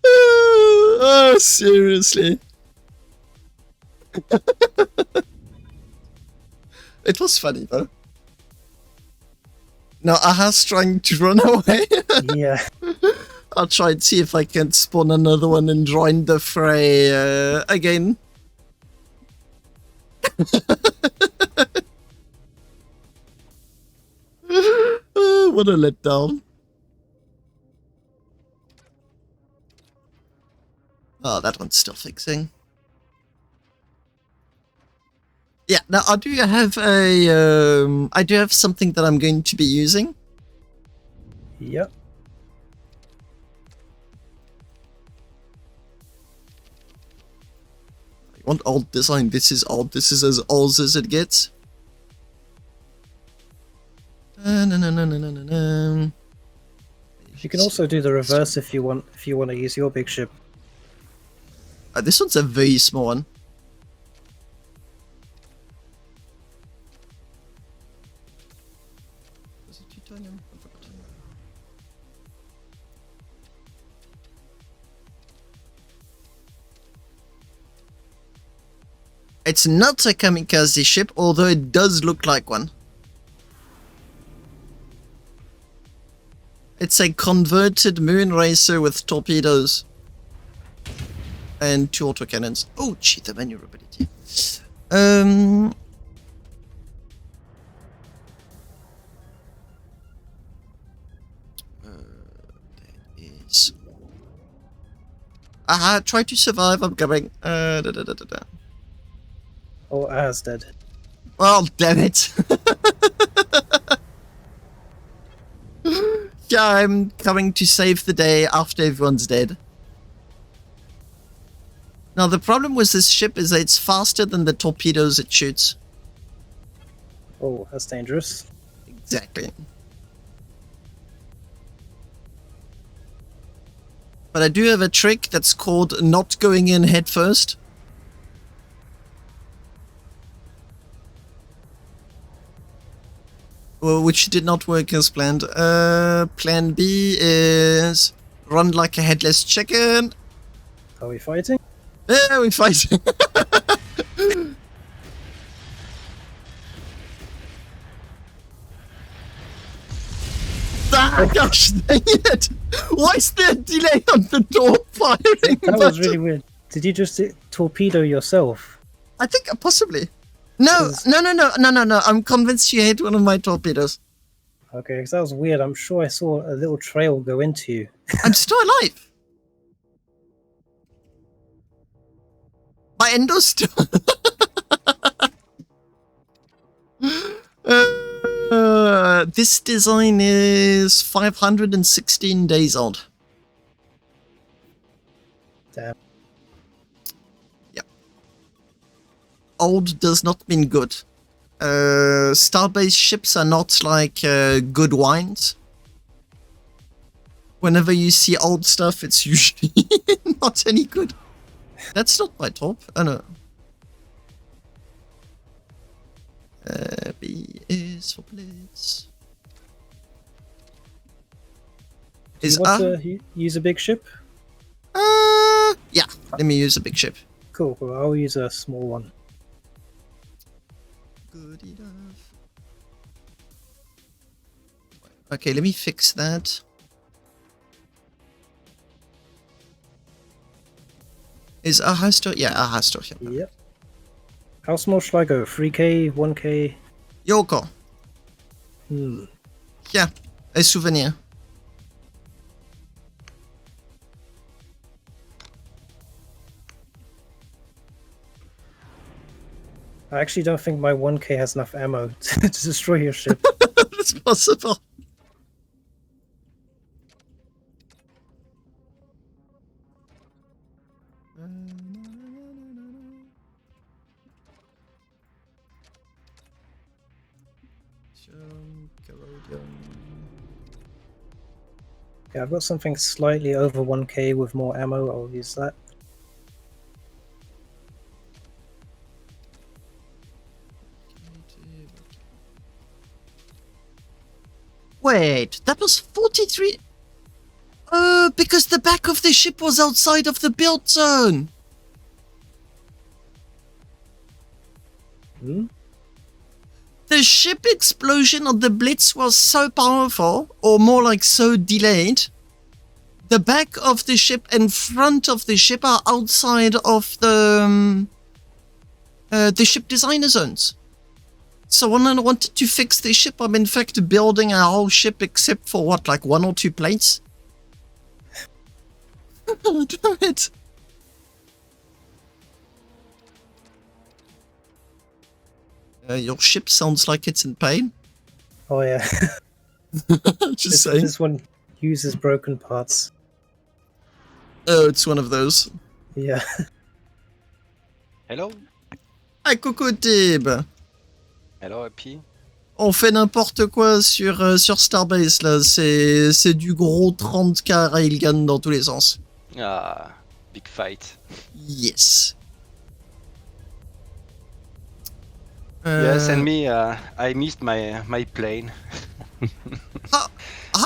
Oh, seriously. It was funny though. Now Aha's trying to run away. Yeah. I'll try and see if I can spawn another one and join the fray again. What a letdown. Oh, that one's still fixing. Yeah, now I do have I do have something that I'm going to be using. Yep. I want old design. This is old. This is as old as it gets. No. You can also do the reverse if you want. If you want to use your big ship. This one's a very small one. Was it titanium? I forgot. It's not a kamikaze ship, although it does look like one. It's a converted moon racer with torpedoes and 2 autocannons. Oh, gee, the maneuverability. That is. Aha! Try to survive. I'm coming. Oh, Ah's dead. Well, damn it. Yeah, I'm coming to save the day after everyone's dead. Now, the problem with this ship is that it's faster than the torpedoes it shoots. Oh, that's dangerous. Exactly. But I do have a trick that's called not going in head first. Well, which did not work as planned. Plan B is run like a headless chicken. Are we fighting? Yeah, we're fighting. Ah, gosh, dang it! Why is there a delay on the door firing? That was really weird. Did you just torpedo yourself? I think possibly. No. I'm convinced you hit one of my torpedoes. Okay, because that was weird. I'm sure I saw a little trail go into you. I'm still alive. My endo's still. This design is 516 days old. Damn. Yep. Old does not mean good. Starbase ships are not like good wines. Whenever you see old stuff, it's usually not any good. That's not my top. Oh no. B is for blitz. Do you want to use a big ship? Yeah. Let me use a big ship. Cool. I'll use a small one. Good enough. Okay, let me fix that. Is Aha still? Yeah, Aha still here. Yep. How small should I go? 3K? 1K? Yoko. Yeah, a souvenir. I actually don't think my 1K has enough ammo to destroy your ship. It's possible. Yeah, I've got something slightly over 1K with more ammo. I'll use that. Wait, that was 43? Because the back of the ship was outside of the build zone. The ship explosion on the Blitz was so powerful, or more like so delayed. The back of the ship and front of the ship are outside of the ship designer zones. So when I wanted to fix the ship, I'm in fact building a whole ship except for what, like 1 or 2 plates? Damn it. Your ship sounds like it's in pain. Oh yeah. Just saying. This one uses broken parts. Oh, it's one of those. Yeah. Hello. Ah, coucou Tib. Hello, Happy. On fait n'importe quoi sur Starbase, là. C'est du gros 30K railgun dans tous les sens. Ah, big fight. Yes. Yes, and me, I missed my plane. How?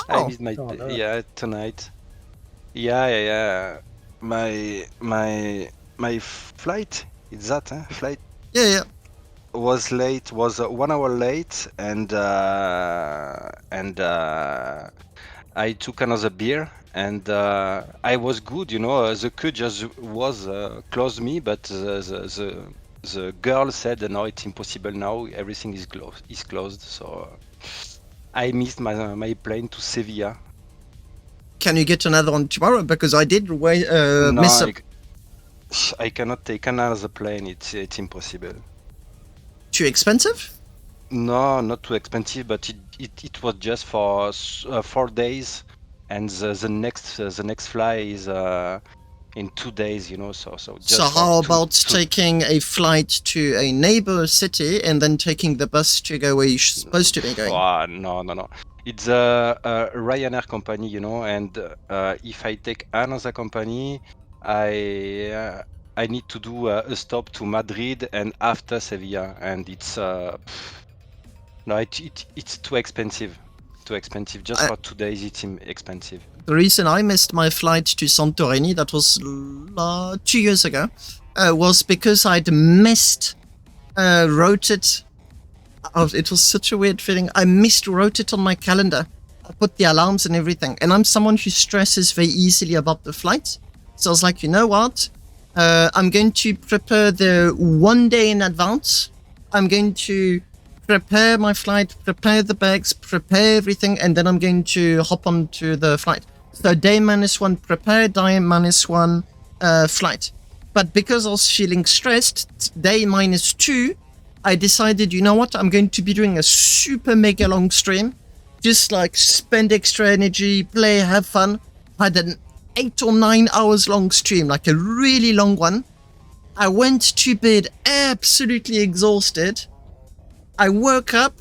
I missed my Oh, no. yeah tonight. Yeah. My flight. It's that flight Yeah. was late. Was 1 hour late, and I took another beer, and I was good. The queue just was closed me, but the girl said, "No, it's impossible now. Everything is closed." So I missed my plane to Sevilla. Can you get another one tomorrow? Because I did No, miss a... I cannot take another plane. It's impossible. Too expensive? No, not too expensive, but it was just for 4 days, and the next fly is in 2 days. So just. So how about taking a flight to a neighbor city and then taking the bus to go where you're supposed to be going? No. It's a Ryanair company, and if I take another company, I need to do a stop to Madrid and after Sevilla, and it's it's too expensive. Just for 2 days, it's expensive. The reason I missed my flight to Santorini, that was 2 years ago, was because I'd wrote it. It was such a weird feeling. I miswrote it on my calendar. I put the alarms and everything. And I'm someone who stresses very easily about the flight. So I was like, you know what? I'm going to prepare the 1 day in advance. I'm going to prepare my flight, prepare the bags, prepare everything, and then I'm going to hop onto the flight. So day -1 prepare, day -1 flight. But because I was feeling stressed, day -2, I decided, you know what, I'm going to be doing a super mega long stream. Just like spend extra energy, play, have fun. I had an 8 or 9 hours long stream, like a really long one. I went to bed absolutely exhausted. I woke up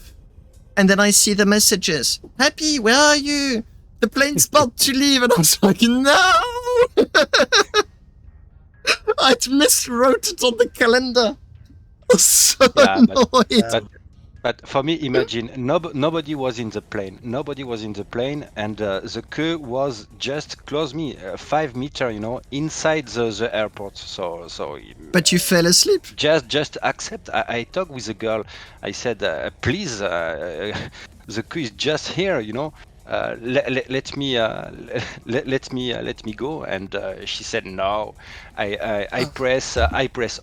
and then I see the messages. Happy, where are you? The plane's about to leave. And I was like, no! I'd miswrote it on the calendar. I was so annoyed. But for me, imagine nobody was in the plane. And the queue was just close me 5 meters, inside the airport. So. But you fell asleep. Just accept. I talked with the girl. I said, please, the queue is just here, let me go. And she said no. I press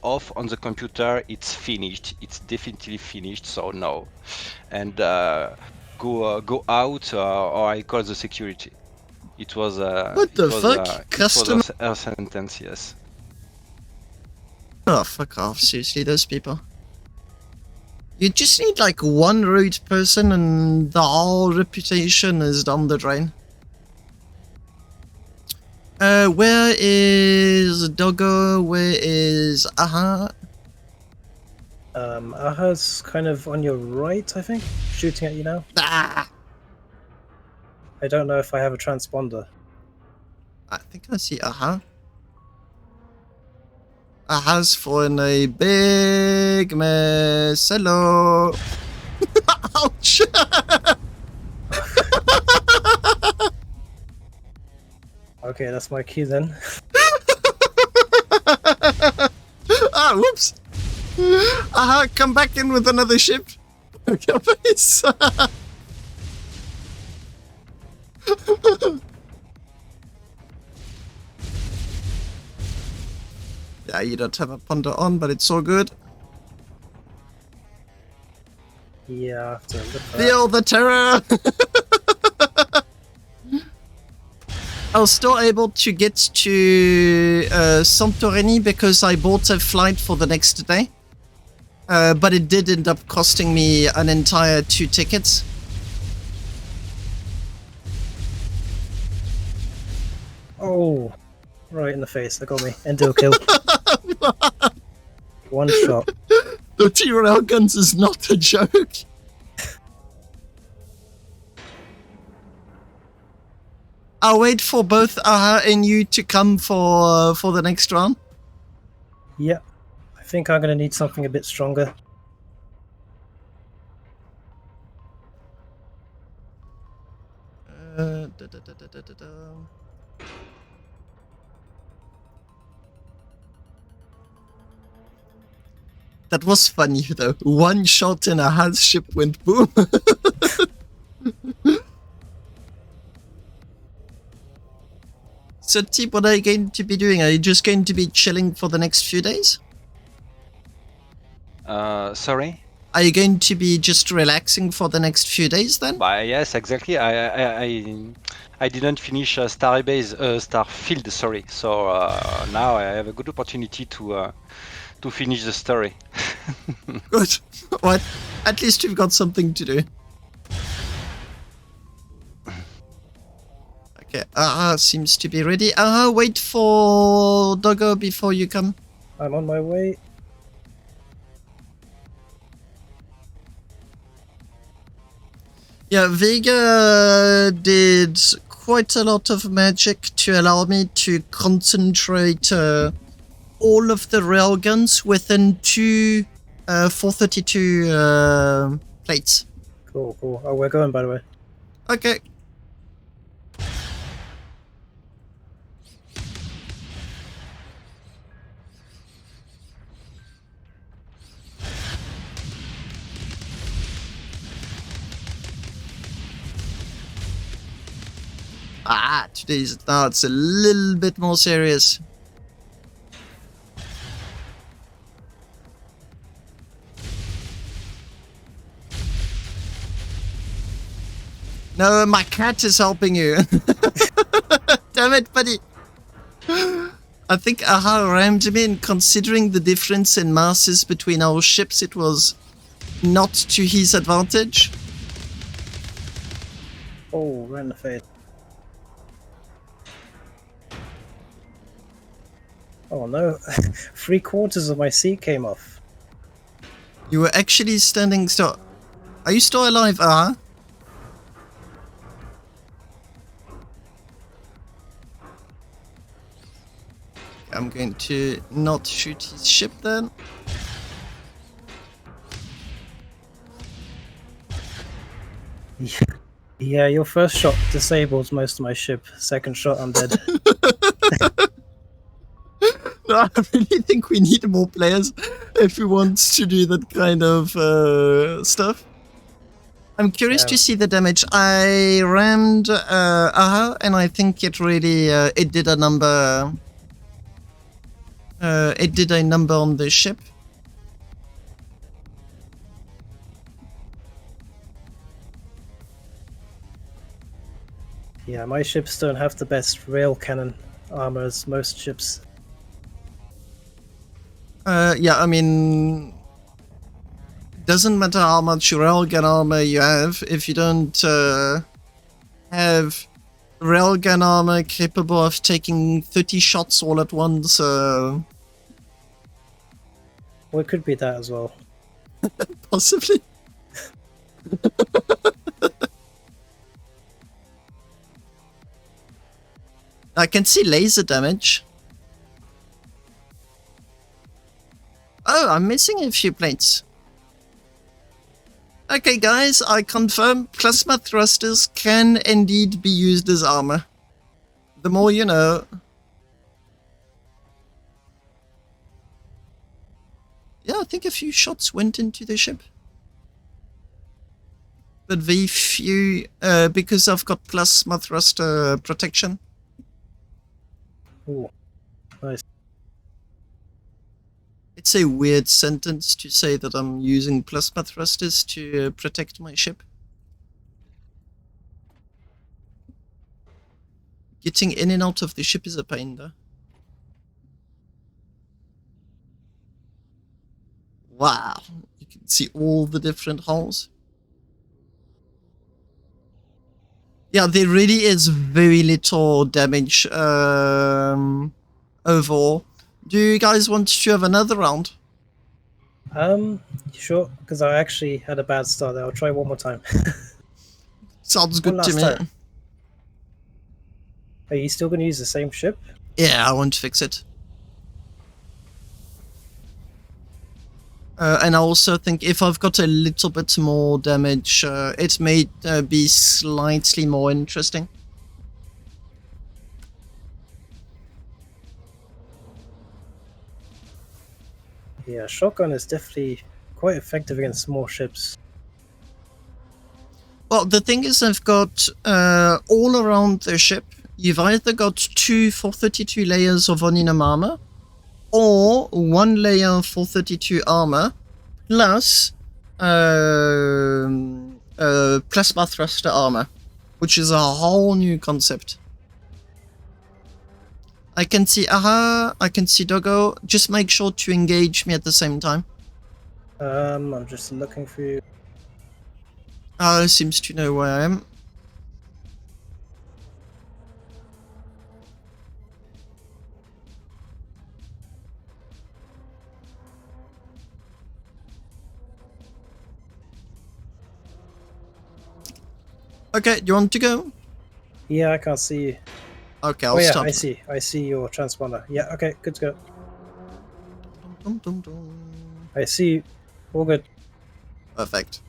off on the computer. It's finished. It's definitely finished. So no, and go out or I call the security. It was what the fuck? Customer. It was a sentence. Yes. Oh, fuck off. Seriously, those people. You just need like one rude person and the whole reputation is down the drain. Where is Doggo? Where is Aha? Aha's kind of on your right, I think, shooting at you now. Ah! I don't know if I have a transponder. I think I see Aha. Aha's fallen a big mess. Hello. Ouch. Okay, that's my cue then. Ah, whoops. Aha, come back in with another ship. Okay, please. Yeah, you don't have a ponder on, but it's so good. Yeah, I have to look for Feel the terror! I was still able to get to Santorini because I bought a flight for the next day. But it did end up costing me an entire 2 tickets. Oh, right in the face. That got me. Endo kill. One shot. The 2 railguns is not a joke. I'll wait for both Aha and you to come for the next round. Yep. I think I'm going to need something a bit stronger. Da, da, da, da, da, da, da. That was funny though. One shot and Aha's ship went boom. So, Tip, what are you going to be doing? Are you just going to be chilling for the next few days? Sorry? Are you going to be just relaxing for the next few days then? Yes, exactly. I didn't finish Starbase, Starfield, sorry. So now I have a good opportunity to finish the story. Good. What? At least you've got something to do. Okay, Aha seems to be ready. Aha, wait for Doggo before you come. I'm on my way. Yeah, Vega did quite a lot of magic to allow me to concentrate all of the railguns within 2 432 plates. Cool, cool. Oh, we're going, by the way. Okay. Today's now it's a little bit more serious. No, my cat is helping you. Damn it, buddy. I think Aha rammed me in. Considering the difference in masses between our ships, it was not to his advantage. Oh, right in the face. Oh no, 3/4 of my seat came off. You were actually standing still. Are you still alive, Aha? I'm going to not shoot his ship then. Yeah, your first shot disables most of my ship. Second shot, I'm dead. No, I really think we need more players if we want to do that kind of stuff. I'm curious to see the damage. I rammed Aha, and I think it really it did a number. It did a number on the ship. Yeah, my ships don't have the best rail cannon armor as most ships. Yeah, I mean, it doesn't matter how much railgun armor you have if you don't have railgun armor capable of taking 30 shots all at once. Well, it could be that as well. Possibly. I can see laser damage. Oh, I'm missing a few plates. Okay, guys, I confirm plasma thrusters can indeed be used as armor. The more you know. Yeah, I think a few shots went into the ship. But very few, because I've got plasma thruster protection. Ooh, nice. It's a weird sentence to say that I'm using plasma thrusters to protect my ship. Getting in and out of the ship is a pain, though. Wow, you can see all the different holes. Yeah, there really is very little damage overall. Do you guys want to have another round? Sure, because I actually had a bad start there. I'll try one more time. Sounds One good to last me. time. Are you still going to use the same ship? Yeah, I want to fix it. And I also think if I've got a little bit more damage, it may be slightly more interesting. Yeah, shotgun is definitely quite effective against small ships. Well, the thing is, I've got all around the ship, you've either got 2 432 layers of Oninum armor, or 1 layer 432 armor, plus plasma thruster armor, which is a whole new concept. I can see Aha, I can see Doggo. Just make sure to engage me at the same time. I'm just looking for you. Seems to know where I am. Okay, do you want to go? Yeah, I can't see you. Okay, I'll Oh yeah, stop. I see your transponder. Yeah, okay, good to go. Dum, dum, dum. I see you. All good. Perfect.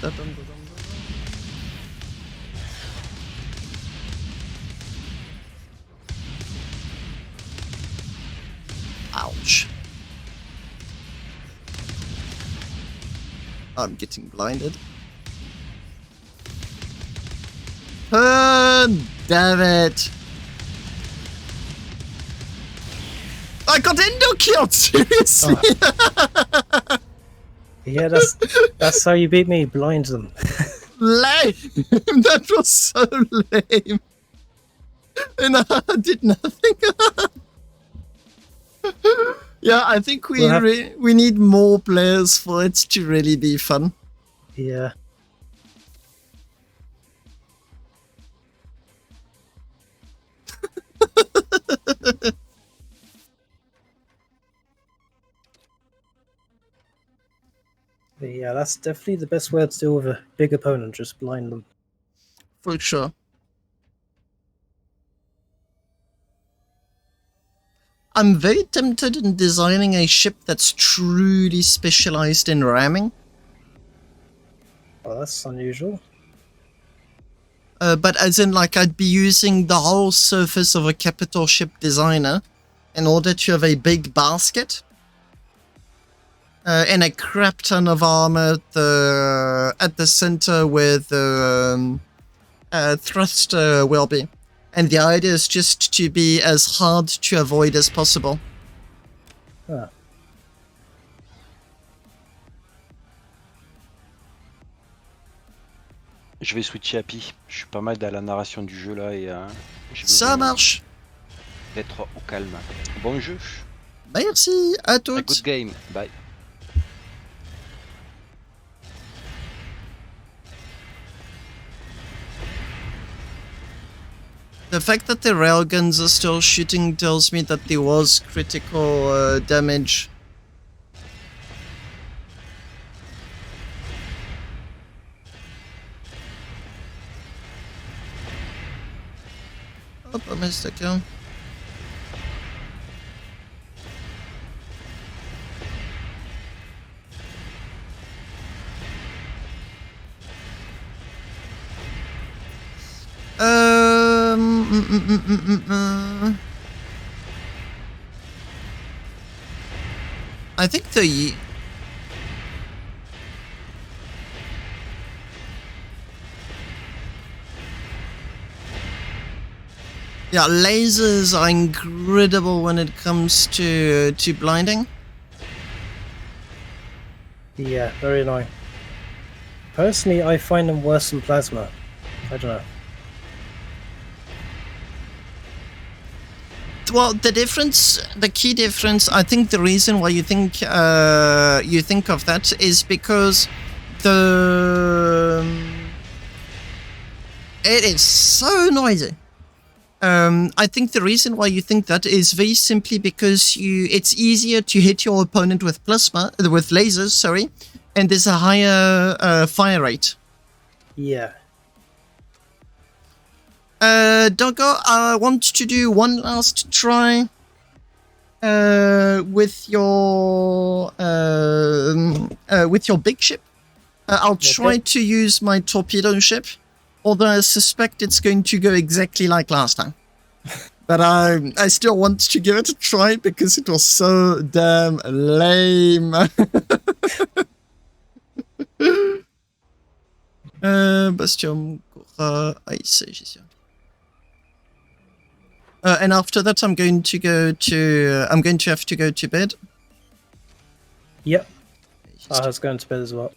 Dum, dum, dum, dum, dum. Ouch. I'm getting blinded. Damn it. I got endo killed, seriously. Oh. Yeah, that's how you beat me. Blind them. Lame. That was so lame. And I did nothing. Yeah, I think we need more players for it to really be fun. Yeah. Yeah, that's definitely the best way to deal with a big opponent. Just blind them. For sure. I'm very tempted in designing a ship that's truly specialized in ramming. Oh, that's unusual. But as in, like, I'd be using the whole surface of a capital ship designer in order to have a big basket and a crap ton of armor at the center where the thruster will be. And the idea is just to be as hard to avoid as possible. Ah. Je vais switcher à Pi. Je suis pas mal dans la narration du jeu là et j'ai Ça besoin marche. d'être au calme. Bon jeu. Merci à A toutes. good game. Bye. The fact that the railguns are still shooting tells me that there was critical damage. Oh, I missed a kill. I think the... Yeah, lasers are incredible when it comes to blinding. Yeah, very annoying. Personally, I find them worse than plasma. I don't know. Well, the key difference, I think the reason why you think of that is because it is so noisy. I think the reason why you think that is very simply because it's easier to hit your opponent with lasers, sorry, and there's a higher fire rate. Yeah. Doggo, I want to do one last try with your big ship. I'll try to use my torpedo ship, although I suspect it's going to go exactly like last time. But I still want to give it a try because it was so damn lame. Bastion, Ice, j'y suis. And after that, I'm going to have to go to bed. Yep. I was going to bed as well.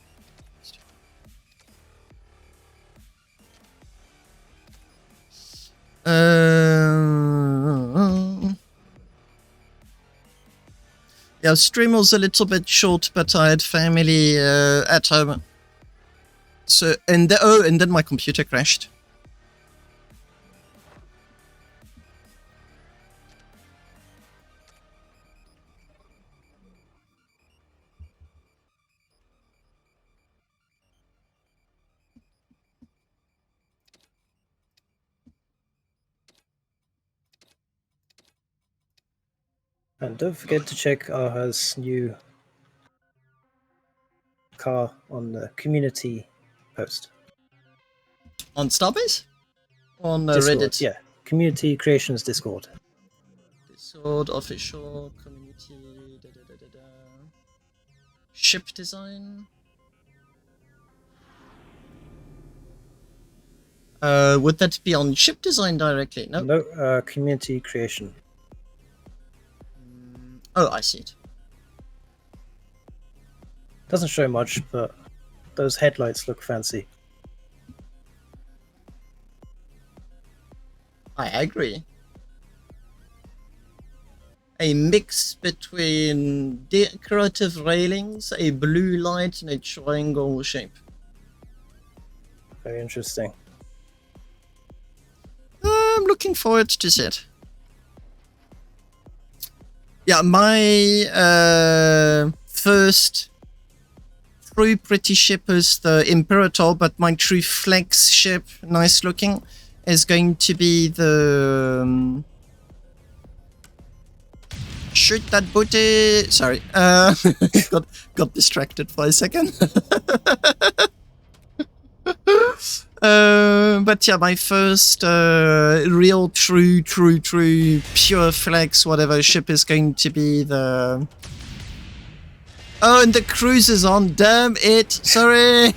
Yeah, stream was a little bit short, but I had family at home. So and then my computer crashed. And don't forget to check Aha's new car on the community post. On Starbase? On Discord, Reddit? yeah. Community Creations Discord. Discord, official, community, ship design. Would that be on ship design directly? No? No, community creation. Oh, I see it. Doesn't show much, but those headlights look fancy. I agree. A mix between decorative railings, a blue light, and a triangle shape. Very interesting. I'm looking forward to see it. Yeah, my first true pretty ship is the Imperator, but my true flex ship, nice looking, is going to be the... shoot that booty! Sorry, got distracted for a second. But yeah, my first real true pure flex whatever ship is going to be the... Oh, and the cruise is on, damn it, sorry!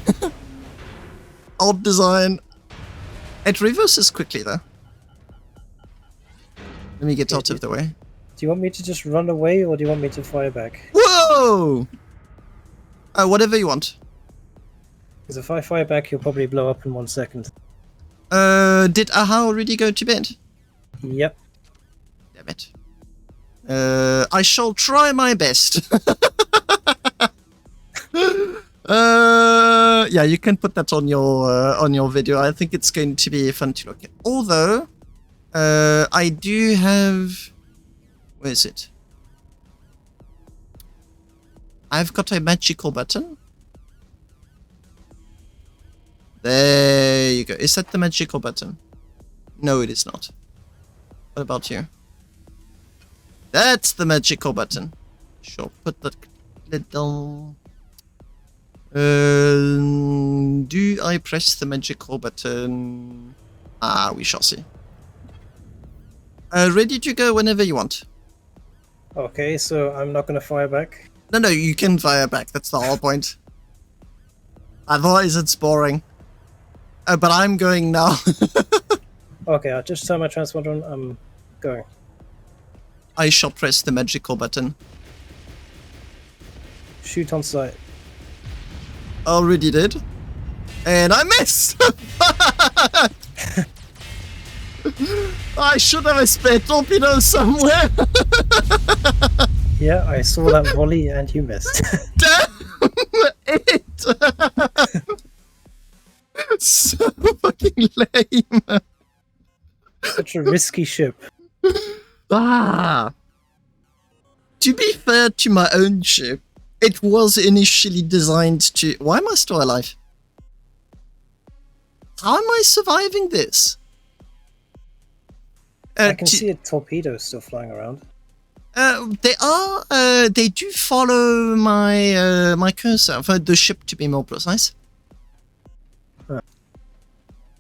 Old design. It reverses quickly though. Let me get out of the way. Do you want me to just run away, or do you want me to fire back? Whoa! Whatever you want. Because if I fire back, he'll probably blow up in 1 second. Did Aha already go to bed? Yep. Damn it. I shall try my best. Yeah, you can put that on your video. I think it's going to be fun to look at. Although, I do have... Where is it? I've got a magical button. There you go. Is that the magical button? No, it is not. What about you? That's the magical button. Sure, put that little... do I press the magical button? Ah, we shall see. Ready to go whenever you want. Okay, so I'm not gonna fire back? No, you can fire back. That's the whole point. Otherwise, it's boring. But I'm going now. Okay, I'll just turn my transponder on. I'm going. I shall press the magical button. Shoot on sight. Already did. And I missed! I should have a spare torpedo somewhere. Yeah, I saw that volley and you missed. Damn it! So fucking lame. Such a risky ship. Ah. To be fair to my own ship, it was initially designed to... Why am I still alive? How am I surviving this? I can see a torpedo still flying around. They do follow my my cursor, for the ship to be more precise.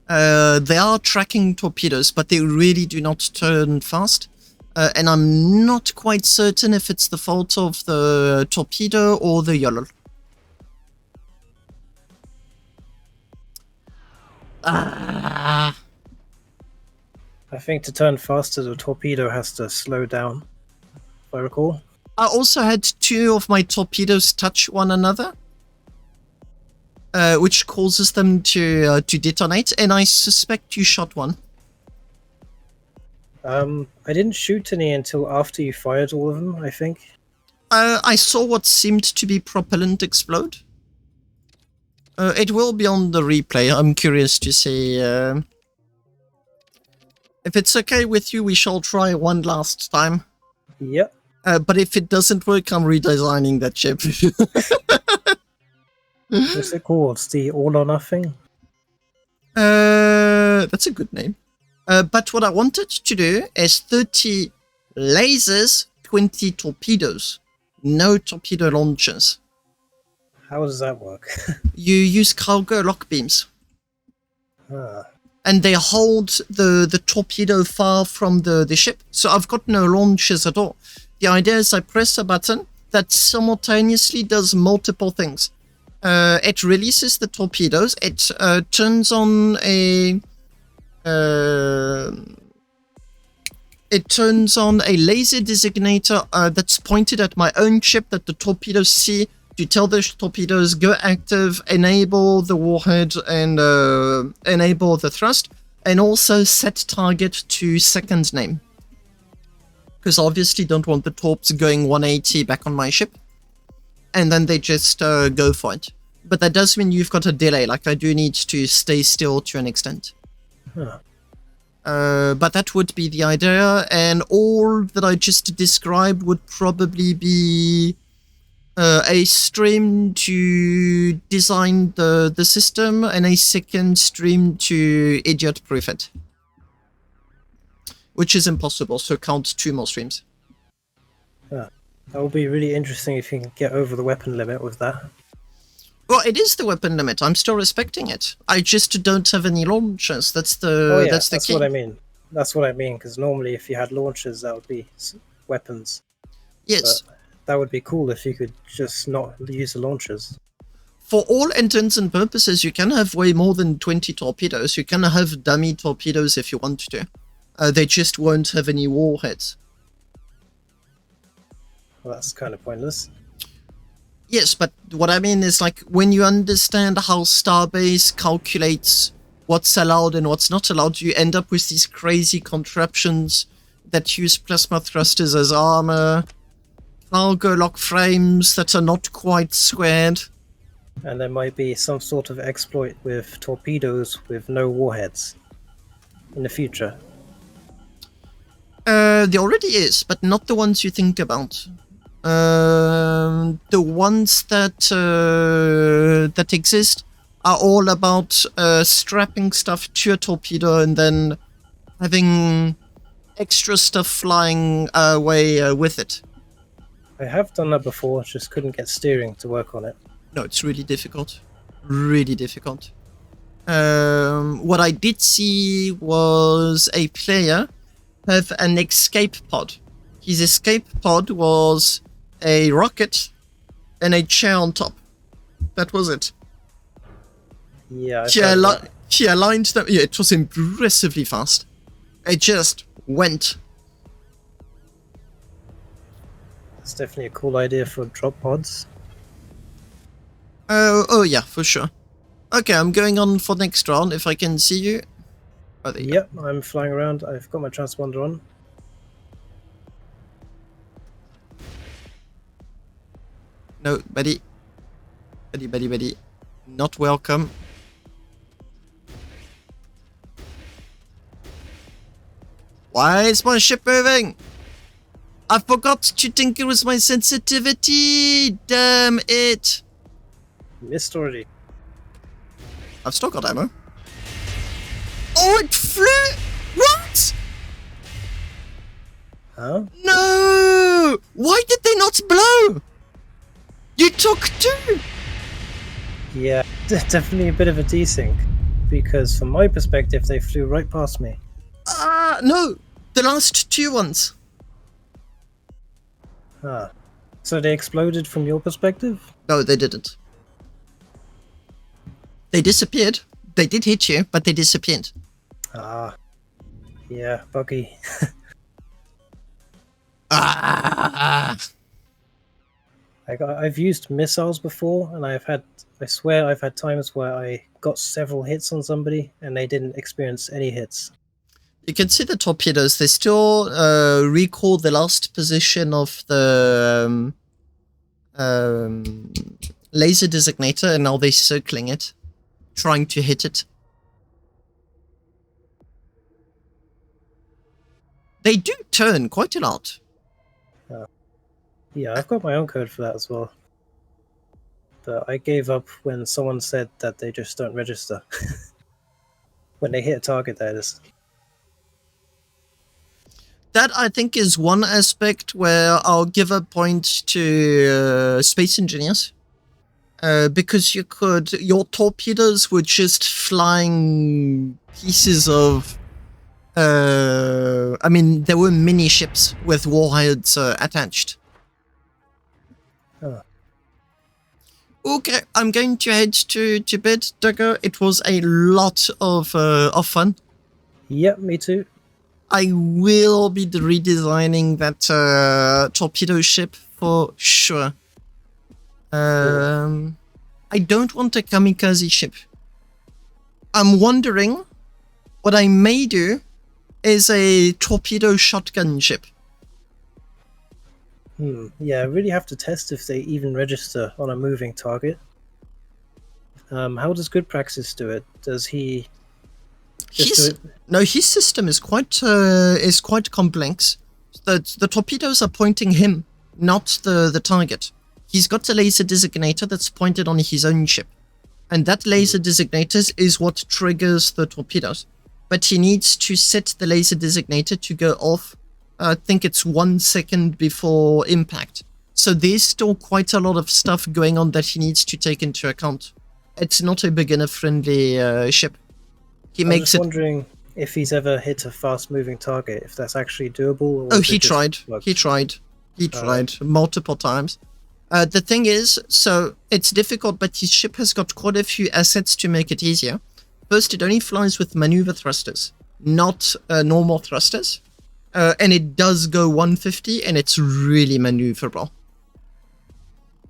They are tracking torpedoes, but they really do not turn fast. And I'm not quite certain if it's the fault of the torpedo or the YOLO. Ah. I think to turn faster, the torpedo has to slow down, if I recall. I also had 2 of my torpedoes touch one another, which causes them to detonate, and I suspect you shot one. I didn't shoot any until after you fired all of them, I think. I saw what seemed to be propellant explode. It will be on the replay. I'm curious to see. If it's okay with you, we shall try one last time. Yep. But if it doesn't work, I'm redesigning that ship. What's it called? It's the All or Nothing? That's a good name. But what I wanted to do is 30 lasers, 20 torpedoes. No torpedo launchers. How does that work? You use cargo lock beams. Ah. And they hold the torpedo far from the ship. So I've got no launchers at all. The idea is I press a button that simultaneously does multiple things. It releases the torpedoes. It turns on a... it turns on a laser designator that's pointed at my own ship that the torpedoes see to tell the torpedoes go active, enable the warhead, and enable the thrust, and also set target to second name. Because obviously don't want the torps going 180 back on my ship, and then they just go for it. But that does mean you've got a delay, like I do need to stay still to an extent. Huh. But that would be the idea, and all that I just described would probably be a stream to design the system, and a second stream to idiot-proof it. Which is impossible, so count 2 more streams. That would be really interesting if you can get over the weapon limit with that. Well, it is the weapon limit. I'm still respecting it. I just don't have any launchers. That's the that's key. what I mean. That's what I mean, because normally if you had launchers, that would be weapons. Yes. But that would be cool if you could just not use the launchers. For all intents and purposes, you can have way more than 20 torpedoes. You can have dummy torpedoes if you want to. They just won't have any warheads. Well, that's kind of pointless. Yes, but what I mean is, like, when you understand how Starbase calculates what's allowed and what's not allowed, you end up with these crazy contraptions that use plasma thrusters as armor, cargo lock frames that are not quite squared. And there might be some sort of exploit with torpedoes with no warheads in the future. There already is, but not the ones you think about. The ones that that exist are all about strapping stuff to a torpedo and then having extra stuff flying away with it. I have done that before, just couldn't get steering to work on it. No, it's really difficult. Really difficult. What I did see was a player have an escape pod. His escape pod was a rocket and a chair on top. That was it. Yeah, He aligned them. Yeah, it was impressively fast. It just went. It's definitely a cool idea for drop pods. Oh yeah, for sure. Okay, I'm going on for next round if I can see you. Oh, there you Yep, I'm flying around. I've got my transponder on. No, buddy. Buddy. Not welcome. Why is my ship moving? I forgot to tinker with my sensitivity. Damn it. Missed already. I've still got ammo. Oh, it flew! What? Huh? No! Why did they not blow? You took 2! Yeah, definitely a bit of a desync. Because from my perspective, they flew right past me. No! The last 2 ones. Ah. So they exploded from your perspective? No, they didn't. They disappeared. They did hit you, but they disappeared. Ah. Yeah, buggy. I've used missiles before, and I swear I've had times where I got several hits on somebody, and they didn't experience any hits. You can see the torpedoes. They still recall the last position of the laser designator, and now they're circling it, trying to hit it. They do turn quite a lot. Yeah, I've got my own code for that as well. But I gave up when someone said that they just don't register. When they hit a target, that is. That, I think, is one aspect where I'll give a point to space engineers. Because your torpedoes were just flying pieces of... I mean, there were mini ships with warheads attached. Huh. Okay, I'm going to head to bed, Doggo. It was a lot of fun. Yep, me too. I will be redesigning that torpedo ship for sure. I don't want a kamikaze ship. I'm wondering what I may do is a torpedo shotgun ship. Yeah, I really have to test if they even register on a moving target. How does Good Praxis do it? Does he just do it? No, his system is quite complex. The torpedoes are pointing him, not the target. He's got a laser designator that's pointed on his own ship. And that laser designator is what triggers the torpedoes. But he needs to set the laser designator to go off, I think it's 1 second before impact. So there's still quite a lot of stuff going on that he needs to take into account. It's not a beginner-friendly ship. I'm just wondering if he's ever hit a fast-moving target, if that's actually doable. Or oh, he tried. He tried multiple times. The thing is, so it's difficult, but his ship has got quite a few assets to make it easier. First, it only flies with maneuver thrusters, not normal thrusters. And it does go 150, and it's really maneuverable.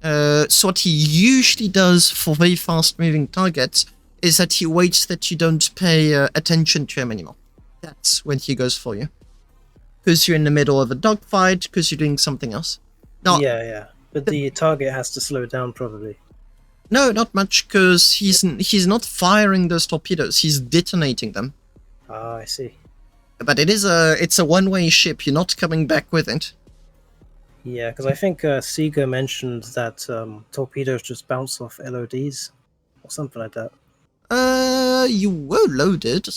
So what he usually does for very fast-moving targets is that he waits that you don't pay attention to him anymore. That's when he goes for you. Because you're in the middle of a dogfight, because you're doing something else. Now, yeah. But the target has to slow down, probably. No, not much, because he's not firing those torpedoes. He's detonating them. Ah, I see. But it's a one-way ship. You're not coming back with it. Yeah, because I think Seeger mentioned that torpedoes just bounce off LODs or something like that. You were loaded.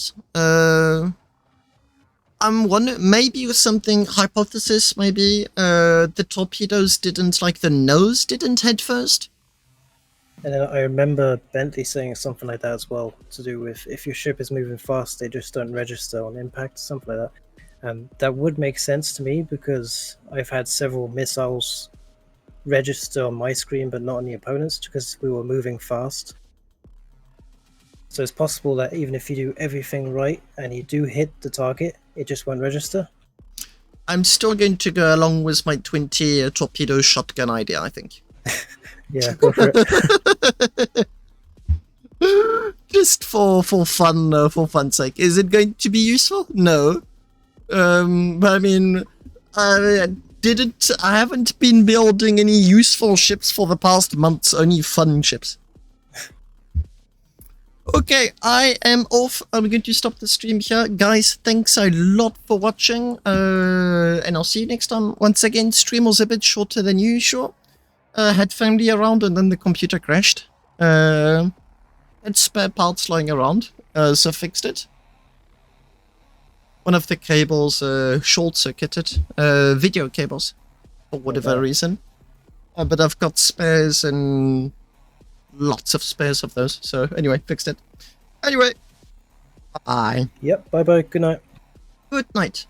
I'm wondering, maybe with something, hypothesis, maybe, the torpedoes didn't, like the nose didn't head first? And then I remember Bentley saying something like that as well, to do with if your ship is moving fast, they just don't register on impact, something like that. And that would make sense to me because I've had several missiles register on my screen but not on the opponent's because we were moving fast. So it's possible that even if you do everything right and you do hit the target, it just won't register. I'm still going to go along with my 20 torpedo shotgun idea, I think. Yeah, go for it. Just for fun's sake. Is it going to be useful? No. But I mean, I haven't been building any useful ships for the past months, only fun ships. Okay, I am off. I'm going to stop the stream here. Guys, thanks a lot for watching. And I'll see you next time. Once again, stream was a bit shorter than usual. Had family around and then the computer crashed. Had spare parts lying around, so fixed it. One of the cables short-circuited, video cables, for whatever reason. But I've got spares and lots of spares of those. So anyway, fixed it. Anyway, bye. Yep, bye-bye, good night. Good night.